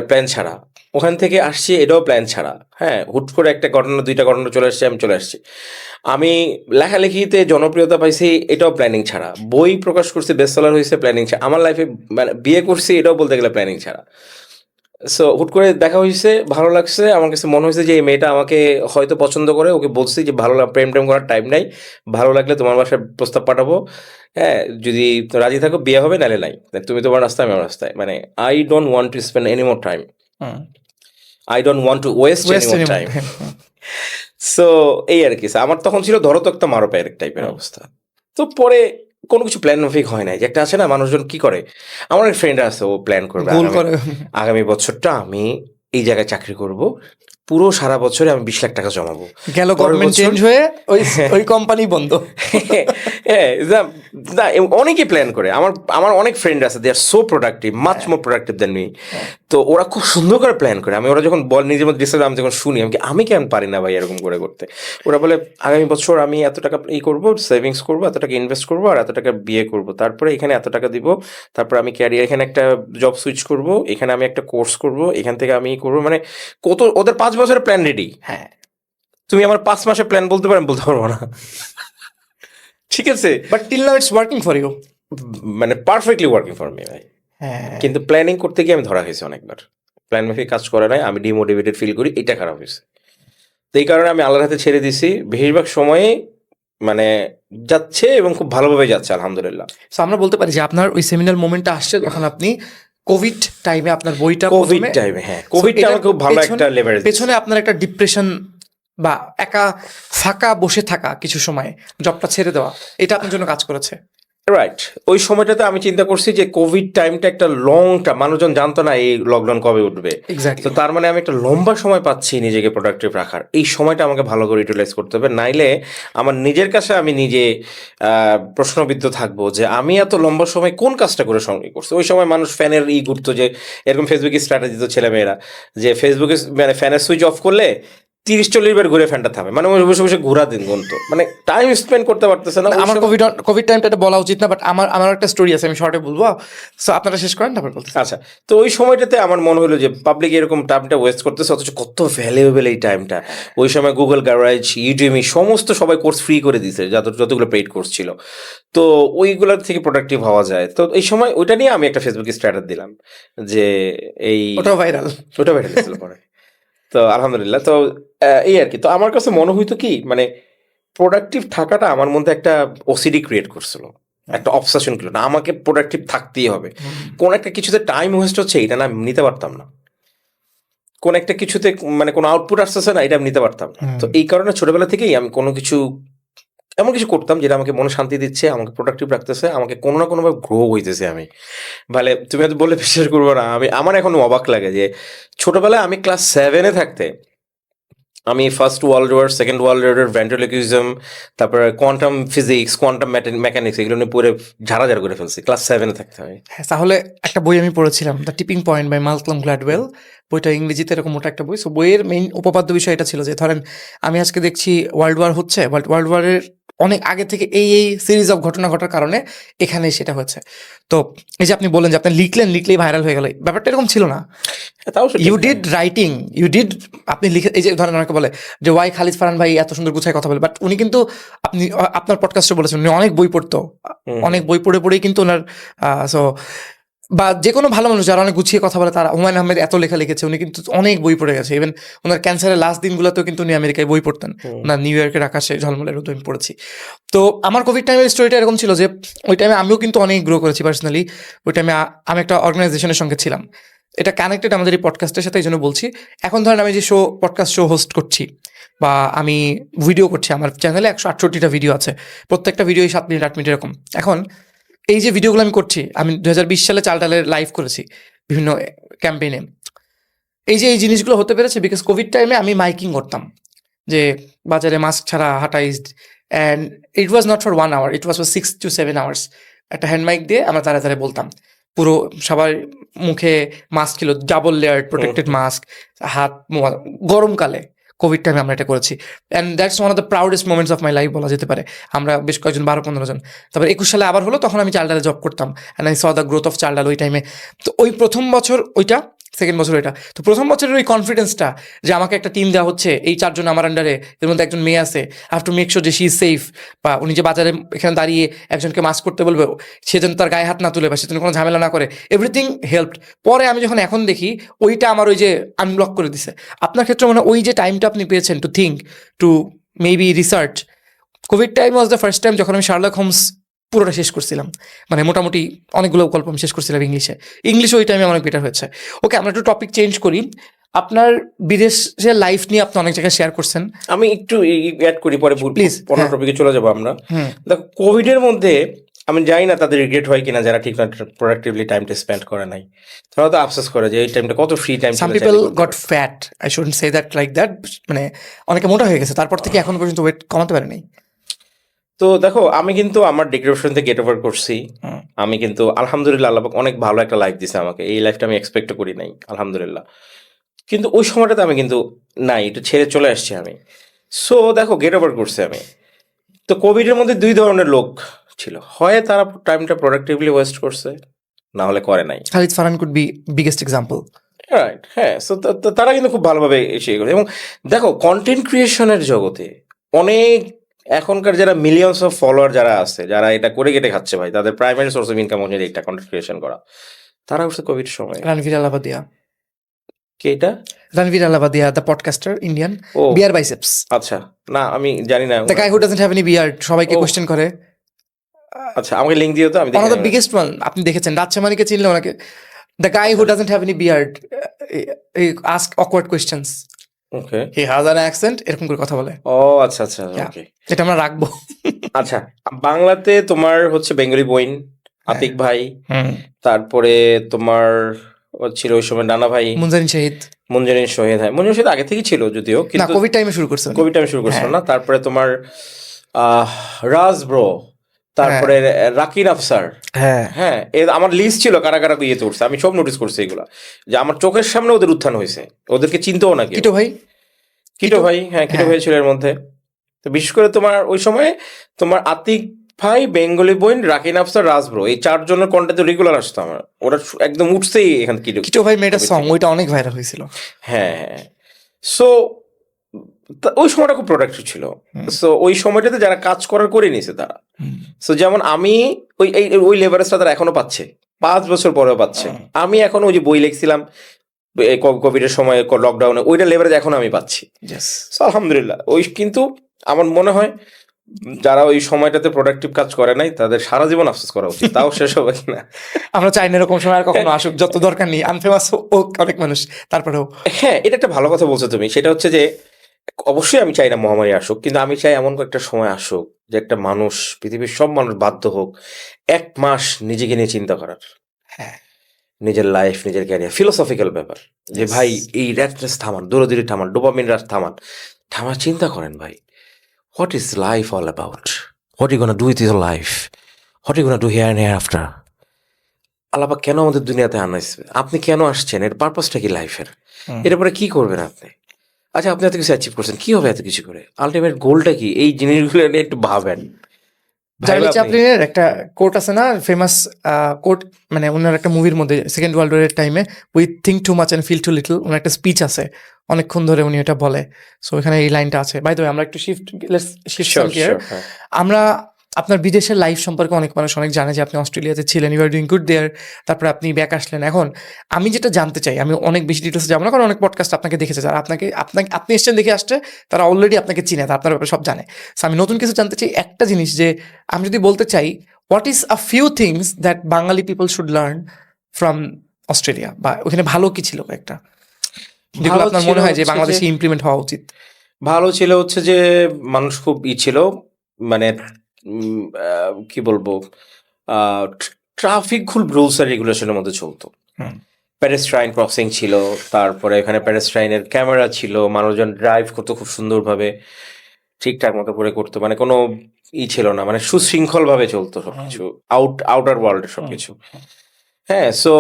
প্ল্যান ছাড়া, ওখান থেকে আসছি এটাও প্ল্যান ছাড়া। হ্যাঁ, হুট করে একটা ঘটনা, 2টা ঘটনা চলে আসছে, আমি চলে আসছি। আমি লেখালেখিতে জনপ্রিয়তা পাইছি, এটাও প্ল্যানিং ছাড়া। বই প্রকাশ করছি, বেস্টসেলার হয়েছে, প্ল্যানিং ছাড়া। আমার লাইফে মানে বিয়ে করছি, এটাও বলতে গেলে প্ল্যানিং ছাড়া। সো হুট করে দেখা হয়েছে, ভালো লাগছে, আমার কাছে মনে হয়েছে যে এই মেয়েটা আমাকে হয়তো পছন্দ করে। ওকে বলছি যে প্রেম করার টাইম নাই, ভালো লাগলে তোমার বাসায় প্রস্তাব পাঠাবো, হ্যাঁ যদি রাজি থাকো বিয়ে হবে, নাহলে নাই। তুমি তোমার রাস্তায়, আমি আমার রাস্তায়। মানে I don't want to spend any more time, I don't want to West any more time. So এই আর কি। আমার তখন ছিল ধরো তো একটা মারো প্যারেক টাইপের অবস্থা। তো পরে কোনো কিছু প্ল্যান মাফিক হয় নাই, যে একটা আছে না মানুষজন কি করে, আমার এক ফ্রেন্ড আছে, ও প্ল্যান করবে আগামী বছরটা আমি এই জায়গায় চাকরি করব, পুরো সারা বছরে আমি 20 লাখ টাকা জমাবো। গেল গভর্নমেন্ট চেঞ্জ হয়ে ওই কোম্পানি বন্ধ। অনেকে প্ল্যান করে, আমার অনেক ফ্রেন্ড আছে, they are so productive, much more productive than me. তো ওরা খুব সুন্দর করে প্ল্যান করে। ওরা যখন নিজের মধ্যে ডিসকাস, আমি যখন শুনি, আমি কেন পারি না ভাই এরকম করে করতে। ওরা বলে আগামী বছর আমি এত টাকা করবো, সেভিংস করবো, এত টাকা ইনভেস্ট করবো, আর এত টাকা বিয়ে করবো, তারপরে এখানে এত টাকা দিব, তারপর আমি ক্যারিয়ার, এখানে একটা জব সুইচ করবো, এখানে আমি একটা কোর্স করবো, এখান থেকে আমি করবো, মানে কত ওদের 5 বছরের প্ল্যান রেডি। হ্যাঁ, তুমি আমার 5 মাসের প্ল্যান বলতে পারবো না। ঠিক আছে, but till now it's working for you, মানে পারফেক্টলি ওয়ার্কিং ফর মি ভাই। কিন্তু প্ল্যানিং করতে গিয়ে আমি ধরা হয়েছি অনেকবার, প্ল্যান মাফিক কাজ করে নাই, আমি ডিমোটিভেটেড ফিল করি, এটা খারাপ হয়েছে। তো এই কারণে আমি আল্লাহর হাতে ছেড়ে দিছি। বেশিরভাগ সময়ে মানে যাচ্ছে এবং খুব ভালোভাবে যাচ্ছে আলহামদুলিল্লাহ। সো আমরা বলতে পারি যে আপনার ওই সেমিনার মোমেন্টটা আসছে যখন আপনি কোভিড টাইমে আপনার বইটা, কোভিড টাইমে, হ্যাঁ কোভিডটা আমার খুব ভালো একটা লেভারেজ। পেছনে আপনার একটা ডিপ্রেশন বা একা ফাঁকা বসে থাকা কিছু সময়, জবটা ছেড়ে দেওয়া, এটা আপনার জন্য কাজ করেছে। রাইট, ওই সময়টাতে আমি চিন্তা করছি যে কোভিড টাইমটা একটা লং টাইম, মানুষজন জানতো না এই লকডাউন কবে উঠবে। এক্স্যাক্টলি। তো তার মানে আমি একটা লম্বা সময় পাচ্ছি নিজেকে প্রোডাক্টিভ রাখার, এই সময়টা আমাকে ভালো করে ইউটিলাইজ করতে হবে, নাইলে আমার নিজের কাছে আমি নিজে প্রশ্নবিদ্ধ থাকবো যে আমি এত লম্বা সময় কোন কাজটা করে সঙ্গে করছি। ওই সময় মানুষ ফ্যানের ঘুরতো, যে এরকম ফেসবুকে স্ট্র্যাটেজি তো ছেলেমেয়েরা, যে ফেসবুকে মানে ফ্যানের সুইচ অফ করলে 30-40 বার ঘুরে ফ্যানটা থামে, মানে ওই বসে বসে ঘোরা দিন গুনতো, মানে টাইম স্পেন্ড করতে পারতেছে না। ওই আমার সময়- কোভিড টাইমটা এটা বলা উচিত না, বাট আমার একটা স্টোরি আছে, আমি শর্টে বলবো। সো আপনারা শেষ করেন, তারপর বলতে। আচ্ছা, তো ওই সময়টাতে আমার মনে হলো যে পাবলিক এরকম টাইমটা ওয়েস্ট করতেছে, অথচ কত ভ্যালুয়েবল এই টাইমটা। ওই সময় গুগল গ্যারাজ, ইউডেমি সমস্ত সবাই কোর্স ফ্রি করে দিয়েছে, যতগুলো পেইড কোর্স ছিল, তো ওইগুলোর থেকে প্রোডাক্টিভ হওয়া যায়। তো এই সময় ওইটা নিয়ে আমি একটা ফেসবুকে স্ট্যাটাস দিলাম যে এই ওটা ভাইরাল। ওটা বেড়ে গেছিল পরে। তো আলহামদুলিল্লাহ, তো এই আর কি। তো আমার কাছে মনে হইতো কি, মানে প্রোডাক্টিভ থাকাটা আমার মধ্যে একটা ওসিডি ক্রিয়েট করছিল, একটা অবসেশন ছিল না, আমাকে প্রোডাক্টিভ থাকতেই হবে। কোন একটা কিছুতে টাইম ওয়েস্ট হচ্ছে এটা না আমি নিতে পারতাম না, কোন একটা কিছুতে মানে কোনো আউটপুট আসতেছে না এটা আমি নিতে পারতাম না। তো এই কারণে ছোটবেলা থেকেই আমি কোনো কিছু এমন কিছু করতাম যেটা আমাকে মনে শান্তি দিচ্ছে, আমাকে প্রোডাক্টিভ রাখতেছে, আমাকে কোনো না কোনোভাবে গ্রো হইতেছে। আমি মানে তুমি হয়তো বললে বিশ্বাস করবো না, আমার এখন অবাক লাগে যে ছোটবেলায় আমি ক্লাস 7-এ থাকতে আমি first world war, second world war, ventriloquism, তারপরে কোয়ান্টাম ফিজিক্স, কোয়ান্টাম মেকানিক্স, এগুলো নিয়ে পড়ে ঝাড়াঝাড় করে ফেলছি ক্লাস 7-এ থাকতে হবে। হ্যাঁ, তাহলে একটা বই আমি পড়েছিলাম, the tipping point by Malcolm Gladwell. বইটা ইংরেজিতে এরকম মোটা একটা বই। সো বইয়ের মেইন উপপাদ্য বিষয় এটা ছিল যে ধরেন আমি আজকে দেখছি ওয়ার্ল্ড ওয়ার হচ্ছে, বাট ওয়ার্ল্ড ওয়ারের অনেক আগে থেকে এই সিরিজ অফ ঘটনা ঘটার কারণে এখানে সেটা হচ্ছে। তো এই যে আপনি বলেন যে আপনি লিখলেই ভাইরাল হয়ে গেল, ব্যাপারটা এরকম ছিল না। তাও সঠিক। ইউ ডিড রাইটিং, আপনি লিখে, এই যে ধরেন অনেকে বলে যে ওয়াই খালিদ ফারহান ভাই এত সুন্দর গুছায় কথা বলে, বাট উনি কিন্তু আপনার পডকাস্টে বলেছেন উনি অনেক বই পড়তো, অনেক বই পড়েই কিন্তু ওনার সো বা যে কোনো ভালো মানুষ যারা অনেক গুছিয়ে কথা বলে, তারা হুমায়ুন আহমেদ এত লেখা লিখেছে, উনি কিন্তু অনেক বই পড়ে গেছে। ইভেন ওনার ক্যান্সারের লাস্ট দিনগুলোতেও কিন্তু উনি আমেরিকায় বই পড়তেন। ওনার নিউ ইয়র্কের আকাশে ঝলমলের রোদ আমি পড়েছি। তো আমার কোভিড টাইমের স্টোরিটা এরকম ছিল যে ওই টাইমে আমিও কিন্তু অনেক গ্রো করেছি পার্সোনালি। ওই টাইমে আমি একটা অর্গানাইজেশনের সঙ্গে ছিলাম, এটা কানেক্টেড আমাদের এই পডকাস্টের সাথে, এই জন্য বলছি। এখন ধরেন আমি যে পডকাস্ট শো হোস্ট করছি বা আমি ভিডিও করছি, আমার চ্যানেলে 168টা ভিডিও আছে, প্রত্যেকটা ভিডিও 7 মিনিট 8 মিনিট এরকম। এখন এই যে ভিডিওগুলো আমি করছি, আমি 2020 সালে চাল ডালের লাইভ করেছি বিভিন্ন ক্যাম্পেইনে। এই যে এই জিনিসগুলো হতে পেরেছে বিকজ কোভিড টাইমে আমি মাইকিং করতাম, যে বাজারে মাস্ক ছাড়া হাঁটাইজড, and it was not for 1 hour, it was for 6 to 7 hours। একটা হ্যান্ড মাইক দিয়ে আমরা তারা বলতাম, পুরো সবার মুখে মাস্ক ছিল, ডাবল লেয়ার প্রোটেক্টেড মাস্ক, হাত গরমকালে কোভিড টাইমে আমরা এটা করেছি। And that's one of the প্রাউডেস্ট moments of my life বলা যেতে পারে। আমরা বেশ কয়েকজন 12-15 জন। তারপর 21 সালে আবার হলো, তখন আমি চাল ডালে জব করতাম, and I saw the growth of চাল ডাল ওই টাইমে। তো ওই প্রথম বছর ওইটা, সেকেন্ড বছর ওইটা। তো প্রথম বছরের ওই কনফিডেন্সটা যে আমাকে একটা টিম দেওয়া হচ্ছে, এই 4 জন আমার আন্ডারে, এর মধ্যে একজন মেয়ে আছে, I have to make sure যে শি ইজ সেফ, বা উনি যে বাজারে এখানে দাঁড়িয়ে একজনকে মাস্ক করতে বলবে সে যেন তার গায়ে হাত না তুলে বা সে যেন কোনো ঝামেলা না করে, এভরিথিং হেল্পড। পরে আমি যখন এখন দেখি ওইটা আমার ওই যে আনব্লক করে দিছে। আপনার ক্ষেত্রে মনে হয় ওই যে টাইমটা আপনি পেয়েছেন to think, to maybe research, Covid time was the first time যখন আমি শার্লক হোমস পুরোটা শেষ করছিলাম, মানে মোটামুটি অনেকগুলো গল্প আমি শেষ করছিলাম ইংলিশে ওই টাইমে অনেক বেটার হয়েছে। ওকে, আমরা একটু টপিক চেঞ্জ করি। আপনার বিদেশের লাইফ নিয়ে আপনি অনেক জায়গায় শেয়ার করছেন, আমি একটু অ্যাড করি, পরে Please, অন্য টপিকে চলে যাবো আমরা। দেখো, কোভিডের মধ্যে আমি জানি না তাদের রিগ্রেট হয় কিনা যারা ঠিক প্রোডাক্টিভলি টাইমটা স্পেন্ড করে নাই, তারা তো আফসোস করে যে এই টাইমটা কত free time. Some people goat fat, I shouldn't say that like that, মানে অনেকে মোটা হয়ে গেছে, তারপর থেকে এখন পর্যন্ত ওয়েট কমাতে পারেনি। তো দেখো, আমি কিন্তু আমার ডিপ্রেশন থেকে গেট ওভার করছি। আমি কিন্তু আলহামদুলিল্লাহ, আল্লাহ পাক অনেক ভালো একটা লাইফ দিছে আমাকে, এই লাইফটা আমি এক্সপেক্ট করি নাই, আলহামদুলিল্লাহ। কিন্তু ওই সময়টাতে আমি কিন্তু নাই, এটা ছেড়ে চলে আসছি আমি। সো দেখো, গেট ওভার করছি আমি। তো কোভিডের মধ্যে 2 ধরনের লোক ছিল, হয় তারা টাইমটা প্রোডাক্টিভলি ওয়েস্ট করছে, না হলে করে নাই। Khalid Farhan could be biggest example. Right, হ্যাঁ। সো তারা কিন্তু খুব ভালোভাবে এসে করে। এবং দেখো, কন্টেন্ট ক্রিয়েশনের জগতে অনেক এখনকার যারা মিলিয়নস অফ ফলোয়ার যারা আছে, যারা এটা করে কেটে খাচ্ছে ভাই, তাদের প্রাইমারি সোর্স অফ ইনকাম হচ্ছে এটা, কন্টেন্ট ক্রিয়েশন করা। তারা হচ্ছে কোভিড সময়। রণবীর আলাবাদিয়া, কে এটা? Ranveer Allahbadia, the podcaster, Indian, ও বিয়ার বাইসেপস, আচ্ছা, না আমি জানি না। The guy who doesn't have any beard, সবাইকে কোশ্চেন করে। আচ্ছা, আমাকে লিংক দিও তো, আমি one of the biggest one, আপনি দেখেছেন, রাজশামানিকে চিনলে ওনাকে, the guy who doesn't have any beard ask awkward questions, okay, he has an accent, এরকম করে কথা বলে। ও আচ্ছা আচ্ছা, ওকে। এটা আমরা রাখবো। আচ্ছা, বাংলাতে তোমার হচ্ছে বেঙ্গলি বইন, আতিক ভাই, তারপরে তোমার ছিল ওই সময় নানা ভাই, মুনজারিন শাহিদ। মুনজারিন শহীদ। হ্যাঁ, মুনজারিন শহীদ আগে থেকেই ছিল যদিও, না, কিন্তু কোভিড টাইমে শুরু করছেন। কোভিড টাইমে শুরু করছিল না। তারপরে তোমার রাজ ব্রো, তারপরে রাকিব আফসার। হ্যাঁ, হ্যাঁ, আমার লিস্ট ছিল কারা কারা ইয়েতে উঠছে, আমি সব নোটিস করছি এগুলা, যে আমার চোখের সামনে ওদের উত্থান হয়েছে, ওদেরকে চিনতেও না কেউ। কিটো ভাই, কিটো ভাই, হ্যাঁ কিটো ভাই ছিল এর মধ্যে। তো বিশেষ করে তোমার ওই সময় তোমার আতিক ভাই, বেঙ্গলি বইন, রাকিব আফসার, রাজ ব্রো, এই চারজনের কন্টেন্ট রেগুলার আসতো আমার। ওরা একদম উঠছেই এখান থেকে। কিটো ভাই মেড আ সং, ওইটা অনেক ভাইরাল হয়েছিল। হ্যাঁ হ্যাঁ, সো ওই সময়টা খুব প্রোডাক্টিভ ছিল। সো ওই সময়টাতে যারা কাজ করার করে নিয়েছে তারা, সো যেমন আমি ওই লেভারেজটা তারা এখনো পাচ্ছে, 5 বছর পরেও পাচ্ছে। আমি এখন ওই যে বই লিখছিলাম কোভিডের সময়, লকডাউনে, ওইটা লেভারেজ এখন আমি পাচ্ছি। সো আলহামদুলিল্লাহ। ওই কিন্তু আমার মনে হয় যারা ওই সময়টাতে প্রোডাক্টিভ কাজ করে নাই তাদের সারা জীবন আফসোস করা উচিত, তাও শেষ হবে কিনা। আমরা চাই না এরকম সময় আর কখনো আসুক, যত দরকার নেই আনফেমাস হোক অনেক মানুষ, তারপরেও। হ্যাঁ, এটা একটা ভালো কথা বলছো তুমি। সেটা হচ্ছে যে অবশ্যই আমি চাই না মহামারী আসুক, কিন্তু আমি চাই এমন একটা সময় আসুক যে একটা মানুষ, পৃথিবীর সব মানুষ বাধ্য হোক 1 মাস নিজেকে নিয়ে চিন্তা করার। হ্যাঁ, নিজের লাইফ, নিজের ক্যারিয়ার, ফিলোসফিক্যাল ব্যাপার, যে ভাই এই র্যাট রেস থামান, দৌড়াদৌড়ি থামান, ডোপামিন রাশ থামান, চিন্তা করেন ভাই, what is life all about, what you gonna do with your life, what you gonna do here and hereafter. Allah কেন আমাদের দুনিয়াতে আনাইছে, আপনি কেন আসছেন, এর পারপাসটা কি লাইফের, এর পরে কি করবেন আপনি। আচ্ছা, আপনি এত কিছু অ্যাচিভ করছেন, কি হবে এত কিছু করে, আলটিমেট গোলটা কি, এই জিনিসগুলো নিয়ে একটু ভাবেন। চার্লি চ্যাপলিনের একটা কোট আছে না, ফেমাস কোট, মানে ওনার একটা মুভির মধ্যে সেকেন্ড ওয়ার্ল্ড ওয়ারের টাইমে, we think too much and feel too little, ওনার একটা স্পিচ আছে অনেকক্ষণ ধরে উনি এটা বলে। সো এখানে এই লাইনটা আছে। বাই দ্য ওয়ে, আমরা একটু শিফট হিয়ার। আমরা আপনার বিদেশের লাইফ সম্পর্কে অনেক মানুষ অনেক জানে যে আপনি অস্ট্রেলিয়াতে ছিলেন, ইউ আর ডুইং গুড দেয়ার, তারপরে আপনি ব্যাক আসলেন। এখন আমি যেটা জানতে চাই, আমি অনেক বেশি ডিটেলসে যাবো না, কারণ অনেক পডকাস্ট আপনাকে দেখেছে, যারা আপনি এসছেন দেখে আসছে, তারা অলরেডি আপনাকে চিনে, আপনার ব্যাপারে সব জানে। সো আমি নতুন কিছু জানতে চাই। একটা জিনিস, যে আমি যদি বলতে চাই, what is a few things that Bangali people should learn from Australia, বা ওখানে ভালো কি ছিল একটা, যেগুলো আপনার মনে হয় যে বাংলাদেশে ইমপ্লিমেন্ট হওয়া উচিত? ভালো ছিল হচ্ছে যে মানুষ খুব ছিল, মানে কি বলবো, ট্রাফিক খুব রুলস আর রেগুলেশনের মধ্যে চলতো। প্যাডেস্ট্রাইন ক্রসিং ছিল, তারপরে এখানে প্যাডেস্ট্রাইনের ক্যামেরা ছিল, মানুষজন ড্রাইভ করতো খুব সুন্দরভাবে, ঠিকঠাক মতো করে করতো, মানে কোনো ছিল না, মানে সুশৃঙ্খল ভাবে চলতো সবকিছু, আউটার ওয়ার্ল্ডের সবকিছু। হ্যাঁ, সো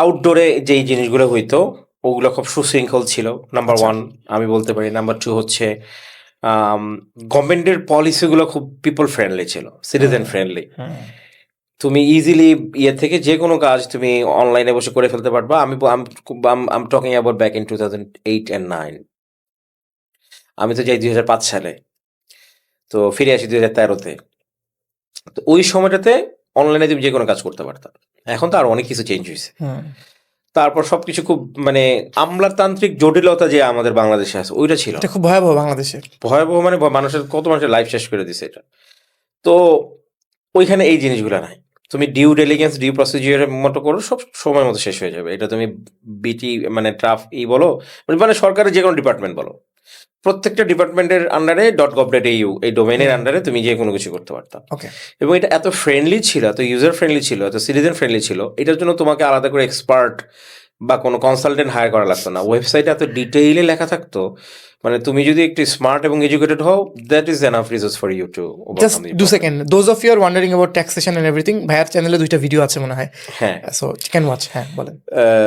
আউটডোরে যেই জিনিসগুলো হইতো ওগুলো খুব সুশৃঙ্খল ছিল, নাম্বার 1 আমি বলতে পারি। নাম্বার 2 হচ্ছে গভর্নমেন্টের পলিসিগুলো খুব পিপল ফ্রেন্ডলি ছিল, সিটিজেন ফ্রেন্ডলি। তুমি ইজিলি থেকে যে কোনো কাজ তুমি অনলাইনে বসে করে ফেলতে পারবা। আমি talking about back in 2008 and 9। আমি তো যাই 2005 সালে, তো ফিরে আসি 2013-তে। তো ওই সময়টাতে অনলাইনে তুমি যে কোনো কাজ করতে পারতাম। এখন তো আরো অনেক কিছু চেঞ্জ হয়েছে। তারপর সবকিছু খুব, মানে আমলাতান্ত্রিক জটিলতা যে আমাদের বাংলাদেশে আছে, ওইটা ছিল খুব ভয়াবহ বাংলাদেশে, ভয়াবহ, মানে কত মানুষের লাইফ শেষ করে দিছে এটা। তো ওইখানে এই জিনিসগুলো নাই, তুমি ডিউ ডেলিগেন্স, ডিউ প্রসিজিওরের মতো করো, সব সময় মতো শেষ হয়ে যাবে। এটা তুমি বিটি মানে বলো, মানে সরকারের যে কোনো ডিপার্টমেন্ট বলো, প্রত্যেকটা ডিপার্টমেন্টের আন্ডারে .gov.au এই ডোমেইনের আন্ডারে তুমি যে কোনো কিছু করতে পারতাম। এবং এটা এত ফ্রেন্ডলি ছিল, এত ইউজার ফ্রেন্ডলি ছিল, এত সিটিজেন ফ্রেন্ডলি ছিল, এটার জন্য তোমাকে আলাদা করে এক্সপার্ট বা কোনো কনসালটেন্ট হায়ার করা লাগতো না। ওয়েবসাইটে এত ডিটেইলে লেখা থাকতো, মানে তুমি যদি একটু স্মার্ট এবং এডুকেটেড হও, that is enough reasons for you to just 2 second, those of you are wondering about taxation and everything, ভাইয়ার চ্যানেলে 2টা ভিডিও আছে মনে হয়। হ্যাঁ, সো ক্যান ওয়াচ। হ্যাঁ, বলেন।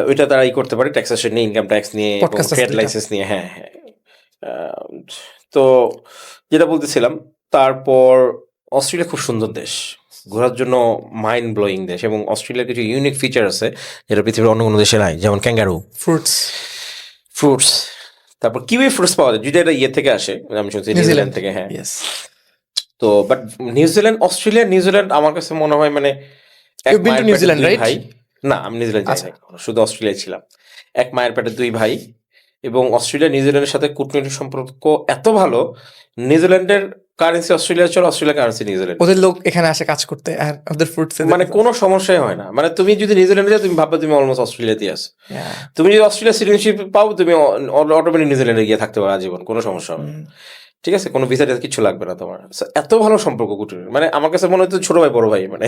ওইটা তারা করতে পারে, ট্যাক্সেশন নিয়ে, ইনকাম ট্যাক্স নিয়ে, ট্রেড লাইসেন্স নিয়ে। হ্যাঁ হ্যাঁ। তো যেটা বলতেছিলাম, তারপর অস্ট্রেলিয়া খুব সুন্দর দেশ, ঘোরার জন্য মাইন্ড ব্লোয়িং দেশ, এবং অস্ট্রেলিয়ার কিছু ইউনিক ফিচার আছে যেটা পৃথিবীর অন্য কোনো দেশে নাই, যেমন ক্যাঙ্গারু, ফ্রুটস, তারপর কিউই ফ্রুটস পাওয়া যায়, যদি এটা থেকে আসে, আমি শুনছি নিউজিল্যান্ড থেকে। হ্যাঁ, তো বাট নিউজিল্যান্ড আমার কাছে মনে হয়, মানে নিউজিল্যান্ড ভাই না, আমি নিউজিল্যান্ড যাই, শুধু অস্ট্রেলিয়ায় ছিলাম। 1 মায়ের পেটে 2 ভাই, এবং অস্ট্রেলিয়া নিউজিল্যান্ডের সাথে কূটনৈতিক সম্পর্ক এত ভালো, নিউজিল্যান্ডের কারেন্সি অস্ট্রেলিয়া চলে, অস্ট্রেলিয়া কারেন্সি নিউজিল্যান্ড, ওদের লোক এখানে আসে কাজ করতে, আর ওদের ফ্রুটস, মানে কোনো সমস্যাই হয় না। মানে তুমি যদি নিউজিল্যান্ডে যাও, তুমি ভাববে তুমি অলমোস্ট অস্ট্রেলিয়াতে আসো। তুমি যদি অস্ট্রেলিয়া সিটিজেনশিপ পাও, তুমি অটোমেটিক নিউজিল্যান্ডে গিয়ে থাকতে পারো আজীবন, কোনো সমস্যা হবে না। ঠিক আছে, কোনো ভিসা কিছু লাগবে না তোমার। So, এত ভালো সম্পর্ক কুটুরের, মানে আমার কাছে মনে হতো ছোট ভাই বড় ভাই, মানে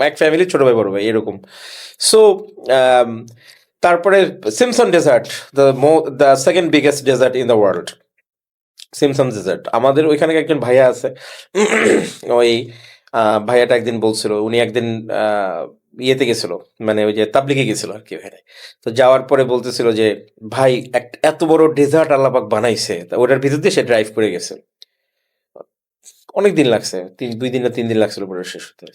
এক ফ্যামিলির ছোট ভাই বড় ভাই এরকম। সো তারপরে Simpson desert, the second biggest desert in the world, Simpson desert. আমাদের ওইখানে একজন ভাইয়া আছে, ওই ভাইয়াটা একদিন বলছিল, উনি একদিন ইয়েতে গেছিল, মানে ওই যে তাবলিগে গেছিল আর কি ওখানে। তো যাওয়ার পরে বলতেছিল যে ভাই এত বড় ডেজার্ট আল্লাহ পাক বানাইছে, তা ওটার ভিতর দিয়ে সে ড্রাইভ করে গেছে। অনেক দিন লাগছে, 2 দিন না 3 দিন লাগছিল পুরো শেষ হতে।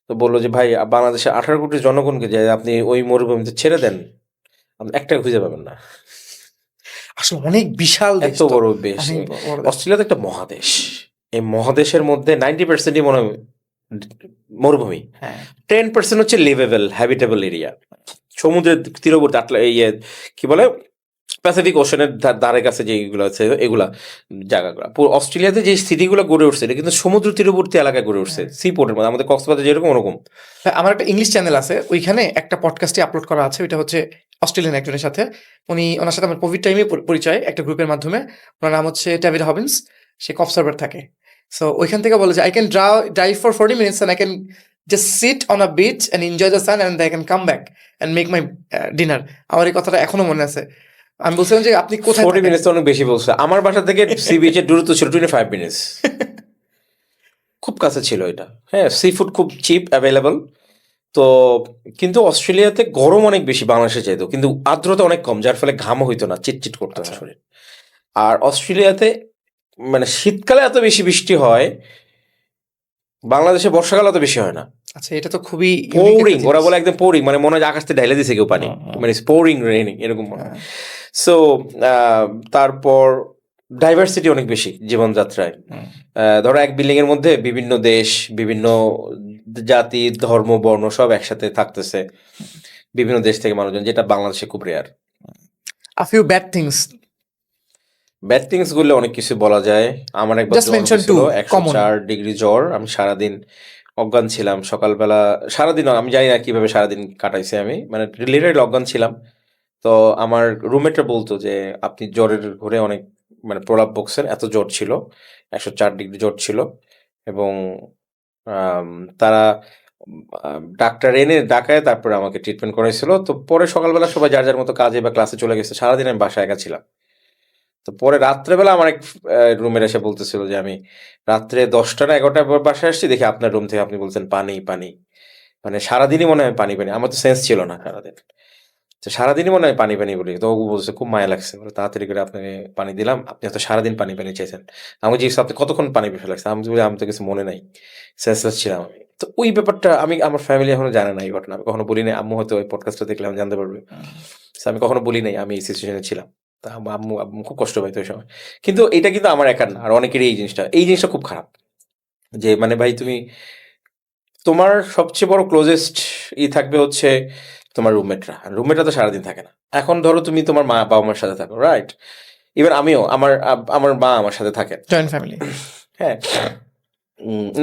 তো বললো যে ভাই বাংলাদেশে 18 কোটি জনগণকে যে আপনি ওই মরুভূমিতে ছেড়ে দেন, আপনি একটা খুঁজে পাবেন না। আসলে অনেক বিশাল দেশ এত তো, বড় দেশ। অনেক বড় দেশ। অস্ট্রেলিয়া তো একটা মহাদেশ, এই মহাদেশের মধ্যে 90%ই মনে হয় মরুভূমি, হ্যাঁ 10% হচ্ছে লিভেবল হ্যাবিটেবল এরিয়া, সমুদ্রের তীরবর্তী ইয়ে কি বলে প্যাসিফিক ওশনের ধারে কাছে যেগুলো আছে এগুলা জায়গাগুলো। পুরো অস্ট্রেলিয়াতে যে সিটিগুলো গড়ে উঠছে এটা কিন্তু সমুদ্র তীরবর্তী এলাকায় গড়ে উঠছে, সি পোর্টের মধ্যে, আমাদের কক্সবাজার যেরকম ওরকম। আমার একটা ইংলিশ চ্যানেল আছে, ওইখানে একটা পডকাস্টে আপলোড করা আছে, ওইটা হচ্ছে অস্ট্রেলিয়ান একজনের সাথে। ওনার সাথে আমার কোভিড টাইমে পরিচয় একটা গ্রুপের মাধ্যমে। ওনার নাম হচ্ছে ডেভিড হবিন্স, সে কফসার্ভার থাকে। সো ওইখান থেকে বলে যে I can drive for 40 minutes and I can just sit on a beach and enjoy the sun and I can come back and make my dinner. আমার এই কথাটা এখনো মনে আছে। আমি বলছিলাম যে আপনি কোথায় 40 থাকেন? মিনিটস অনেক বেশি বলছে। আমার বাসা থেকে সি বিচের দূরত্ব ছিল 25 মিনিটস, খুব কাছে ছিল এটা। হ্যাঁ, সি ফুড খুব চিপ অ্যাভেলেবল। তো কিন্তু অস্ট্রেলিয়াতে গরম অনেক বেশি বাংলাদেশে চাইতো, কিন্তু আর্দ্রতা অনেক কম, যার ফলে ঘামও হইতো না, চিটচিট করতো না শরীর। আর অস্ট্রেলিয়াতে মানে শীতকালে এত বেশি বৃষ্টি হয়, বাংলাদেশে বর্ষাকালে এত বেশি হয় না। আচ্ছা, এটা তো খুবই পোরিং, ওরা বলে একদম পোরিং, মানে মনে হয় যে আকাশ থেকে ঢাইলে দিছে কেউ পানি, মানে পোরিং রেইনিং এরকম মনে হয়। সো তারপর ডাইভার্সিটি অনেক বেশি জীবনযাত্রায়। ধরো এক বিল্ডিং এর মধ্যে বিভিন্ন দেশ, বিভিন্ন জাতি, ধর্ম, বর্ণ সব একসাথে থাকতেছে, বিভিন্ন দেশ থেকে মানুষজন, যেটা বাংলাদেশে খুব rare. a few bad things. Bad things গুলো অনেক কিছু বলা যায়। আমার একবার Just mention two, common. 104 degree জ্বর, আমি সারাদিন অজ্ঞান ছিলাম। সকালবেলা সারাদিন আমি জানি না কিভাবে সারাদিন কাটাইছি আমি, মানে লিটারালি অজ্ঞান ছিলাম। তো আমার রুমমেটরা বলতো যে আপনি জ্বরের ঘরে অনেক মানে প্রলাপ বকছেন, এত জ্বর ছিল, 104 ডিগ্রি জ্বর ছিল। এবং তারা ডাক্তার এনে ডাকায় তারপরে আমাকে ট্রিটমেন্ট করাইছিল। তো পরে সকালবেলা সবাই যার যার মতো কাজে বা ক্লাসে চলে গেছে, সারাদিন আমি বাসায় একা ছিলাম। তো পরে রাত্রেবেলা আমার এক রুমের এসে বলতেছিল যে আমি রাত্রে 10টা না 11টার পর বাসায় আসছি, দেখি আপনার রুম থেকে আপনি বলছেন পানি পানি, মানে সারাদিনই মনে হয় পানি পানি। আমার তো সেন্স ছিল না সারাদিন, তো সারাদিনই মনে হয় পানি পানি বলি। তো ও বলছে খুব মায়া লাগছে, বলে তাড়াতাড়ি করে আপনাকে পানি দিলাম, আপনি হয়তো সারাদিন পানি পানি চাইছেন। আমি জিজ্ঞেস আপনি কতক্ষণ পানি পিপাসা লাগছে, আমি বলি আমি তো কিছু মনে নাই, সেন্সলেস ছিলাম আমি। তো ওই ব্যাপারটা আমার ফ্যামিলি এখনো জানে না এই ঘটনা, আমি কখনো বলি নাই। আম্মু হয়তো ওই পডকাস্টটা দেখলে আমি জানতে পারবে। So, আমি কখনো বলি নাই আমি এই সিচুয়েশনে ছিলাম। তা আম্মু আম্মু খুব কষ্ট পাইতো ওই সময়। কিন্তু এটা কিন্তু আমার একার না, আর অনেকেরই এই জিনিসটা খুব খারাপ। যে মানে ভাই তুমি তোমার সবচেয়ে বড় ক্লোজেস্ট থাকবে হচ্ছে তোমার রুমমেটরা, রুমমেটরা তো সারাদিন থাকে না। এখন ধরো তুমি তোমার মা বাবা মার সাথে থাকো, রাইট? ইভেন আমিও আমার মা আমার সাথে থাকে, জয়েন্ট ফ্যামিলি। হ্যাঁ।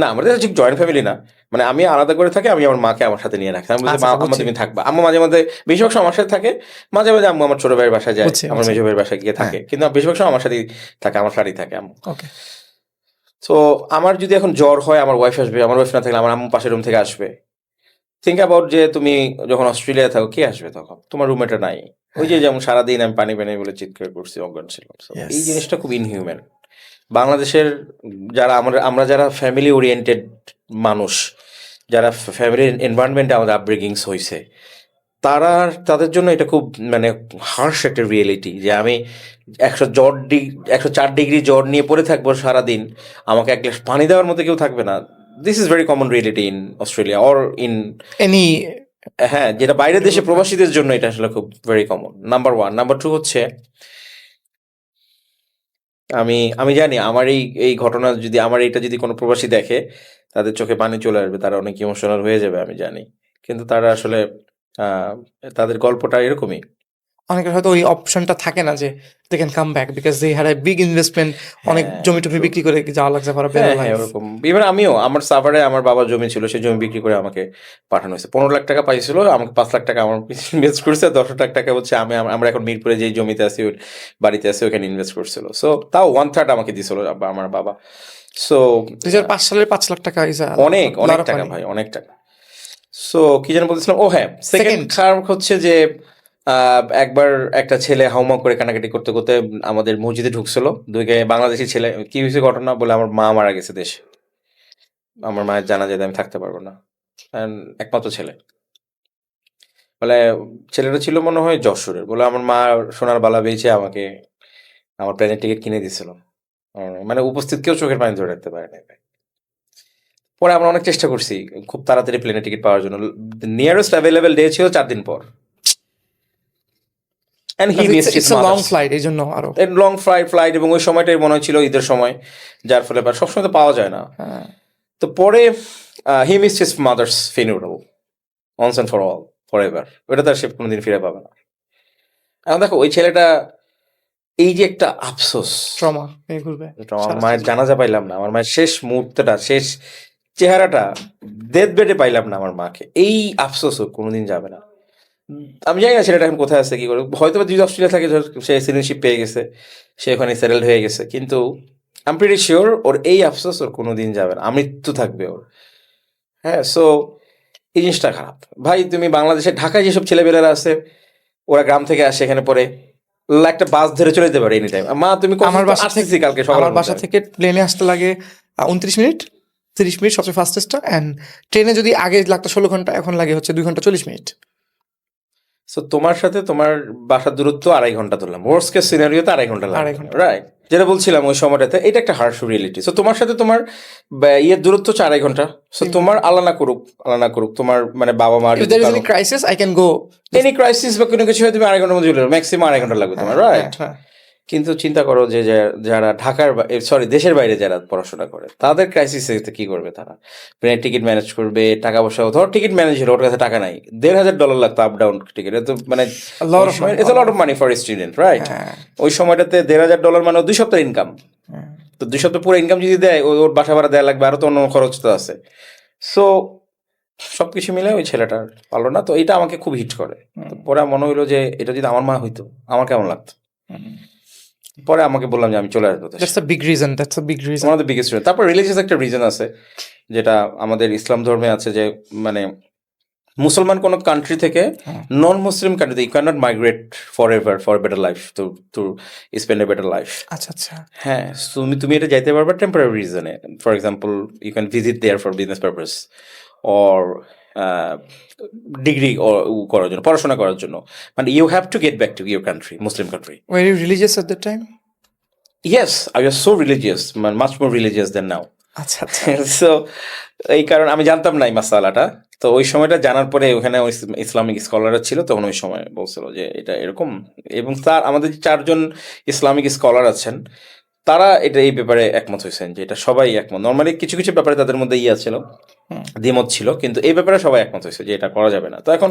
না, আমাদের ঠিক জয়েন্ট ফ্যামিলি না, মানে আমি আলাদা করে থাকি, আমি আমার মাকে আমার সাথে নিয়ে রাখি। আমি বলছি আচ্ছা, মা বুঝছি। আম্মা তুমি থাকবা। আম্মু মাঝে মাঝে বেশিরভাগ সময় আমার সাথে থাকে, মাঝে মাঝে আম্মু আমার ছোট ভাইয়ের বাসায় যায়, বুঝছি, আমার বুঝছি। মেজো ভাইয়ের বাসায় গিয়ে থাকে, কিন্তু বেশিরভাগ সময় আমার সাথেই থাকে, আমার ফ্ল্যাটেই থাকে আম্মু। ওকে। তো আমার যদি এখন জ্বর হয়, আমার ওয়াইফ আসবে, আমার ওয়াইফ না থাকলে আমার আম্মু পাশের রুম থেকে আসবে। থিঙ্ক অ্যাবাউট যে তুমি যখন অস্ট্রেলিয়ায় থাকো, কে আসবে তখন? তোমার রুমমেটটা নাই। ওই যে যেমন সারাদিন আমি পানি পানি বলে চিৎকার করছি, অজ্ঞান ছিলাম। So, Yes. এই জিনিসটা খুব ইনহিউম্যান। বাংলাদেশের যারা আমরা যারা ফ্যামিলি ওরিয়েন্টেড মানুষ, যারা ফ্যামিলির এনভায়রনমেন্টে আমাদের আপব্রিঙ্গিংস হয়েছে, তাদের জন্য এটা খুব মানে হার্শ একটা রিয়েলিটি যে আমি 104 ডিগ্রি জ্বর নিয়ে পড়ে থাকবো সারাদিন, আমাকে এক গ্লাস পানি দেওয়ার মতো কেউ থাকবে না। This is very common reality in Australia or in any হ্যাঁ, যেটা বাইরের দেশে প্রবাসীদের জন্য এটা আসলে খুব ভেরি কমন। নাম্বার 1। নাম্বার 2 হচ্ছে আমি জানি আমার এই ঘটনা যদি এটা যদি কোনো প্রবাসী দেখে, তাদের চোখে পানি চলে আসবে, তারা অনেক ইমোশনাল হয়ে যাবে, আমি জানি। কিন্তু তারা আসলে তাদের গল্পটা এরকমই। অনেকের হয়তো ওই অপশনটা থাকে না যে they can come back because they had a big investment, অনেক জমি টমি বিক্রি করে যাওয়া লাগছে ফর আ বেটার লাইফ। ওরকম ইভেন আমিও আমার সাভারে আমার বাবার জমি ছিল, সেই জমি বিক্রি করে আমাকে পাঠানো হয়েছে। 15 লাখ টাকা পাইছিল, আমাকে 5 লাখ টাকা আমার ইনভেস্ট করছে, 10 লাখ টাকা হচ্ছে আমরা এখন মিরপুরে যে জমিতে আছি বাড়িতে আছি ওখানে ইনভেস্ট করছিল। সো তাও 1/3 আমাকে দিছিল আমার বাবা। সো 2005 সালের 5 লাখ টাকা ইজ অনেক টাকা ভাই, অনেক টাকা। সো কি যেন বলছিলাম, ও হ্যাঁ, সেকেন্ড কারণ হচ্ছে যে একবার একটা ছেলে হাউমাউ করে কানাকাটি করতে করতে আমাদের মসজিদে ঢুকছিল, বাংলাদেশি ছেলে। কি হয়েছে ঘটনা বলে, আমার মা মারা গেছে দেশে, আমার মায়ের জানাজায় আমি থাকতে পারবো না, একমাত্র ছেলে। বলে ছেলেটা ছিল মনে হয় যশোরের, বলে আমার মা সোনার বালা বেঁচে আমাকে আমার প্লেনের টিকিট কিনে দিছিল, মানে উপস্থিত কেউ চোখের পানি ধরে রাখতে পারে না। পরে আমরা অনেক চেষ্টা করছি খুব তাড়াতাড়ি প্লেনের টিকিট পাওয়ার জন্য, নিয়ারেস্ট অ্যাভেলেবল ডে ছিল 4 দিন পর। লং ফ্লাইট, এই জন্য আরো লং ফ্লাইট, এবং ওই সময়টাই মনে হচ্ছিল ঈদের সময়, যার ফলে সবসময় তো পাওয়া যায় না। তো পরে he missed his mother's funeral once and for all, forever, ওটা তার সে কোনোদিন ফিরে পাবে না। এখন দেখো ওই ছেলেটা, এই যে একটা আফসোস, ট্রমা, আমার মায়ের জানাজা পাইলাম না, আমার মায়ের শেষ মুহূর্তটা, শেষ চেহারাটা, ডেথ বেডে পাইলাম না আমার মাকে, এই আফসোস কোনোদিন যাবে না। আমি জানি না ছেলেটা এখন কোথায় আছে, কি করে, হয়তো যদি অস্ট্রেলিয়া থাকে সে সিটিজেনশিপ পেয়ে গেছে, সে ওখানে সেটেলড হয়ে গেছে, কিন্তু আই এম প্রিটি শিওর ওর এই আফসোস ওর কোনোদিন যাবে না, আমৃত্যু থাকবে ওর। হ্যাঁ, সো এই জিনিসটা খারাপ ভাই। তুমি বাংলাদেশে ঢাকায় যেসব ছেলেমেয়েরা আছে, ওরা গ্রাম থেকে আসে এখানে পরে একটা বাস ধরে চলে যেতে পারে এনি টাইম। মা তুমি আমার বাসা থেকে কালকে সকালে, আমার বাসা থেকে প্লেনে আসতে লাগে 29 মিনিট, 30 মিনিট সবচেয়ে ফাস্টেস্টটা, অ্যান্ড ট্রেনে যদি আগে লাগতো 16 ঘন্টা, এখন লাগে হচ্ছে 2 ঘন্টা 40 মিনিট। সো তোমার সাথে তোমার বাসার দূরত্ব 2.5 ঘন্টা ধরলাম, ওয়ার্স্ট কেস সিনারিওতে 2.5 ঘন্টা লাগে, রাইট? যেটা বলছিলাম ওই সময়টাতে, এটা একটা হার্শ রিয়েলিটি। সো তোমার সাথে তোমার ইয়ের দূরত্ব 2.5 ঘন্টা। সো তোমার আল্লাহ না করুক তোমার মানে বাবা মার If there is any crisis, I can go. Any crisis বা কোনো কিছু হয়, তুমি 2.5 ঘন্টার মধ্যে চলে যাবে, ম্যাক্সিমাম 2.5 ঘন্টা লাগবে তোমার, রাইট? কিন্তু চিন্তা করো যে যারা দেশের বাইরে যারা পড়াশোনা করে, তাদের ক্রাইসিস কি করবে তারা? প্লেনের টিকিট ম্যানেজ করবে, টাকা পয়সা, ধর টিকিট ম্যানেজ হলো, ওর কাছে টাকা নাই, $1,500 লাগতো আপ ডাউন টিকিট, তো মানে it's a lot of money for a student, right? ওই সময়টাতে $1,500 মানে 2 সপ্তাহের ইনকাম। তো 2 সপ্তাহ পুরো ইনকাম যদি দেয়, ওর বাসা ভাড়া দেওয়া লাগবে, আরো তো অন্য খরচ তো আছে। সো সবকিছু মিলে ওই ছেলেটার পারলো না, তো এটা আমাকে খুব হিট করে। তো পরে মনে হইলো যে এটা যদি আমার মা হইতো আমার কেমন লাগতো। পরে আমাকে বললাম যে আমি চলে আসবো। That's a big reason. One of the biggest reason. তারপর রিলিজিয়াস একটা রিজন আছে, যেটা আমাদের ইসলাম ধর্মে আছে, যে মানে মুসলমান কোন কান্ট্রি থেকে নন মুসলিম কান্ট্রিতে you can not migrate for ever for better life, to spend a better life. আচ্ছা। হ্যাঁ, তুমি এটা যাইতে পারবে টেম্পোরারি রিজনে। For example, you can visit there for business purpose or degree করার জন্য, পড়াশোনা করার জন্য, মানে you have to get back to your country, Muslim country. Were you religious at that time? Yes, I was so religious, much more religious than now. আচ্ছা। So এই কারণে আমি জানতাম না এই মাসালাটা। তো ওই সময়টা জানার পরে ওখানে ইসলামিক স্কলাররা ছিল, তখন ওই সময় বলছিল যে এটা এরকম, এবং আমাদের 4 জন ইসলামিক স্কলার আছেন, তারা এই ব্যাপারে একমত হয়েছেন যে এটা সবাই একমত। নর্মালি কিছু কিছু ব্যাপারে তাদের মধ্যে ছিল, দ্বিমত ছিল, কিন্তু এই ব্যাপারে সবাই একমত হয়েছে যে এটা করা যাবে না। তো এখন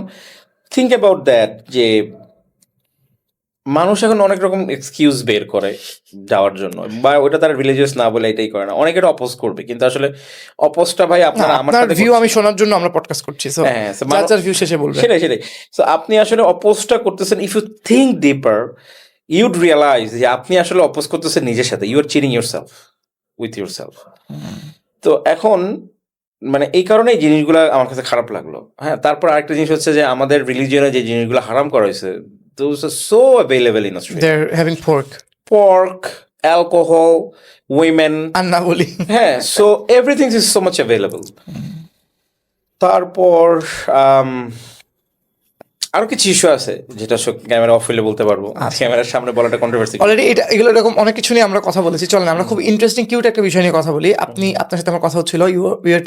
থিঙ্ক অ্যাবাউট দ্যাট, যে মানুষ এখন অনেক রকম এক্সকিউজ বের করে যাওয়ার জন্য, বা ওটা তারা রিলিজিয়াস না বলে এটাই করে না। অনেকে এটা অপোজ করবে, কিন্তু আসলে অপোজটা ভাই আপনার ভিউ আমি শোনার জন্য আমরা পডকাস্ট করছি। সো যার ভিউ শেষে বলবে, সেটাই। সো আপনি আসলে অপোজটা করতেছেন, if you think deeper you'd realize যে আপনি আসলে অপোজ করতেছেন নিজের সাথে, you are cheating yourself with yourself. তো এখন মানে এই কারণে এই জিনিসগুলো আমার কাছে খারাপ লাগলো। হ্যাঁ, তারপর আরেকটা জিনিস হচ্ছে যে আমাদের রিলিজিয়নে যে জিনিসগুলো হারাম করা হয়েছে, those are so available in Australia. They're having pork, alcohol, women, আন্না বলি, হ্যাঁ, so everything is so much available. তারপর আরো কিছু ইস্যু আছে যেটা ক্যামেরা অফ হইলে বলতে পারবো, ক্যামেরার সামনে বলাটা কন্ট্রোভার্সি। অলরেডি এগুলো এরকম অনেক কিছু নিয়ে আমরা কথা বলেছি। চলেন আমরা খুব ইন্টারেস্টিং কিউট একটা বিষয় নিয়ে কথা বলি। আপনার সাথে আমার কথা হচ্ছিল, we are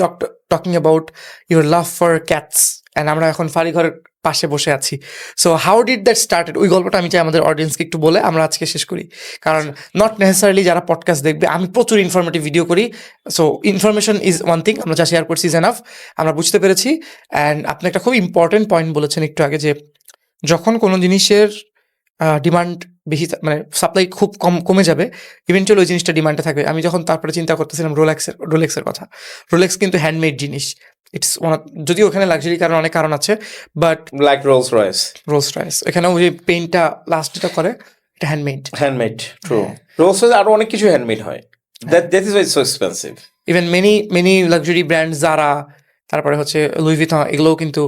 talking about your love for cats, and আমরা এখন ফারিঘরের পাশে বসে আছি। So how did that started? ওই গল্পটা আমি চাই আমাদের অডিয়েন্সকে একটু বলে আমরা আজকে শেষ করি, কারণ নট নেসেসারিলি যারা পডকাস্ট দেখবে, আমি প্রচুর ইনফরমেটিভ ভিডিও করি। So information is one thing, আমরা যা শেয়ার করছি ইজ এনাফ, আমরা বুঝতে পেরেছি। অ্যান্ড আপনি একটা খুব ইম্পর্টেন্ট পয়েন্ট বলেছেন একটু আগে, যে যখন কোনো জিনিসের ডিমান্ড বেশি মানে সাপ্লাই খুব কমে যাবে, ইভেন্চুয়ালি ওই জিনিসটা ডিমান্ডে থাকবে। আমি যখন তারপরে চিন্তা করতেছিলাম রোলেক্সের কথা, রোলেক্স কিন্তু হ্যান্ডমেড জিনিস, ইটস যদিও ওখানে লাক্সারি কারণ অনেক কারণ আছে, বাট লাইক রোলস রয়েস এখানেও যে পেইন্টটা লাস্ট যেটা করে এটা হ্যান্ডমেড। ট্রু। রোলস রয়েস আরো অনেক কিছু হ্যান্ডমেড হয়, that is Y so expensive. Even many luxury brand যারা, তারপরে হচ্ছে লুই ভিতন, এগুলোও কিন্তু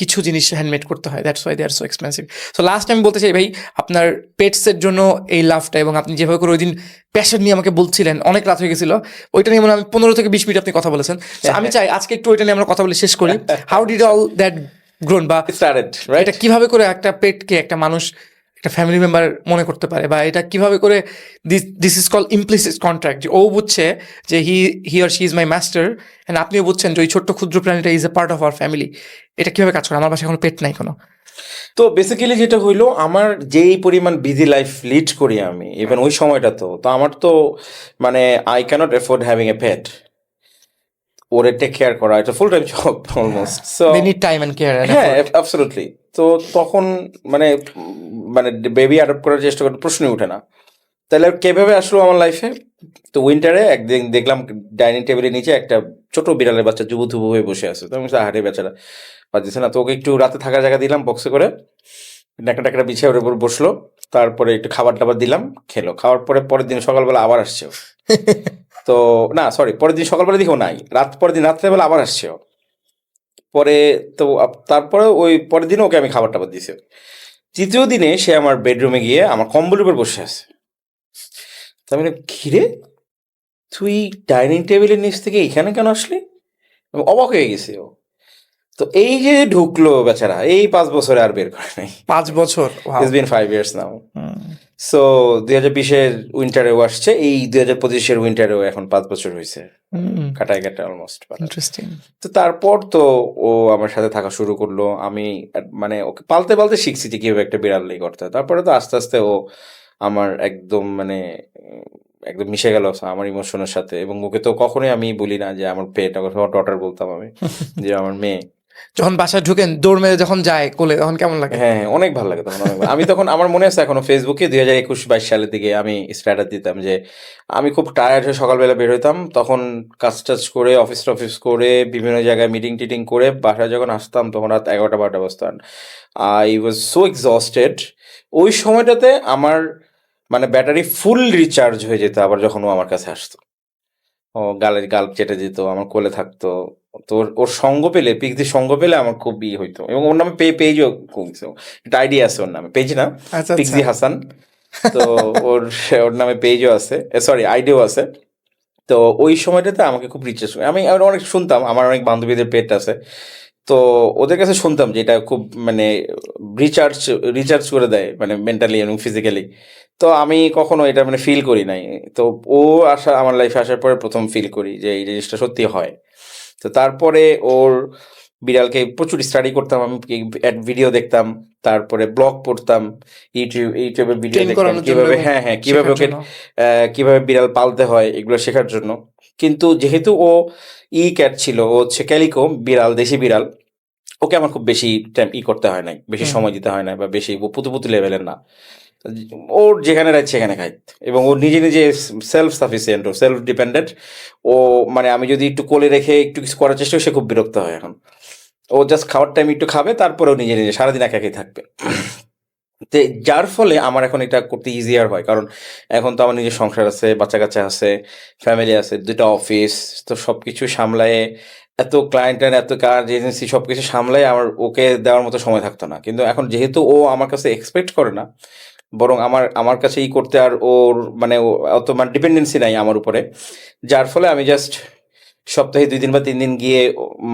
কিছু জিনিস হ্যান্ডমেড করতে হয়, that's why they are so expensive. So last আমি বলতে চাই ভাই, আপনার পেটসের জন্য এই লাভটা, এবং আপনি যেভাবে করে ওই দিন প্যাশন নিয়ে আমাকে বলছিলেন, অনেক রাত হয়ে গেছিল, ওইটা নিয়ে মনে হয় আমি 15 থেকে 20 মিনিট আপনি কথা বলেছেন। So আমি চাই আজকে একটু ওইটা নিয়ে আমরা কথা বলে শেষ করি। How did all that grown, বা স্টার্টেড রাইট? এটা কিভাবে করে একটা পেটকে একটা মানুষ একটা ফ্যামিলি মেম্বার মনে করতে পারে, বা এটা কিভাবে করে this is call implicit contract, যে ও বুঝছে যে he or she is my master, and আপনিও বুঝছেন যে ওই ছোট্ট ক্ষুদ্র প্রাণীটা is a part of our family. এটা কিভাবে কাজ করে? আমার বাসায় কোনো পেট নাই কোনো। তো বেসিক্যালি যেটা হইলো, আমার যেই পরিমাণ বিজি লাইফ লিড করি আমি, ইভেন ওই সময়টা তো আমার তো মানে I can't afford having a pet. ওরে টেক কেয়ার করা এটা full time job almost. So They need time and care and হ্যাঁ, effort. অ্যাবসলিউটলি। তো তখন মানে মানে বেবি অ্যাডপ্ট করার চেষ্টা করতে প্রশ্নই ওঠে না। তাহলে কিভাবে আসলো আমার লাইফে? তো উইন্টারে একদিন দেখলাম ডাইনিং টেবিলের নিচে একটা ছোট বিড়ালের বাচ্চা জুবুথুবু হয়ে বসে আছে। তো আমি বলছি, আহারে বেচারা পাচ্ছিস না। তো ওকে একটু রাতে থাকার জায়গা দিলাম বক্সে করে, ন্যাকড়া বিছিয়ে ওর উপর বসলো। তারপরে একটু খাবার টাবার দিলাম, খেলো। খাওয়ার পরে পরের দিন সকালবেলা আবার আসছে ও। তো না সরি, পরের দিন সকালবেলা দিকেও নাই, পরের দিন রাত্রেবেলা আবার আসছে ও। পরে তো তারপরে ওই পরের দিন ওকে আমি খাবার টাবার দিয়েছি। তৃতীয় দিনে সে আমার বেডরুমে গিয়ে আমার কম্বলের উপর বসে আছে। তো আমি বললাম, কিরে তুই ডাইনিং টেবিলের নিচ থেকে এখানে কেন আসলি? আমি অবাক হয়ে গেছি ও। তো এই যে ঢুকলো বেচারা, এই 5 বছরে আর বের করে নাই। 5 বছর, wow. It's been 5 years now. হুম। সো 2020-এর উইন্টারেও আসছে, এই 2025-এর উইন্টারেও এখন 5 বছর হয়েছে কাটায় অলমোস্ট। ইন্টারেস্টিং। তো তারপর তো ও আমার সাথে থাকা শুরু করলো। আমি মানে ওকে পালতে পালতে শিখছি যে কিভাবে একটা বিড়াল ই করতে হয়। তারপরে তো আস্তে আস্তে ও আমার একদম মানে একদম মিশে গেল আমার ইমোশনের সাথে। এবং ওকে তো কখনোই আমি বলি না যে আমার পেট, ডটার বলতাম আমি, যে আমার মেয়ে। যখন বাসায় ঢুকেন দৌড় মেরে যখন যায় কোলে, তখন কেমন লাগে? হ্যাঁ, অনেক ভালো লাগে তখন, অনেক আমি তখন আমার মনে আছে এখনো ফেসবুকে 2021-22 সালের দিকে আমি স্ট্যাটাস দিতাম যে আমি খুব টায়ার্ড হয়ে সকালবেলা বের হইতাম, তখন কাজ টাজ করে অফিস করে বিভিন্ন জায়গায় মিটিং টিটিং করে বাসায় যখন আসতাম তখন রাত 11টা-12টা বাজতাম। I was so exhausted. ওই সময়টাতে আমার মানে ব্যাটারি ফুল রিচার্জ হয়ে যেত আবার যখন ও আমার কাছে আসতো। ও গাল চেটে যেত, আমার কোলে থাকতো। তো ওর সঙ্গ পেলে, পিকদির সঙ্গ পেলে আমার খুব হইতো। এবং ওর নামে পেজও কমছে, একটা আইডি আছে ওর নামে, পেজ না, আচ্ছা, পিকজি হাসান। তো ওর নামে পেজও আছে, সরি আইডিও আছে। তো ওই সময়টাতে আমাকে খুব রিচার্জ, আমি অনেক শুনতাম, আমার অনেক বান্ধবীদের পেট আছে, তো ওদের কাছে শুনতাম যে এটা খুব মানে রিচার্জ করে দেয়, মানে মেন্টালি এবং ফিজিক্যালি। তো আমি কখনো এটা মানে ফিল করি নাই। তো ও আমার লাইফে আসার পরে প্রথম ফিল করি যে এই জিনিসটা সত্যি হয়। তো তারপরে ওর বিড়ালকে প্রচুর স্টাডি করতাম আমি, ভিডিও দেখতাম, তারপরে ব্লগ পড়তাম, ইউটিউবের ভিডিও Train দেখতাম করানোর জন্য কিভাবে, এবং হ্যাঁ কিভাবে শেখার ওকে জন্য। কিভাবে বিড়াল পালতে হয় এগুলো শেখার জন্য। কিন্তু যেহেতু ও ক্যাট ছিল, ও হচ্ছে ক্যালিকো বিড়াল, দেশি বিড়াল, ওকে আমার খুব বেশি টাইম করতে হয় নাই, বেশি সময় দিতে হয় না, বা বেশি পুতু লেভেলের না। ওর যেখানে রাখছে সেখানে খাই। এবং ও নিজে সেলফ সাফিসিয়েন্ট, ও সেলফ ডিপেন্ডেন্ট। ও মানে আমি যদি একটু কোলে রেখে একটু কিছু করার চেষ্টা করি, সে খুব বিরক্ত হয় এখন। ও জাস্ট খাওয়ার টাইম একটু খাবে, তারপরেও নিজে সারাদিন একাই থাকবে। তো যার ফলে আমার এখন এটা করতে ইজিয়ার হয়, কারণ এখন তো আমার নিজের সংসার আছে, বাচ্চা কাচ্চা আছে, ফ্যামিলি আছে, 2টা অফিস, তো সব কিছু সামলায়ে, এত ক্লায়েন্টের, এত কাজ এজেন্সি, সব কিছু সামলায় আমার ওকে দেওয়ার মতো সময় থাকতো না। কিন্তু এখন যেহেতু ও আমার কাছে এক্সপেক্ট করে না, বরং আমার কাছে করতে আর ওর মানে অত মানে ডিপেন্ডেন্সি নাই আমার উপরে, যার ফলে আমি জাস্ট সপ্তাহে 2 দিন বা 3 দিন গিয়ে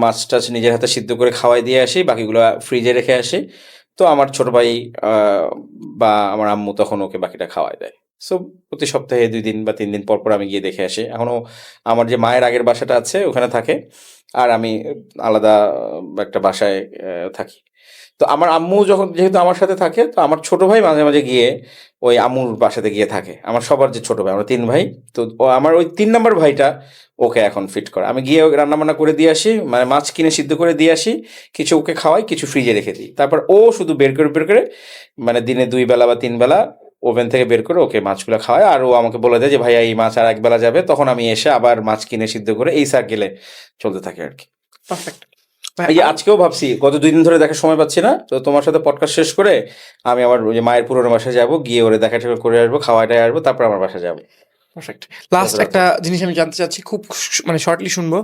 মাছ টাছ নিজের হাতে সিদ্ধ করে খাওয়াই দিয়ে আসি, বাকিগুলো ফ্রিজে রেখে আসি। তো আমার ছোট ভাই বা আমার আম্মু তখন ওকে বাকিটা খাওয়াই দেয়। সো প্রতি সপ্তাহে 2 দিন বা 3 দিন পর আমি গিয়ে দেখে আসি। এখনও আমার যে মায়ের আগের বাসাটা আছে ওখানে থাকে, আর আমি আলাদা একটা বাসায় থাকি। তো আমার আম্মু যখন যেহেতু আমার সাথে থাকে, তো আমার ছোট ভাই মাঝে মাঝে গিয়ে ওই আম্মুর বাসাতে গিয়ে থাকে, আমার সবার যে ছোট ভাই, আমরা 3 ভাই। তো আমার ওই 3 নম্বর ভাইটা ওকে এখন ফিট করে। আমি গিয়ে রান্না বান্না করে দিয়ে আসি, মানে মাছ কিনে সিদ্ধ করে দিয়ে আসি, কিছু ওকে খাওয়াই, কিছু ফ্রিজে রেখে দিই। তারপর ও শুধু বের করে মানে দিনে 2 বেলা বা 3 বেলা ওভেন থেকে বের করে ওকে মাছগুলো খাওয়ায়। আর ও আমাকে বলে দেয় যে ভাইয়া এই মাছ আর 1 বেলা যাবে, তখন আমি এসে আবার মাছ কিনে সিদ্ধ করে এই সার্কেলে চলতে থাকে আর কি। পারফেক্ট। এই যে আজকেও ভাবছি গত 2 দিন ধরে দেখার সময় পাচ্ছি না, তো তোমার সাথে পডকাস্ট শেষ করে আমি আমার ওই যে মায়ের পুরোনো বাসায় যাবো, গিয়ে ওরে দেখা টেকা করে আসবো, খাওয়াটাই আসবো, তারপর আমার বাসায় যাবো। পারফেক্ট। লাস্ট একটা জিনিস আমি জানতে চাচ্ছি, খুব মানে শর্টলি শুনবো।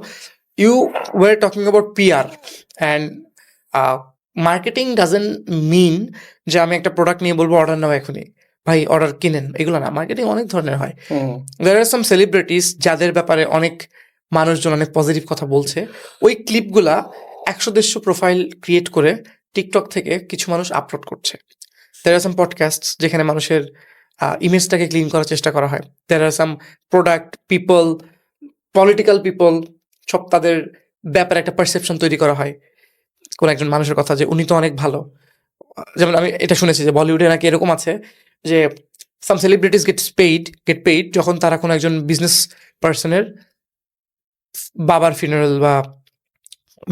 You were talking about PR and marketing doesn't mean যে আমি একটা প্রোডাক্ট নিয়ে বলবো অর্ডার নাও এখনই, ভাই অর্ডার কিনেন, এগুলো না। মার্কেটিং অনেক ধরনের হয়। দেয়ার আর সাম সেলিব্রিটিস যাদের ব্যাপারে অনেক মানুষজন অনেক পজিটিভ কথা বলছে, ওই ক্লিপগুলা 100-150 প্রোফাইল ক্রিয়েট করে টিকটক থেকে কিছু মানুষ আপলোড করছে। দেয়ার আর সাম পডকাস্ট যেখানে মানুষের ইমেজটাকে ক্লিন করার চেষ্টা করা হয়। দেয়ার আর সাম প্রোডাক্ট, পিপল, পলিটিক্যাল পিপল, সব তাদের ব্যাপারে একটা পারসেপশন তৈরি করা হয় কোন একজন মানুষের কথা, যে উনি তো অনেক ভালো। যেমন আমি এটা শুনেছি যে বলিউডে নাকি এরকম আছে যে সাম সেলিব্রিটিস গেট পেইড যখন তারা কোনো একজন বিজনেস পার্সনের বাবার ফিনারেল বা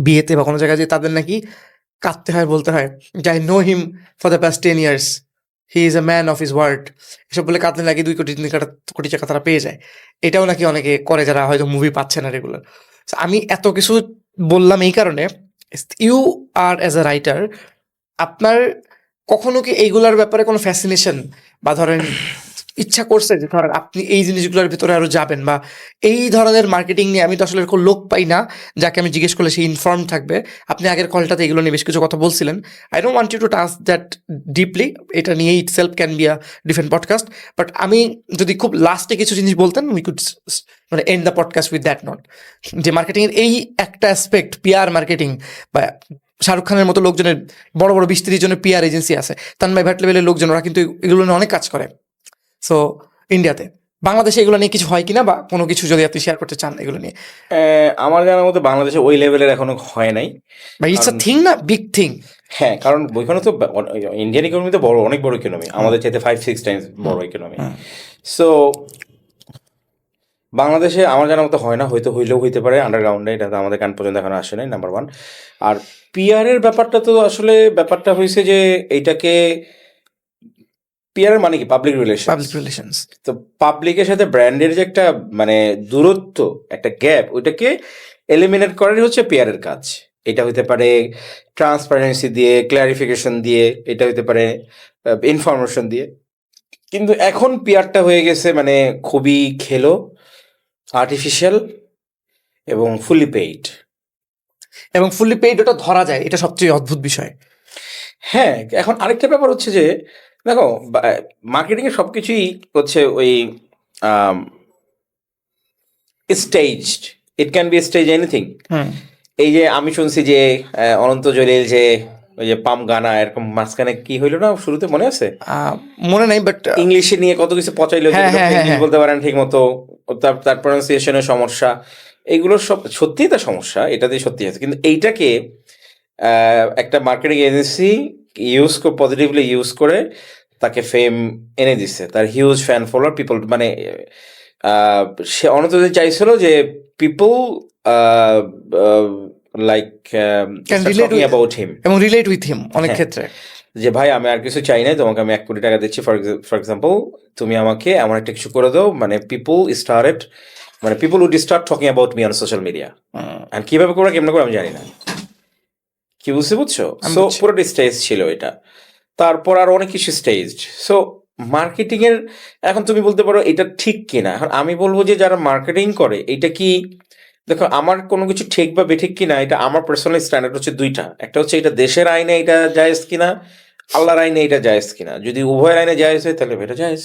বিয়েতে বা কোনো জায়গায় যে তাদের নাকি কাঁদতে হয়, বলতে হয় যে I know him for the past 10 years, he is a man of his word. এসব বলে কাঁদলে নাকি 2 কোটি 3 কোটি টাকা তারা পেয়ে যায়। এটাও নাকি অনেকে করে যারা হয়তো মুভি পাচ্ছে না রেগুলার। আমি এত কিছু বললাম এই কারণে, you are as a writer, আপনার কখনো কি এইগুলার ব্যাপারে কোনো ফ্যাসিনেশন বা ধরেন ইচ্ছা করছে যে ধরেন আপনি এই জিনিসগুলোর ভিতরে আরো যাবেন, বা এই ধরনের মার্কেটিং নিয়ে আমি তো আসলে এরকম লোক পাই না যাকে আমি জিজ্ঞেস করলে সে ইনফর্ম থাকবে। আপনি আগের কলটাতে এগুলো নিয়ে বেশ কিছু কথা বলছিলেন। I don't want you to touch that deeply, এটা নিয়ে itself can be a different podcast. But আমি যদি খুব লাস্টে কিছু জিনিস বলতেন, উই কুড মানে end the podcast with that note, যে মার্কেটিংয়ের এই একটা অ্যাসপেক্ট, পিআর মার্কেটিং, বা শাহরুখ খানের মতো লোকজনের বড় বড় 20-30 জনের পিআর এজেন্সি আছে, তানমাই ভাট লেভেলের লোকজন, ওরা কিন্তু এগুলো নিয়ে অনেক কাজ করে। সো ইন্ডিয়াতে, বাংলাদেশে এগুলো নিয়ে কিছু হয় কিনা, বা কোনো কিছু যদি আপনি শেয়ার করতে চান এগুলো নিয়ে। আমার জানার মতো বাংলাদেশে ওই লেভেলের এখনো হয় নাই। বা ইটস আ থিং না, বিগ থিং। হ্যাঁ, কারণ ওইখানে তো ইন্ডিয়ান ইকোনমি তো বড়, অনেক বড় ইকোনমি, আমাদের চাইতে 5-6 টাইমস বড় ইকোনমি। সো বাংলাদেশে আমার জানার মতো হয় না, হয়তো হইলেও হইতে পারে আন্ডারগ্রাউন্ডে, এটা তো আমাদের কান পর্যন্ত এখনো আসে নাই, নাম্বার 1। আর পিআরের ব্যাপারটা তো আসলে ব্যাপারটা হয়েছে যে এইটাকে, পিআরের মানে কি পাবলিক রিলেশনস। তো পাবলিকের সাথে ব্র্যান্ডের যে একটা মানে দূরত্ব, একটা গ্যাপ, ওইটাকে এলিমিনেট করারই হচ্ছে পিআরের কাজ। এটা হইতে পারে ট্রান্সপারেন্সি দিয়ে, ক্লারিফিকেশন দিয়ে, এটা হইতে পারে ইনফরমেশন দিয়ে। কিন্তু এখন পিআরটা হয়ে গেছে মানে খুবই খেলো, আর্টিফিশিয়াল এবং ফুলি পেইড। এবং ফুলি পেইড ওটা ধরা যায়, এটা সবচেয়ে অদ্ভুত বিষয়। হ্যাঁ, এখন আরেকটা ব্যাপার হচ্ছে যে দেখো, মার্কেটিংয়ে সব কিছুই হচ্ছে ওই staged, it can be stage anything. এই যে আমি শুনছি যে অনন্ত জলিল যে ওই যে পাম গানা, এরকম মাঝখানে কি হইলো না শুরুতে, মনে আছে? মনে নাই, বাট ইংলিশে নিয়ে কত কিছু পচাইলো, ইংলিশ বলতে পারেন ঠিক মতো, তার প্রনাউন্সিয়েশনের সমস্যা, এইগুলো সব সত্যিই তার সমস্যা, এটাতেই সত্যি আছে। কিন্তু এইটাকে একটা মার্কেটিং এজেন্সি পজিটিভলি ইউজ করে তাকে ফেম এনে দিচ্ছে, তার হিউজ ফ্যান ফলোয়ার, পিপল, মানে সে অনন্ত চাইছিল যে people like talking about him এবং রিলেট উইথ হিম অনেক ক্ষেত্রে, যে ভাই আমি আর কিছু চাই না, তোমাকে আমি 1 কোটি টাকা দিচ্ছি ফর এক্সাম্পল, তুমি আমাকে এমন একটা কিছু করে দাও, মানে people would start talking about me on social media. আর কিভাবে করে, কেমন করে আমি জানি না, কি বুঝছো? সো পুরোটা স্টেজ ছিল এটা। তারপর আর অনেক কিছু স্টেজড। সো মার্কেটিং এর এখন তুমি বলতে পারো এটা ঠিক কিনা। এখন আমি বলবো যে যারা মার্কেটিং করে, এটা কি, দেখো আমার কোনো কিছু ঠিক বা বেঠিক কিনা, এটা আমার পার্সোনাল স্ট্যান্ডার্ড হচ্ছে 2টা। একটা হচ্ছে এটা দেশের আইনে এটা জায়েজ কিনা, আল্লাহর আইনে এটা জায়েজ কিনা। যদি উভয়ের আইনে জায়েজ হয় তাহলে এটা জায়েজ,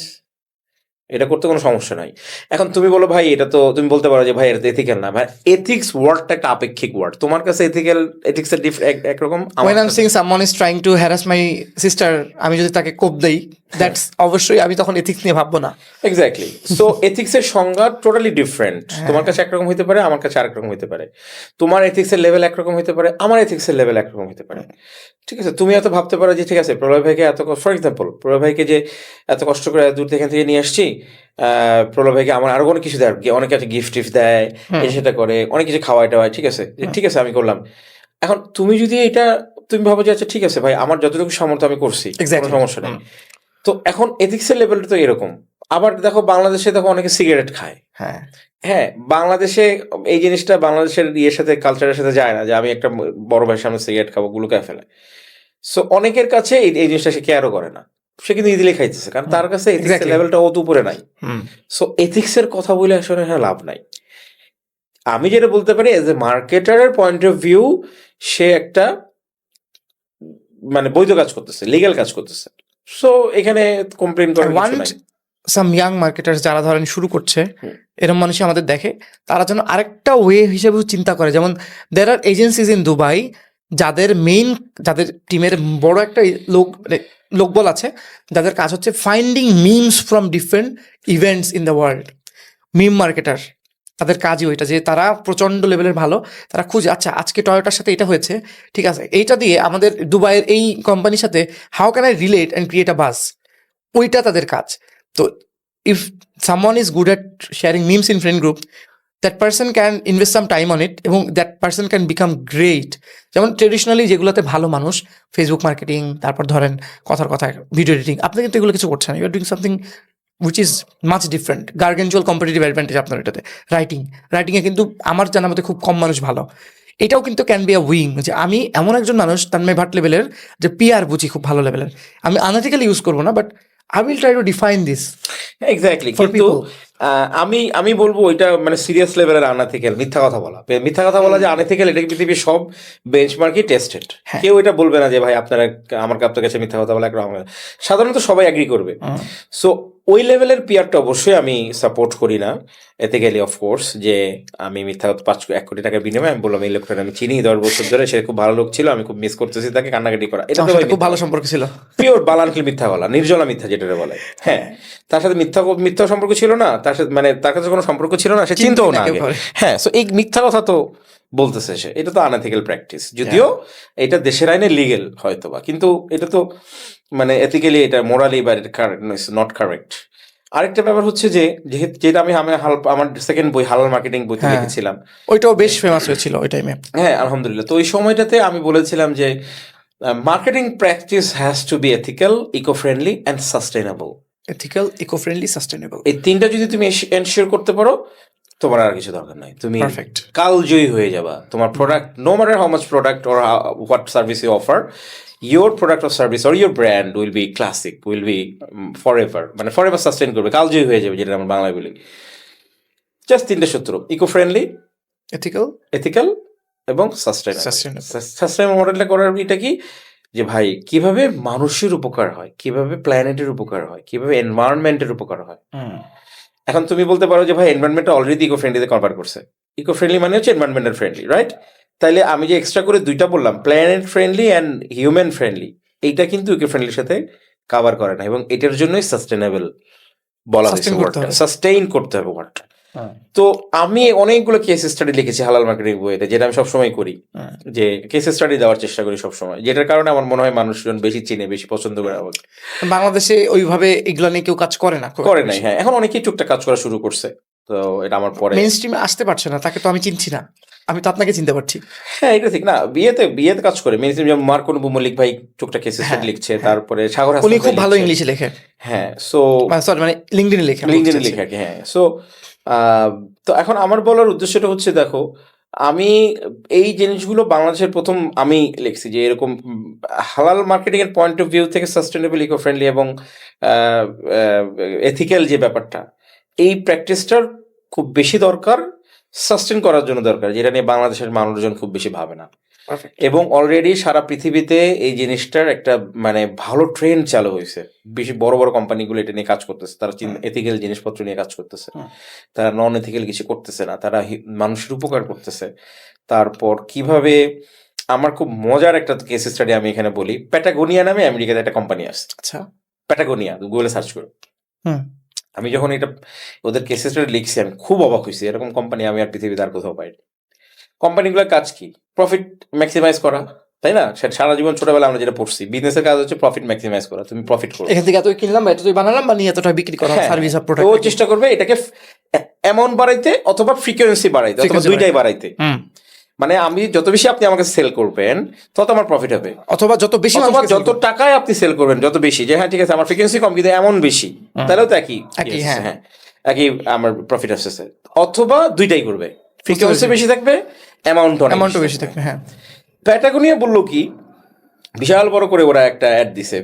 এটা করতে কোনো সমস্যা নাই। এখন তুমি বলো ভাই এটা তো, তুমি বলতে পারো যে ভাই এটা এথিক্যাল না। ভাই এথিক্স ওয়ার্ডটা একটা আপেক্ষিক ওয়ার্ড। তোমার কাছে এথিক্সের একরকম, when I'm saying someone is trying to harass my sister, আমি যদি তাকে কোপ দেই দ্যাটস অবশ্যই আমি তখন এথিক্স নিয়ে ভাববো না। এক্স্যাক্টলি। সো এথিক্সের সংজ্ঞা টোটালি ডিফারেন্ট। তোমার কাছে একরকম হতে পারে, আমার কাছে আরেক রকম হতে পারে। তোমার এথিক্সের লেভেল একরকম হতে পারে, আমার এথিক্সের লেভেল একরকম হতে পারে। ঠিক আছে, তুমি এত ভাবতে পারো যে ঠিক আছে প্রলয় ভাইকে এত, ফর এক্সাম্পল প্রলয় ভাইকে যে এত কষ্ট করে এত দূর থেকে নিয়ে আসছি, প্রলয় ভাইকে আমার আরো অনেক কিছু দেয়, অনেকে আছে গিফট টিফট দেয়, এটা সেটা করে, অনেক কিছু খাওয়াই টাওয়াই, ঠিক আছে, ঠিক আছে আমি করলাম। এখন তুমি যদি এটা তুমি ভাবো যে আচ্ছা ঠিক আছে ভাই আমার যতটুকু সামর্থ্য আমি করছি, কোনো Exactly. সমস্যা নেই। তো এখন এথিক্সের লেভেলটা তো এরকম। আবার দেখো বাংলাদেশে দেখো অনেকে সিগারেট খায়। হ্যাঁ, হ্যাঁ, বাংলাদেশে এই জিনিসটা বাংলাদেশের ইয়ের সাথে কালচারের সাথে যায় না যে আমি একটা বড় ভাইয়ের সামনে সিগারেট খাবো, গুলুকায় ফেলে। সো অনেকের কাছে এই জিনিসটা সে কেয়ারও করে না, সে কিন্তু ইজিলি খাইতেছে, কারণ তার কাছে এথিক্সের Exactly. লেভেলটা অত উপরে নাই। সো এথিক্সের কথা বলে আসলে এখানে লাভ নাই। আমি যেটা বলতে পারি এজ এ মার্কেটারের পয়েন্ট অফ ভিউ, সে একটা মানে বৈধ কাজ করতেছে, লিগ্যাল কাজ করতেছে। সো এখানে কমপ্লেন করার কিছু নাই। সাম ইয়াং মার্কেটার্স যারা ধরেন শুরু করছে, হুম। এরকম মানুষই আমাদের দেখে, তারা যেন আরেকটা ওয়ে হিসেবেও চিন্তা করে। যেমন there are agencies in Dubai যাদের টিমের বড় একটা লোকবল আছে, যাদের কাজ হচ্ছে finding memes from different events in the world. Meme marketer, তাদের কাজই ওইটা যে তারা প্রচণ্ড লেভেলের ভালো, তারা খুঁজে আচ্ছা আজকে টয়োটার সাথে এটা হয়েছে, ঠিক আছে এইটা দিয়ে আমাদের দুবাইয়ের এই কোম্পানির সাথে how can I relate and create a buzz, ওইটা তাদের কাজ। তো if someone is good at sharing memes in friend group, that person can invest some time on it এবং that person can become great. যেমন traditionally যেগুলোতে ভালো মানুষ, Facebook marketing, তারপর ধরেন কথার কথা ভিডিও এডিটিং, আপনি কিন্তু এগুলো কিছু করছেন, you are doing something which is much different, gargantuan competitive advantage আপনার এটাতে। রাইটিংয়ে কিন্তু আমার জানার মধ্যে খুব কম মানুষ ভালো। এটাও কিন্তু ক্যান বি আ উইং, যে আমি এমন একজন মানুষ তান্ময় ভাট লেভেলের যে পিআর বুঝি খুব ভালো লেভেলের, আমি আনালিটিক্যালি ইউজ করবো না, but I will try to define this. Exactly. For কিন্তু people. আমি বলবো ওইটা মানে সিরিয়াস লেভেলের আনএথিক্যাল, মিথ্যা কথা বলা যে আনএথিক্যাল, এটা পৃথিবীর সব বেঞ্চমার্কই টেস্টেড। কেউ এটা বলবে না যে ভাই আপনারা আপনার কাছে মিথ্যা কথা বলা একরকম, সাধারণত সবাই এগ্রি করবে। সো ওই লেভেলের পিয়ারটা অবশ্যই আমি সাপোর্ট করি না এথিক্যালি, অফকোর্স। যে আমি মিথ্যা 1 কোটি টাকার বিনিময়ে আমি বললাম এই লোকটা আমি চিনি 10 বছর ধরে, সে খুব ভালো লোক ছিল, আমি খুব মিস করতেছি তাকে, কান্নাকাটি করা, এটা তো খুব ভালো সম্পর্ক ছিল, পিওর বালানকিল মিথ্যা বলা, নির্জলা মিথ্যা যেটা বলে। হ্যাঁ, তার সাথে মিথ্যা সম্পর্ক ছিল না, তার সাথে মানে তার কাছে কোনো সম্পর্ক ছিল না, সে চিনতেও না আগে। হ্যাঁ, সো এই মিথ্যা কথা তো বলতেছে সে, এটা তো আনএথিক্যাল প্র্যাকটিস। যদিও এটা দেশের আইনে লিগেল হয়তোবা, কিন্তু এটা তো মানে এথিক্যালি এটা মোরালি বা নট কারেক্ট। আরেকটা ব্যাপার হচ্ছে যে যেটা আমি আমার সেকেন্ড বই হালাল মার্কেটিং বইতে লিখেছিলাম, ওইটাও বেশ ফেমাস হয়েছিল ওই টাইমে। হ্যাঁ আলহামদুলিল্লাহ। তো ওই সময়টাতে আমি বলেছিলাম যে marketing practice has to be ethical, eco friendly and sustainable. Ethical, eco friendly, sustainable, এই তিনটা যদি তুমি এনশিওর করতে পারো, তোমার আর কিছু দরকার নাই, তুমি Perfect. কালজয়ী হয়ে যাবা। তোমার product, no matter how much product or what service you offer, your product or service or your brand will be classic, will be forever, মানে forever sustain করবে, কালজয়ী হয়ে যাবে, যেটা আমরা বাংলায় বলি। জাস্ট তিনটে সূত্র, ইকো ফ্রেন্ডলি, এথিক্যাল এবং সাস্টেইনেবল মডেলটা করার এটা কি যে ভাই কিভাবে মানুষের উপকার হয়, কিভাবে প্ল্যানেটের উপকার হয়, কিভাবে এনভায়রনমেন্টের উপকার হয়। এখন তুমি বলতে পারো যে ভাই এনভায়রনমেন্টটা অলরেডি ইকো ফ্রেন্ডলিতে কনভার্ট করছে, ইকো ফ্রেন্ডলি মানে হচ্ছে এনভায়রনমেন্টাল ফ্রেন্ডলি, রাইট? তাইলে আমি যে এক্সট্রা করে 2টা বললাম, planet friendly and human friendly, এইটা কিন্তু ইকো ফ্রেন্ডলির সাথে কভার করে না, এবং এটার জন্যই সাস্টেনেবল বলা হয়েছে, সাস্টেইন করতে হবে ওয়ার্ডটা। তো আমি অনেকগুলো কেস স্টাডি লিখেছি হালাল মার্কেটিং বইতে, যেটা আমি সবসময় করি, যে কেস স্টাডি দেওয়ার চেষ্টা করি সবসময়, যেটার কারণে আমার মনে হয় মানুষজন বেশি চিনে, বেশি পছন্দ করে আমাকে। বাংলাদেশে ওইভাবে এগুলো নিয়ে কেউ কাজ করে নাই। হ্যাঁ, এখন অনেকেই টুকটাক কাজ করা শুরু করছে, তো এটা আমার পরে মেইন স্ট্রিমে আসতে পারছে না, তাকে তো আমি চিনছি না, আমি তো আপনাকে চিনতে পারছি। হ্যাঁ, এটা ঠিক না, বিয়েতে কাজ করে মেইন স্ট্রিম, যেমন মার্কো মল্লিক ভাই টুকটাক কেস স্টাডি লিখছে, তারপরে সাগর হাসান, উনি খুব ভালো ইংলিশে লেখে। হ্যাঁ, সো সরি মানে লিঙ্কডইনে লেখে আর কি। হ্যাঁ, সো তো এখন আমার বলার উদ্দেশ্যটা হচ্ছে, দেখো আমি এই জিনিসগুলো বাংলাদেশের প্রথম আমি লিখছি যে এরকম হালাল মার্কেটিং এর পয়েন্ট অফ ভিউ থেকে সাস্টেনেবল, ইকো ফ্রেন্ডলি এবং এথিক্যাল যে ব্যাপারটা, এই প্র্যাকটিসটার খুব বেশি দরকার, সাস্টেন করার জন্য দরকার, যেটা নিয়ে বাংলাদেশের মানুষজন খুব বেশি ভাবে না। এবং অলরেডি সারা পৃথিবীতে এই জিনিসটার একটা মানে ভালো ট্রেন্ড চালু হয়েছে, বেশি বড় বড় কোম্পানিগুলো এটা নিয়ে কাজ করতেছে, তারা এথিক্যাল জিনিসপত্র নিয়ে কাজ করতেছে, তারা নন এথিক্যাল কিছু করতেছে না, তারা মানুষের উপকার করতেছে। তারপর কিভাবে, আমার খুব মজার একটা কেস স্টাডি আমি এখানে বলি, প্যাটাগোনিয়া নামে আমেরিকাতে একটা কোম্পানি আছে। আচ্ছা, প্যাটাগোনিয়া, গুগলে সার্চ করো। হুম। আমি যখন এটা ওদের কেসেসটা লিখছি আমি খুব অবাক হয়েছি, এরকম কোম্পানি আমি আর পৃথিবীতে আর কোথাও পাইনি। কোম্পানিগুলোর কাজ কি? প্রফিট ম্যাক্সিমাইজ করা, তাই না? সারা জীবন ছোটবেলা আমরা যেটা পড়ছি, বিজনেসের কাজ হচ্ছে প্রফিট ম্যাক্সিমাইজ করা, তুমি প্রফিট করো। এখান থেকে এতই কিনলাম বা এতই বানালাম বা নিয়ে এতটা বিক্রি করা, হ্যাঁ, সার্ভিস আর তো ও প্রোডাক্ট। চেষ্টা করবে এটাকে অ্যামাউন্ট বাড়াইতে অথবা ফ্রিকোয়েন্সি বাড়াইতে অথবা Frequency দুইটাই বাড়াইতে। হুম। মানে আমি যত বেশি আপনি আমাকে সেল করবেন তত আমার প্রফিট হবে, অথবা যত বেশি অথবা মানুষকে যত টাকায় আপনি সেল করবেন যত বেশি, যে হ্যাঁ ঠিক আছে আমার ফ্রিকোয়েন্সি কম কিন্তু এমন বেশি, তাহলেও তো একই একই, yes, হ্যাঁ। হ্যাঁ একই আমার প্রফিট আসতেছে। অথবা দুইটাই করবে, ফ্রিকোয়েন্সি বেশি থাকবে, অ্যামাউন্টও বেশি থাকবে। হ্যাঁ, প্যাটাগোনিয়া বললো কি, বিশাল বড় করে ওরা একটা অ্যাড দিছে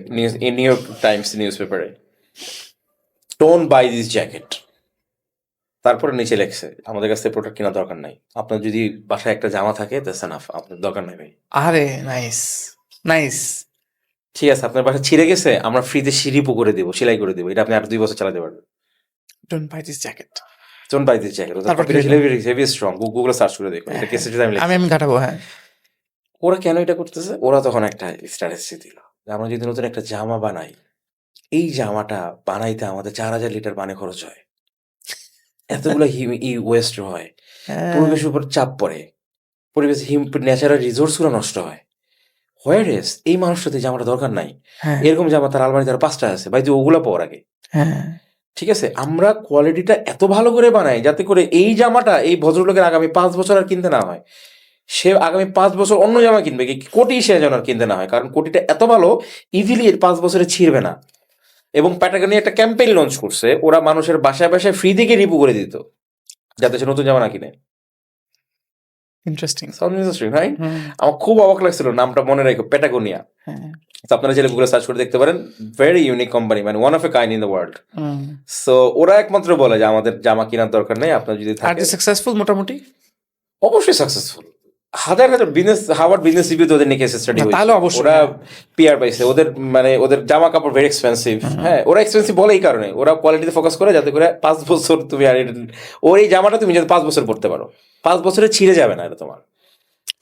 নিউ ইয়র্ক টাইমস নিউজ পেপারে, ডোন্ট বাই দিস জ্যাকেট। তারপরে নিচে লেখছে আমাদের কাছ থেকে প্রোডাক্ট কেনার দরকার নাই, আপনার যদি বাসায় একটা জামা থাকে দ্যাটস এনাফ, আপনার দরকার নাই ভাই। আরে নাইস নাইস। ঠিক আছে, আপনার বাসা ছিঁড়ে গেছে, আমরা ফ্রিতে সিঁড়িপো করে দেবো, সেলাই করে দেবো, এটা আপনি আর 2 বছর চালাতে পারবেন। Don't by this jacket. Don't by this jacket, তারপর কি হলো? হেভি স্ট্রং, গুগলে সার্চ করে দেখো, এটা কেসে আমি লিখছি। আমি ঘাটাবো। হ্যাঁ, ওরা কেন এটা করতেছে? ওরা তখন একটা স্ট্র্যাটেজি দিল, আমরা যদি নতুন একটা জামা বানাই, এই জামাটা বানাইতে আমাদের 4000 লিটার পানি খরচ হয়, এতগুলো ওয়েস্ট হয়, পরিবেশের উপর চাপ পড়ে, পরিবেশ ন্যাচারাল রিসোর্স গুলো নষ্ট হয়। হোয়ারেস এই মানুষটাতে জামাটা দরকার নাই, হ্যাঁ, এরকম জামা তার আলমারিতে আরো 5টা আছে, ভাই তুই ওগুলো পর আগে। হ্যাঁ। ঠিক আছে, আমরা কোয়ালিটিটা এত ভালো করে বানাই যাতে করে এই জামাটা এই ভদ্রলোকের আগামী 5 বছর আর কিনতে না হয়, সে আগামী 5 বছর অন্য জামা কিনবে, কোটি সে যেন আর কিনতে না হয়, কারণ কোটিটা এত ভালো ইজিলি এর 5 বছরে ছিঁড়বে না। এবং প্যাটাগোনিয়া একটা ক্যাম্পেইন লঞ্চ করছে, ওরা মানুষের বাসায় বাসায় ফ্রি থেকে রিভিউ করে দিত যাতে সে নতুন জামা না কিনে। ইন্টারেস্টিং। রাইট? আমার খুব অবাক লাগছিল, নামটা মনে রাখো, প্যাটাগোনিয়া। হ্যাঁ। তো আপনারা চাইলে গুগলে সার্চ করে দেখতে পারেন, ভেরি ইউনিক কোম্পানি, মানে one of a kind in the world. So ওরা একমাত্র বলে যে আমাদের জামা কেনার দরকার নেই, আপনার যদি আর থাকে। সাকসেসফুল মোটামুটি? অবশ্যই সাকসেসফুল, হাজার হাজার বিজনেস, হার্ভার্ড বিজনেস রিভিউতে ওদের নিয়ে কেস স্টাডি হয়েছে, তাহলে অবশ্যই, ওরা হ্যাঁ। পিআর পাইছে, ওদের মানে ওদের জামা কাপড় ভেরি এক্সপেন্সিভ। হ্যাঁ, ওরা এক্সপেন্সিভ বলে এই কারণে, ওরা কোয়ালিটিতে ফোকাস করে যাতে করে 5 বছর তুমি আর ওর এই জামাটা তুমি যাতে 5 বছর পরতে পারো, 5 বছরে ছিঁড়ে যাবে না এটা তোমার।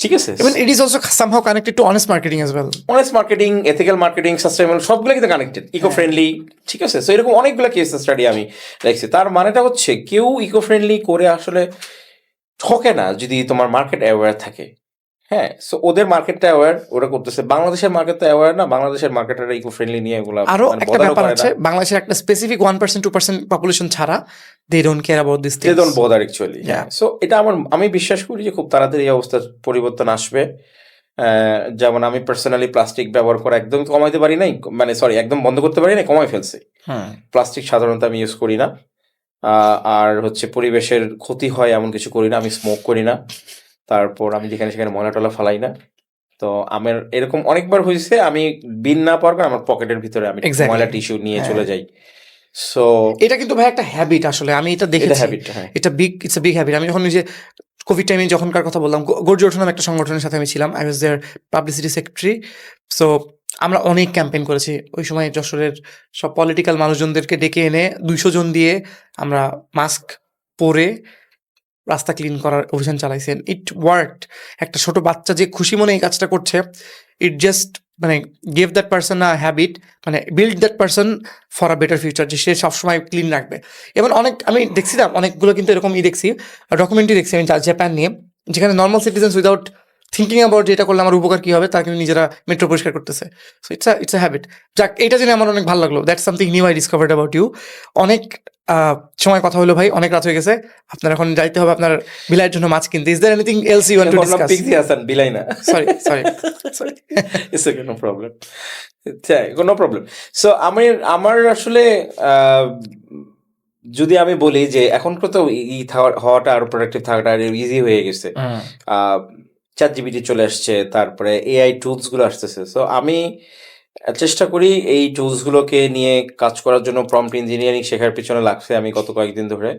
ঠিক আছে, Even it is also somehow connected to honest marketing as well. Honest marketing, ethical marketing, sustainable, সবগুলো কিন্তু কানেক্টেড, ইকো ফ্রেন্ডলি। ঠিক আছে, সো এরকম অনেকগুলো কেস স্টাডি আমি দেখছি। তার মানেটা হচ্ছে কেউ ইকো ফ্রেন্ডলি করে আসলে ঠকে না যদি তোমার মার্কেট অ্যাওয়্যার থাকে। হ্যাঁ, সো ওদের মার্কেটটা অ্যাওয়্যার, ওরা করতেছে। বাংলাদেশের মার্কেট তো অ্যাওয়্যার না, বাংলাদেশের মার্কেটের ইকো ফ্রেন্ডলি নিয়ে এগুলো আরো মানে একটা বদারও ব্যাপার করে আছে, না। বাংলাদেশের একটা স্পেসিফিক 1% 2% পপুলেশন ছাড়া they don't care about this They things. don't bother actually. Yeah. So এটা আমি বিশ্বাস করি যে খুব তাড়াতাড়ি এই অবস্থার পরিবর্তন আসবে। যেমন আমি পার্সোনালি প্লাস্টিক ব্যবহার করা একদম কমাইতে পারি নাই, মানে সরি একদম বন্ধ করতে পারি না, কমাই ফেলছি। প্লাস্টিক সাধারণত আমি ইউজ করি না, আর হচ্ছে পরিবেশের ক্ষতি হয় এমন কিছু করি না, আমি স্মোক করি না, তারপর আমি যেখানে সেখানে ময়লা টলা ফালাই না। তো আমার এরকম অনেকবার হয়েছে আমি বিন না পাওয়ার কারণে আমার পকেটের ভিতরে আমি Exactly. ময়লা টিস্যু নিয়ে চলে যাই। সো এটা কিন্তু ভাই একটা হ্যাবিট, আসলে আমি এটা এটা দেখেছি। হ্যাবিট। হ্যাঁ, এটা ইটস এ বিগ হ্যাবিট। আমি যখন নিজে কোভিড টাইমে যখনকার কথা বললাম, গর্জে ওঠা নামে একটা সংগঠনের সাথে আমি ছিলাম, I was there publicity secretary. So আমরা অনেক ক্যাম্পেইন করেছি ওই সময়, যশোরের সব পলিটিক্যাল মানুষজনদেরকে ডেকে এনে 200 জন দিয়ে আমরা মাস্ক পরে রাস্তা ক্লিন করার অভিযান চালাইছেন। ইট ওয়ার্কড। একটা ছোট বাচ্চা যে খুশি মনে এই কাজটা করছে, ইট জাস্ট মানে give that person a habit, মানে build that person for a better future, যে সে সবসময় ক্লিন রাখবে। এবং অনেক আমি দেখছিলাম অনেকগুলো কিন্তু এরকম দেখছি, ডকুমেন্টারি দেখছি আমি জাপান নিয়ে, যেখানে normal citizens without thinking about যেটা করলে আমার উপকার কী হবে, তারা কিন্তু নিজেরা মেট্রো পরিষ্কার করতেছে। So it's a habit. যাক, এটা জেনে আমার অনেক ভালো লাগলো। That's something new I discovered about you. অনেক সময় কথা হলো ভাই, অনেক রাত হয়ে গেছে, আপনার এখন যাইতে হবে আপনার বিলাইয়ের জন্য মাছ কিনতে। Is there anything else you want to discuss? পিক দিয়ে আসেন, বিলাই না। Sorry sorry sorry. It's okay, no problem. No problem. So আমার আসলে যদি আমি বলি যে এখন তো হওয়াটা আর প্রোডাক্টিভ থাকাটা ইজি হয়ে গেছে। ChatGPT চলে আসছে, তারপরে AI টুলস গুলো আসতেছে। সো আমি চেষ্টা করি এই টুলস গুলোকে নিয়ে কাজ করার জন্য। প্রম্পট ইঞ্জিনিয়ারিং শেখার পিছনে লাগছে আমি গত কয়েকদিন ধরে।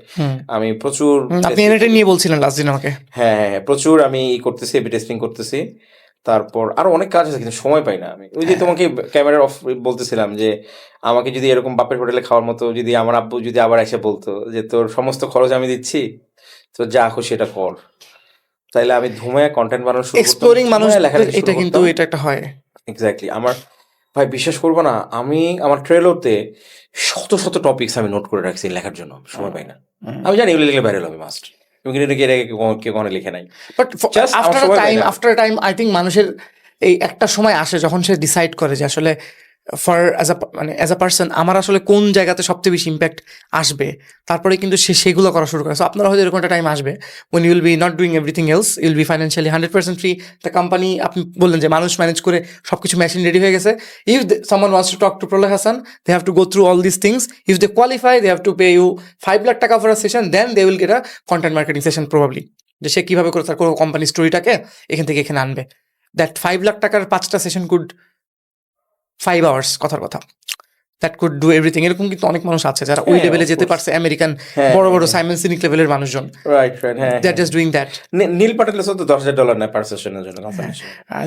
আমি প্রচুর, আপনি এটা নিয়ে বলছিলেন লাস্ট দিন আমাকে। হ্যাঁ, প্রচুর আমি করতেছি, এবি টেস্টিং করতেছি। তারপর আরো অনেক কাজ আছে কিন্তু সময় পাই না আমি। ওই যে তোমাকে ক্যামেরা অফ বলতেছিলাম যে আমাকে যদি এরকম বাপের হোটেলে খাওয়ার মতো যদি আমার আব্বু যদি আবার এসে বলতো যে তোর সমস্ত খরচ আমি দিচ্ছি, তো যা খুশি এটা কর, তাইলে আমি ধুমায় কন্টেন্ট বানানো শুরু করতাম, এক্সপ্লোরিং মানুষ, ধুমায় লেখালেখি শুরু এটা কিন্তু করতাম। এটা একটা হয়। এক্স্যাক্টলি। আমার ভাই বিশ্বাস করবো না, আমি আমার ট্রেলোতে শত শত টপিকস আমি নোট করে রাখছি লেখার জন্য, সময় পাই না। আমি জানি এগুলো লিখলে ভাইরাল হবে মাস্ট, এবং এটা এর আগে কেউ কখনো লিখে নাই। বাট Just আমার আফটার সময় টাইম পাই না। আফটার টাইম আই থিঙ্ক মানুষের এই একটা সময় আসে যখন সে ডিসাইড করে যে আসলে ফর অ্যাজ আ পার্সন আমার আসলে কোন জায়গাতে সবচেয়ে বেশি ইম্প্যাক্ট আসবে, তারপরে কিন্তু সে সেগুলো করা শুরু করে। সো আপনারা হয়তো এরকম একটা টাইম আসবে when you will be not doing everything else, you will be financially 100% free. The company, আপনি বললেন যে মানুষ ম্যানেজ করে সবকিছু মেশিন রেডি হয়ে গেছে। If someone wants to talk to Pralay Hassan, they have to go through all these things. If they qualify, they have to pay you 5 lakh টাকা for a session, then they will get a content marketing session probably. যে সে কিভাবে করে তার কোনো company স্টোরিটাকে এখান থেকে এখানে আনবে। দ্যাট 5 লাখ টাকার 5টা সেশন কুড 5 hours, কথার কথা, দ্যাট কুড ডু এভরিথিং। এরকম কিন্তু অনেক মানুষ আছে যারা ওই হ্যাঁ, লেভেলে of যেতে course. পারছে, আমেরিকান হ্যাঁ, বড় বড় হ্যাঁ। সাইমন সিনিক লেভেলের মানুষজন, রাইট হ্যাঁ। That just doing that. Neil পাটেলের তো $10,000 নেয় পার সেশনের জন্য কোম্পানি।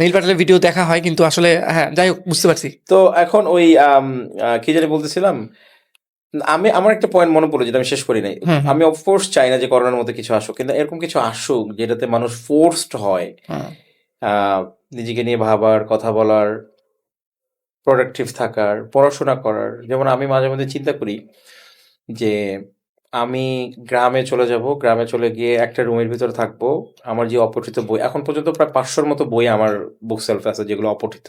নীল পাটেলের ভিডিও দেখা হয় কিন্তু আসলে হ্যাঁ যাই হোক বুঝতে পারছি। তো এখন ওই কি জানি বলতেছিলাম, আমার একটা পয়েন্ট মনে পড়লো যেটা আমি শেষ করি নাই। আমি অফকোর্স চাই না যে করোনার মধ্যে কিছু আসুক, কিন্তু এরকম কিছু আসুক যেটাতে মানুষ ফোর্সড হয় নিজেকে নিয়ে ভাবার, কথা বলার, প্রোডাক্টিভ থাকার, পড়াশোনা করার। যেমন আমি মাঝে মধ্যে চিন্তা করি যে আমি গ্রামে চলে যাব, গ্রামে চলে গিয়ে একটা রুমের ভিতরে থাকবো, আমার যে অপঠিত বই, এখন পর্যন্ত প্রায় 500-র মতো বই আমার বুক সেলফে আছে যেগুলো অপঠিত।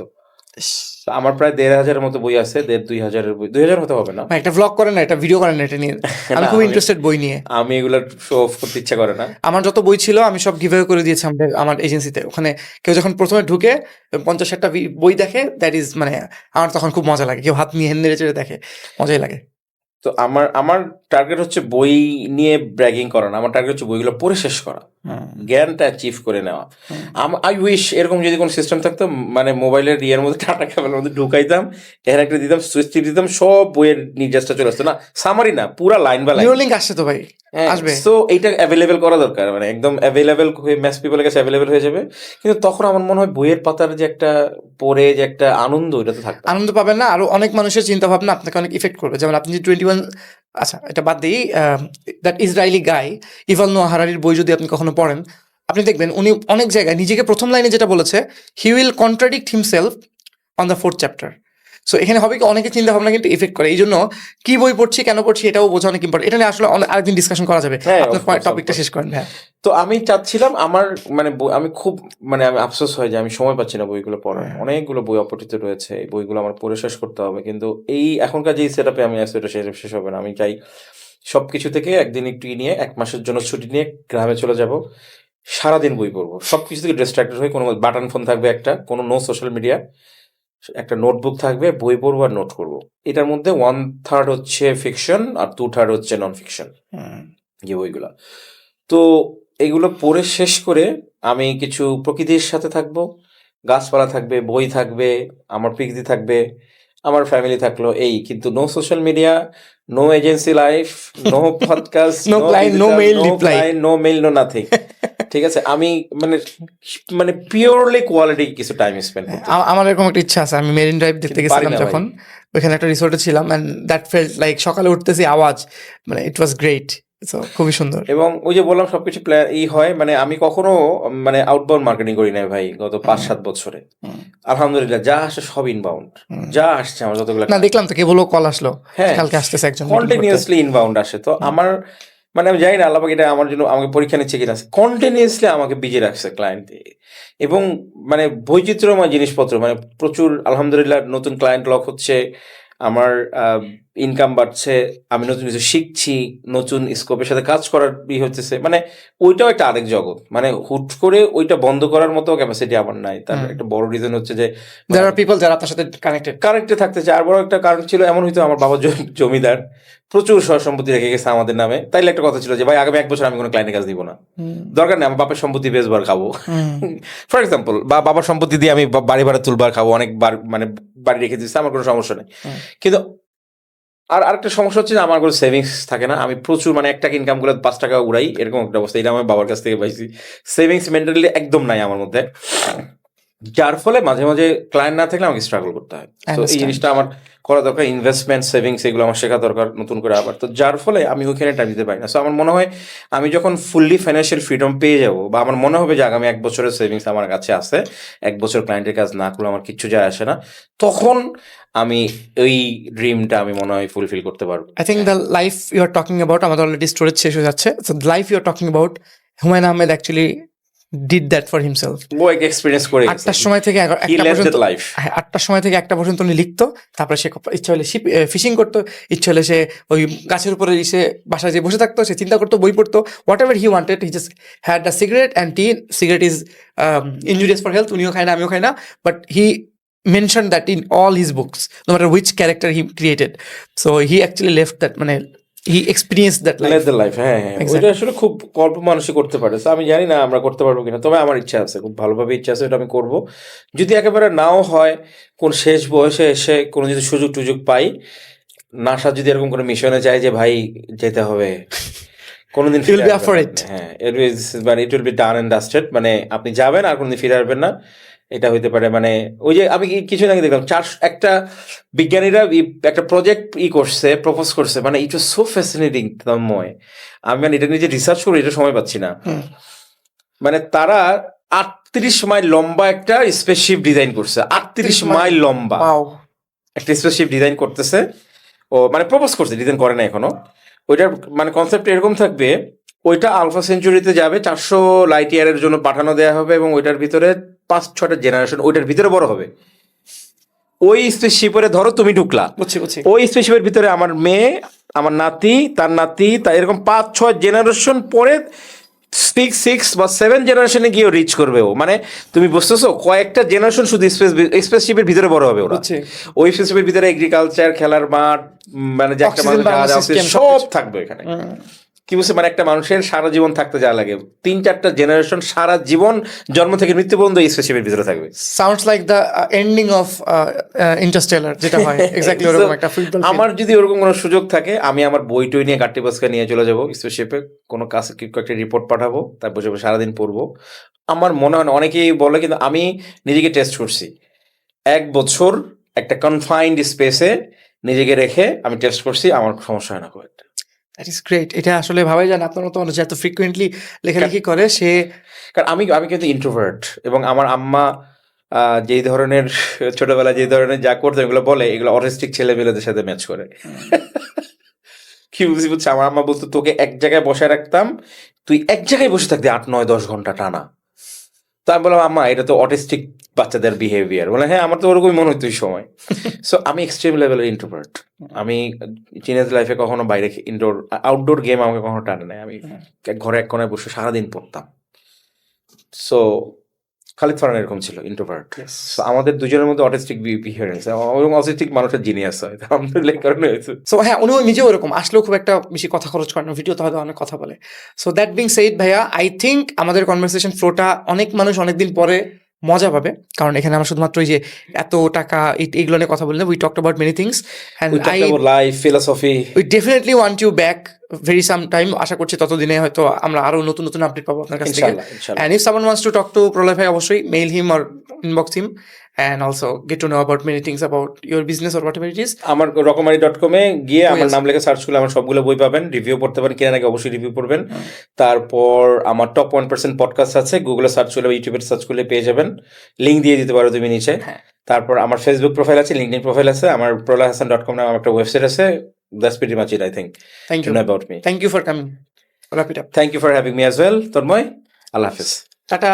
আমার প্রায় 1,500-এর মতো বই আছে, 2,500-এর বই, 2,000 হতে হবে না। একটা ভ্লগ করেন না, একটা ভিডিও করেন না এটা নিয়ে, আমি খুব ইন্টারেস্টেড বই নিয়ে। আমি এগুলো শো অফ করতে ইচ্ছা করে না। আমার যত বই ছিল আমি সব গিভঅ্যাওয়ে করে দিয়েছি আমার এজেন্সিতে। ওখানে কেউ যখন প্রথমে ঢুকে 50-60টা বই দেখে, দ্যাট ইজ মানে আমার তখন খুব মজা লাগে। কেউ হাত নিয়ে নেড়ে চেড়ে দেখে, মজাই লাগে। তো আমার টার্গেট হচ্ছে বই নিয়ে ব্র্যাগিং করা না, আমার টার্গেট হচ্ছে বইগুলো পড়ে শেষ করা, জ্ঞানটা অ্যাচিভ করে নেওয়া। আই উইশ এরকম যদি কোনো সিস্টেম থাকতো, মানে মোবাইলের ইয়ের মধ্যে টাটা কেবলের মধ্যে ঢুকাইতাম, এর একটা দিতাম, সুইচ টিপ দিতাম, সব বইয়ের নির্দেশটা চলে আসতো। না সামারি না, পুরা লাইন বাই লাইন। নিউরোলিঙ্ক আসছে তো ভাই, আসবে। তো এইটা অ্যাভেলেবেল করা দরকার, মানে একদম অ্যাভেলেবেল হয়ে ম্যাস পিপলের কাছে অ্যাভেলেবেল হয়ে যাবে। কিন্তু তখন আমার মনে হয় বইয়ের পাতার যে একটা পড়ে যে একটা আনন্দ, এটা তো থাকবে। আনন্দ পাবেন না, আরো অনেক মানুষের চিন্তা ভাবনা আপনাকে অনেক ইফেক্ট করবে। যেমন আপনি যে 21, আচ্ছা এটা বাদ দিই, দ্যাট ইসরায়েলি গাই ইভাল নোয়া হারারির বই যদি আপনি কখনো পড়েন, আপনি দেখবেন উনি অনেক জায়গায় নিজেকে প্রথম লাইনে যেটা বলেছে, he will contradict himself on the 4th chapter. So এখানে হবে কি, অনেকের চিন্তা ভাবনা কিন্তু ইফেক্ট করে। এই জন্য কি বই পড়ছি, কেন পড়ছি, এটাও বোঝা অনেক ইম্পর্টেন্ট। এটা নিয়ে আসলে আরেকদিন ডিসকাশন করা যাবে। হ্যাঁ, আপনার of course, টপিকটা of course. শেষ করেন ভাই। তো আমি চাচ্ছিলাম আমার মানে আমি খুব মানে আমি আফসোস হয় যে আমি সময় পাচ্ছি না বইগুলো পড়ার। অনেকগুলো বই অপঠিত রয়েছে, এই বইগুলো আমার পড়ে শেষ করতে হবে। কিন্তু এই এখনকার যে সেট আপে আমি আছি ওটা শেষ হবে না। আমি চাই সবকিছু থেকে একদিন একটু নিয়ে 1 মাসের জন্য ছুটি নিয়ে গ্রামে চলে যাব, সারাদিন বই পড়বো, সবকিছু থেকে ডিস্ট্রাক্টেড হয়ে। কোনো বাটন ফোন থাকবে একটা, কোনো নো সোশ্যাল মিডিয়া, একটা নোটবুক থাকবে, বই পড়বো আর নোট করবো। এটার মধ্যে 1/3 হচ্ছে ফিকশন আর 2/3 হচ্ছে নন ফিকশন যে বইগুলা। তো এগুলো পড়ে শেষ করে আমি কিছু প্রকৃতির সাথে থাকবো, গাছপালা থাকবে, বই থাকবে, আমার প্রকৃতি থাকবে, আমার ফ্যামিলি থাকলো, এই। কিন্তু no social media, no agency life, no podcast, No client, no mail reply. No mail, no nothing. ঠিক আছে, আমি মানে পিওরলি কোয়ালিটি কিছু টাইম স্পেন্ড করতে। আমার এরকম একটা ইচ্ছা আছে। আমি মেরিন ড্রাইভ দেখতে কিন্তু পারি গেছিলাম না যখন, ওইখানে একটা রিসোর্টে ছিলাম, অ্যান্ড দ্যাট ফেল্ট লাইক সকালে উঠতেছি আওয়াজ, মানে ইট ওয়াজ গ্রেট। সো খুবই সুন্দর। এবং ওই যে বললাম সবকিছু প্ল্যান হয়, মানে আমি কখনো মানে আউটবাউন্ড মার্কেটিং করি নাই ভাই গত 5-7 বছরে। আলহামদুলিল্লাহ যা আসে সব ইনবাউন্ড, যা আসছে আমার যতগুলো না দেখলাম তো, কেবল কল আসলো, হ্যাঁ কালকে আসতেছে একজন meeting করতে। কন্টিনিউয়াসলি ইনবাউন্ড আসে। তো আমার মানে আমি জানি না আল্লাহ পাক এটা আমার জন্য আমাকে পরীক্ষা নিচ্ছে কিনা, কন্টিনিউয়াসলি আমাকে বিজি রাখছে ক্লায়েন্ট। এবং মানে বৈচিত্র্যময় জিনিসপত্র, মানে প্রচুর আলহামদুলিল্লাহ নতুন ক্লায়েন্ট লক হচ্ছে, আমার ইনকাম বাড়ছে, আমি নতুন কিছু শিখছি, নতুন স্কোপের সাথে কাজ করার হচ্ছে। মানে ওইটাও একটা আরেক জগৎ, মানে হুট করে ওইটা বন্ধ করার মতো ক্যাপাসিটি আমার নাই। তার একটা বড় রিজন হচ্ছে যে There are people যারা আপনার সাথে কানেক্টে থাকতে চায়। আর বড় একটা কারণ ছিল, এমন হয়তো আমার বাবা জমিদার, প্রচুর সম্পত্তি রেখে গেছে আমাদের নামে। তাইলে একটা কথা ছিল যে ভাই আগামী 1 বছর আমি কোনো ক্লায়েন্টের কাজ দিব না, দরকার নেই, আমার বাপের সম্পত্তি বেচবার খাবো ফর এক্সাম্পল, বা বাবার সম্পত্তি দিয়ে আমি বাড়ি ভাড়া তুলবার খাবো, অনেক মানে বাড়ি রেখে দিচ্ছি, আমার কোনো সমস্যা নেই। কিন্তু আর আরেকটা সমস্যা হচ্ছে যে আমার কোনো সেভিংস থাকে না। আমি প্রচুর মানে 1 টাকা ইনকাম করে 5 টাকা উড়াই, এরকম একটা অবস্থা। এটা আমার বাবার কাছ থেকে পাইছি। সেভিংস মেন্টালি একদম নাই আমার মধ্যে, যার ফলে মাঝে মাঝে ক্লায়েন্ট না থাকলে আমাকে স্ট্রাগল করতে হয়। তো এই জিনিসটা আমার করা দরকার, ইনভেস্টমেন্ট, সেভিংস, এগুলো আমার শেখা দরকার নতুন করে আবার। তো যার ফলে আমি ওইখানে টাইম দিতে পারি না। সো আমার মনে হয় আমি যখন ফুললি ফাইন্যান্সিয়াল ফ্রিডম পেয়ে যাব, বা আমার মনে হবে যে আগামী 1 বছরের সেভিংস আমার কাছে আছে, 1 বছর ক্লায়েন্টের কাজ না করলে আমার কিচ্ছু যায় আসে না, তখন আমি ওই ড্রিমটা আমি মনে হয় ফুলফিল করতে পারবো। I think the life you are talking about, আমাদের অলরেডি স্টোরেজ শেষ হয়ে যাচ্ছে, so the life you are talking about, Humayun Ahmed actually did that for himself. ও এক এক্সপিরিয়েন্স করে গেছে। 8টার সময় থেকে He 1টা lived পর্যন্ত, that life. হ্যাঁ 8টার সময় থেকে 1টা পর্যন্ত উনি লিখতো, তারপরে সে ইচ্ছা হলে ফিশিং করতো, ইচ্ছা হলে সে ওই গাছের উপরে এসে বাসায় যে বসে থাকতো, সে চিন্তা করতো, বই পড়তো, what ever he wanted, he just had a cigarette and T. Cigarette is injurious for health, উনিও খায় না, আমিও খাই না, but he mentioned that in all his books, no matter which character he created. So he actually left that, মানে he experienced that life. Live the life, হ্যাঁ হ্যাঁ, Exactly. ওইটা আসলে খুব অল্প মানুষই করতে পারে। So আমি জানি না আমরা করতে পারবো কিনা, তবে আমার ইচ্ছা আছে, খুব ভালোভাবে ইচ্ছা আছে, এটা আমি করব। যদি একেবারে নাও হয়, কোন শেষ বয়সে এসে কোনো যদি সুযোগ টুযোগ পাই, নাসা যদি এরকম কোনো মিশনে যায় যে ভাই যেতে হবে, কোনোদিন You will be up for it. হ্যাঁ, it will be done and dusted, মানে আপনি যাবেন আর কোনোদিন ফিরে আসবেন না, এটা হইতে পারে। মানে ওই যে আমি কিছুদিন আগে দেখলাম একটা বিজ্ঞানীরা একটা প্রজেক্ট করছে, প্রপোজ করছে, মানে ইট ওয়াজ সো ফ্যাসিনেটিং তন্ময়। আমি মানে এটা নিয়ে যে রিসার্চ করি, এটা সময় পাচ্ছি না। মানে তারা 38 মাইল লম্বা একটা স্পেসশিপ ডিজাইন করছে, 38 মাইল লম্বা Wow. একটা স্পেসশিপ ডিজাইন করতেছে। ও মানে প্রপোজ করছে, ডিজাইন করে না এখনো। ওইটার মানে কনসেপ্ট এরকম থাকবে, ওইটা আলফা সেঞ্চুরিতে যাবে, 400 লাইট ইয়ারের জন্য পাঠানো দেওয়া হবে, এবং ওইটার ভিতরে 5-6টা জেনারেশন ওইটার ভিতরে বড় হবে। ওই স্পেসশিপে ধরো তুমি ঢুকলা, বুঝছি। ওই স্পেসশিপের ভিতরে আমার মেয়ে, আমার নাতি, তার নাতি, তার এরকম 5-6 জেনারেশন পরে 6 বা 7 জেনারেশনে গিয়ে রিচ করবে ও। মানে তুমি বুঝতেছো, কয়েকটা জেনারেশন শুধু স্পেসশিপের ভিতরে বড় হবে ওরা। বুঝছি। ওই স্পেসশিপের ভিতরে এগ্রিকালচার, খেলার মাঠ, মানে যে একটা Oxygen মানুষ balance যা system, সব সবকিছু। থাকবে এখানে। কি বুঝছে, মানে একটা মানুষের সারা জীবন থাকতে যা লাগে, 3-4টা জেনারেশন সারা জীবন জন্ম থেকে মৃত্যু পর্যন্ত এই স্পেসশিপের ভিতরে থাকবে। Sounds like the ending of Interstellar, যেটা হয় এক্স্যাক্টলি ওরকম একটা ফুটবল। আমার যদি ওরকম কোনো সুযোগ থাকে, আমি আমার বই টই নিয়ে কাট্টি বাসকা নিয়ে চলে যাবো স্পেসশিপে, কোনো কাছে একটা রিপোর্ট পাঠাবো, তারপর সারাদিন পড়বো। আমার মনে হয় না, অনেকেই বলে, কিন্তু আমি নিজেকে টেস্ট করছি, 1 বছর একটা কনফাইন্ড স্পেসে নিজেকে রেখে আমি টেস্ট করছি, আমার সমস্যা হয় না খুব একটা। That is great. এটা আসলে ভাবাই যায় না, আপনার মতো মানুষ এত ফ্রিকুয়েন্টলি লেখালেখি করে, সে কারণ আমি কিন্তু ইন্ট্রোভার্ট, এবং আমার আম্মা যেই ধরনের ছোটবেলায় যেই ধরনের যা করতো এগুলো বলে, এগুলো অটিস্টিক ছেলেমেয়েদের সাথে ম্যাচ করে। কি বুঝছি, আমার আম্মা বলতো, তোকে এক জায়গায় বসে রাখতাম, তুই এক জায়গায় বসে থাকতি 8-9-10 ঘন্টা টানা। তো আমি বললাম, আম্মা এটা তো অটিস্টিক বাচ্চাদের বিহেভিয়ার। বলে হ্যাঁ, আমার তো ওরকমই মনে হতো ওই সময়। সো আমি এক্সট্রিম লেভেলের ইন্ট্রোভার্ট। আমি টিনেজ লাইফে কখনো বাইরে আউটডোর গেম আমাকে কখনো টানে নাই। আমি ঘরে এক কোনায় বসে সারাদিন পড়তাম। সো খালিদ ফারহান এরকম ছিল, ইন্ট্রোভার্ট। আমাদের দুজনের মধ্যে অটিস্টিক বিহেভিয়ার, ওরকম অটিস্টিক মানুষের জিনিয়াস হয়, আমাদের কারণে হয়েছে। সো হ্যাঁ, উনিও নিজেও এরকম, আসলেও খুব একটা বেশি কথা খরচ করেন না, ভিডিওতে হয়তো অনেক কথা বলে। সো দ্যাট বিং সেড ভাইয়া, আই থিঙ্ক আমাদের কনভারসেশন ফ্লোটা অনেক মানুষ অনেকদিন পরে মজা পাবে, কারণ এখানে আমরা শুধুমাত্র এই যে এত টাকা এইগুলো নিয়ে কথা বললাম, we talked about many things, We talked about life, philosophy. We definitely want you back very some time. আশা করছি ততদিনে হয়তো আমরা আরো নতুন নতুন আপডেট পাবো আপনার কাছ থেকে। ইনশাআল্লাহ। And if someone wants to talk to প্রলয় ভাই, অবশ্যই mail him or inbox him and also get to know about many things about your business or whatever it is. আমার রকমারি.com এ গিয়ে আমার আছে। নাম লিখে সার্চ করলে আমার সবগুলো বই পাবেন, রিভিউ পড়তে পারেন, কেনার আগে অবশ্যই রিভিউ পড়বেন। তারপর আমার টপ 1% পডকাস্ট আছে, গুগলে সার্চ করলে, ইউটিউবে সার্চ করলে পেয়ে যাবেন, লিঙ্ক দিয়ে দিতে পারো তুমি নিচে। তারপর আমার ফেসবুক প্রোফাইল আছে, লিঙ্কডইন প্রোফাইল আছে, আমার prolayhasan.com নামে আমার একটা ওয়েবসাইট আছে। That's pretty much it, I think. Thank To you. know about me. Thank you for coming. Wrap it up. Thank you for having me as well, Tanmoy. আল্লাহ হাফেজ। Tata.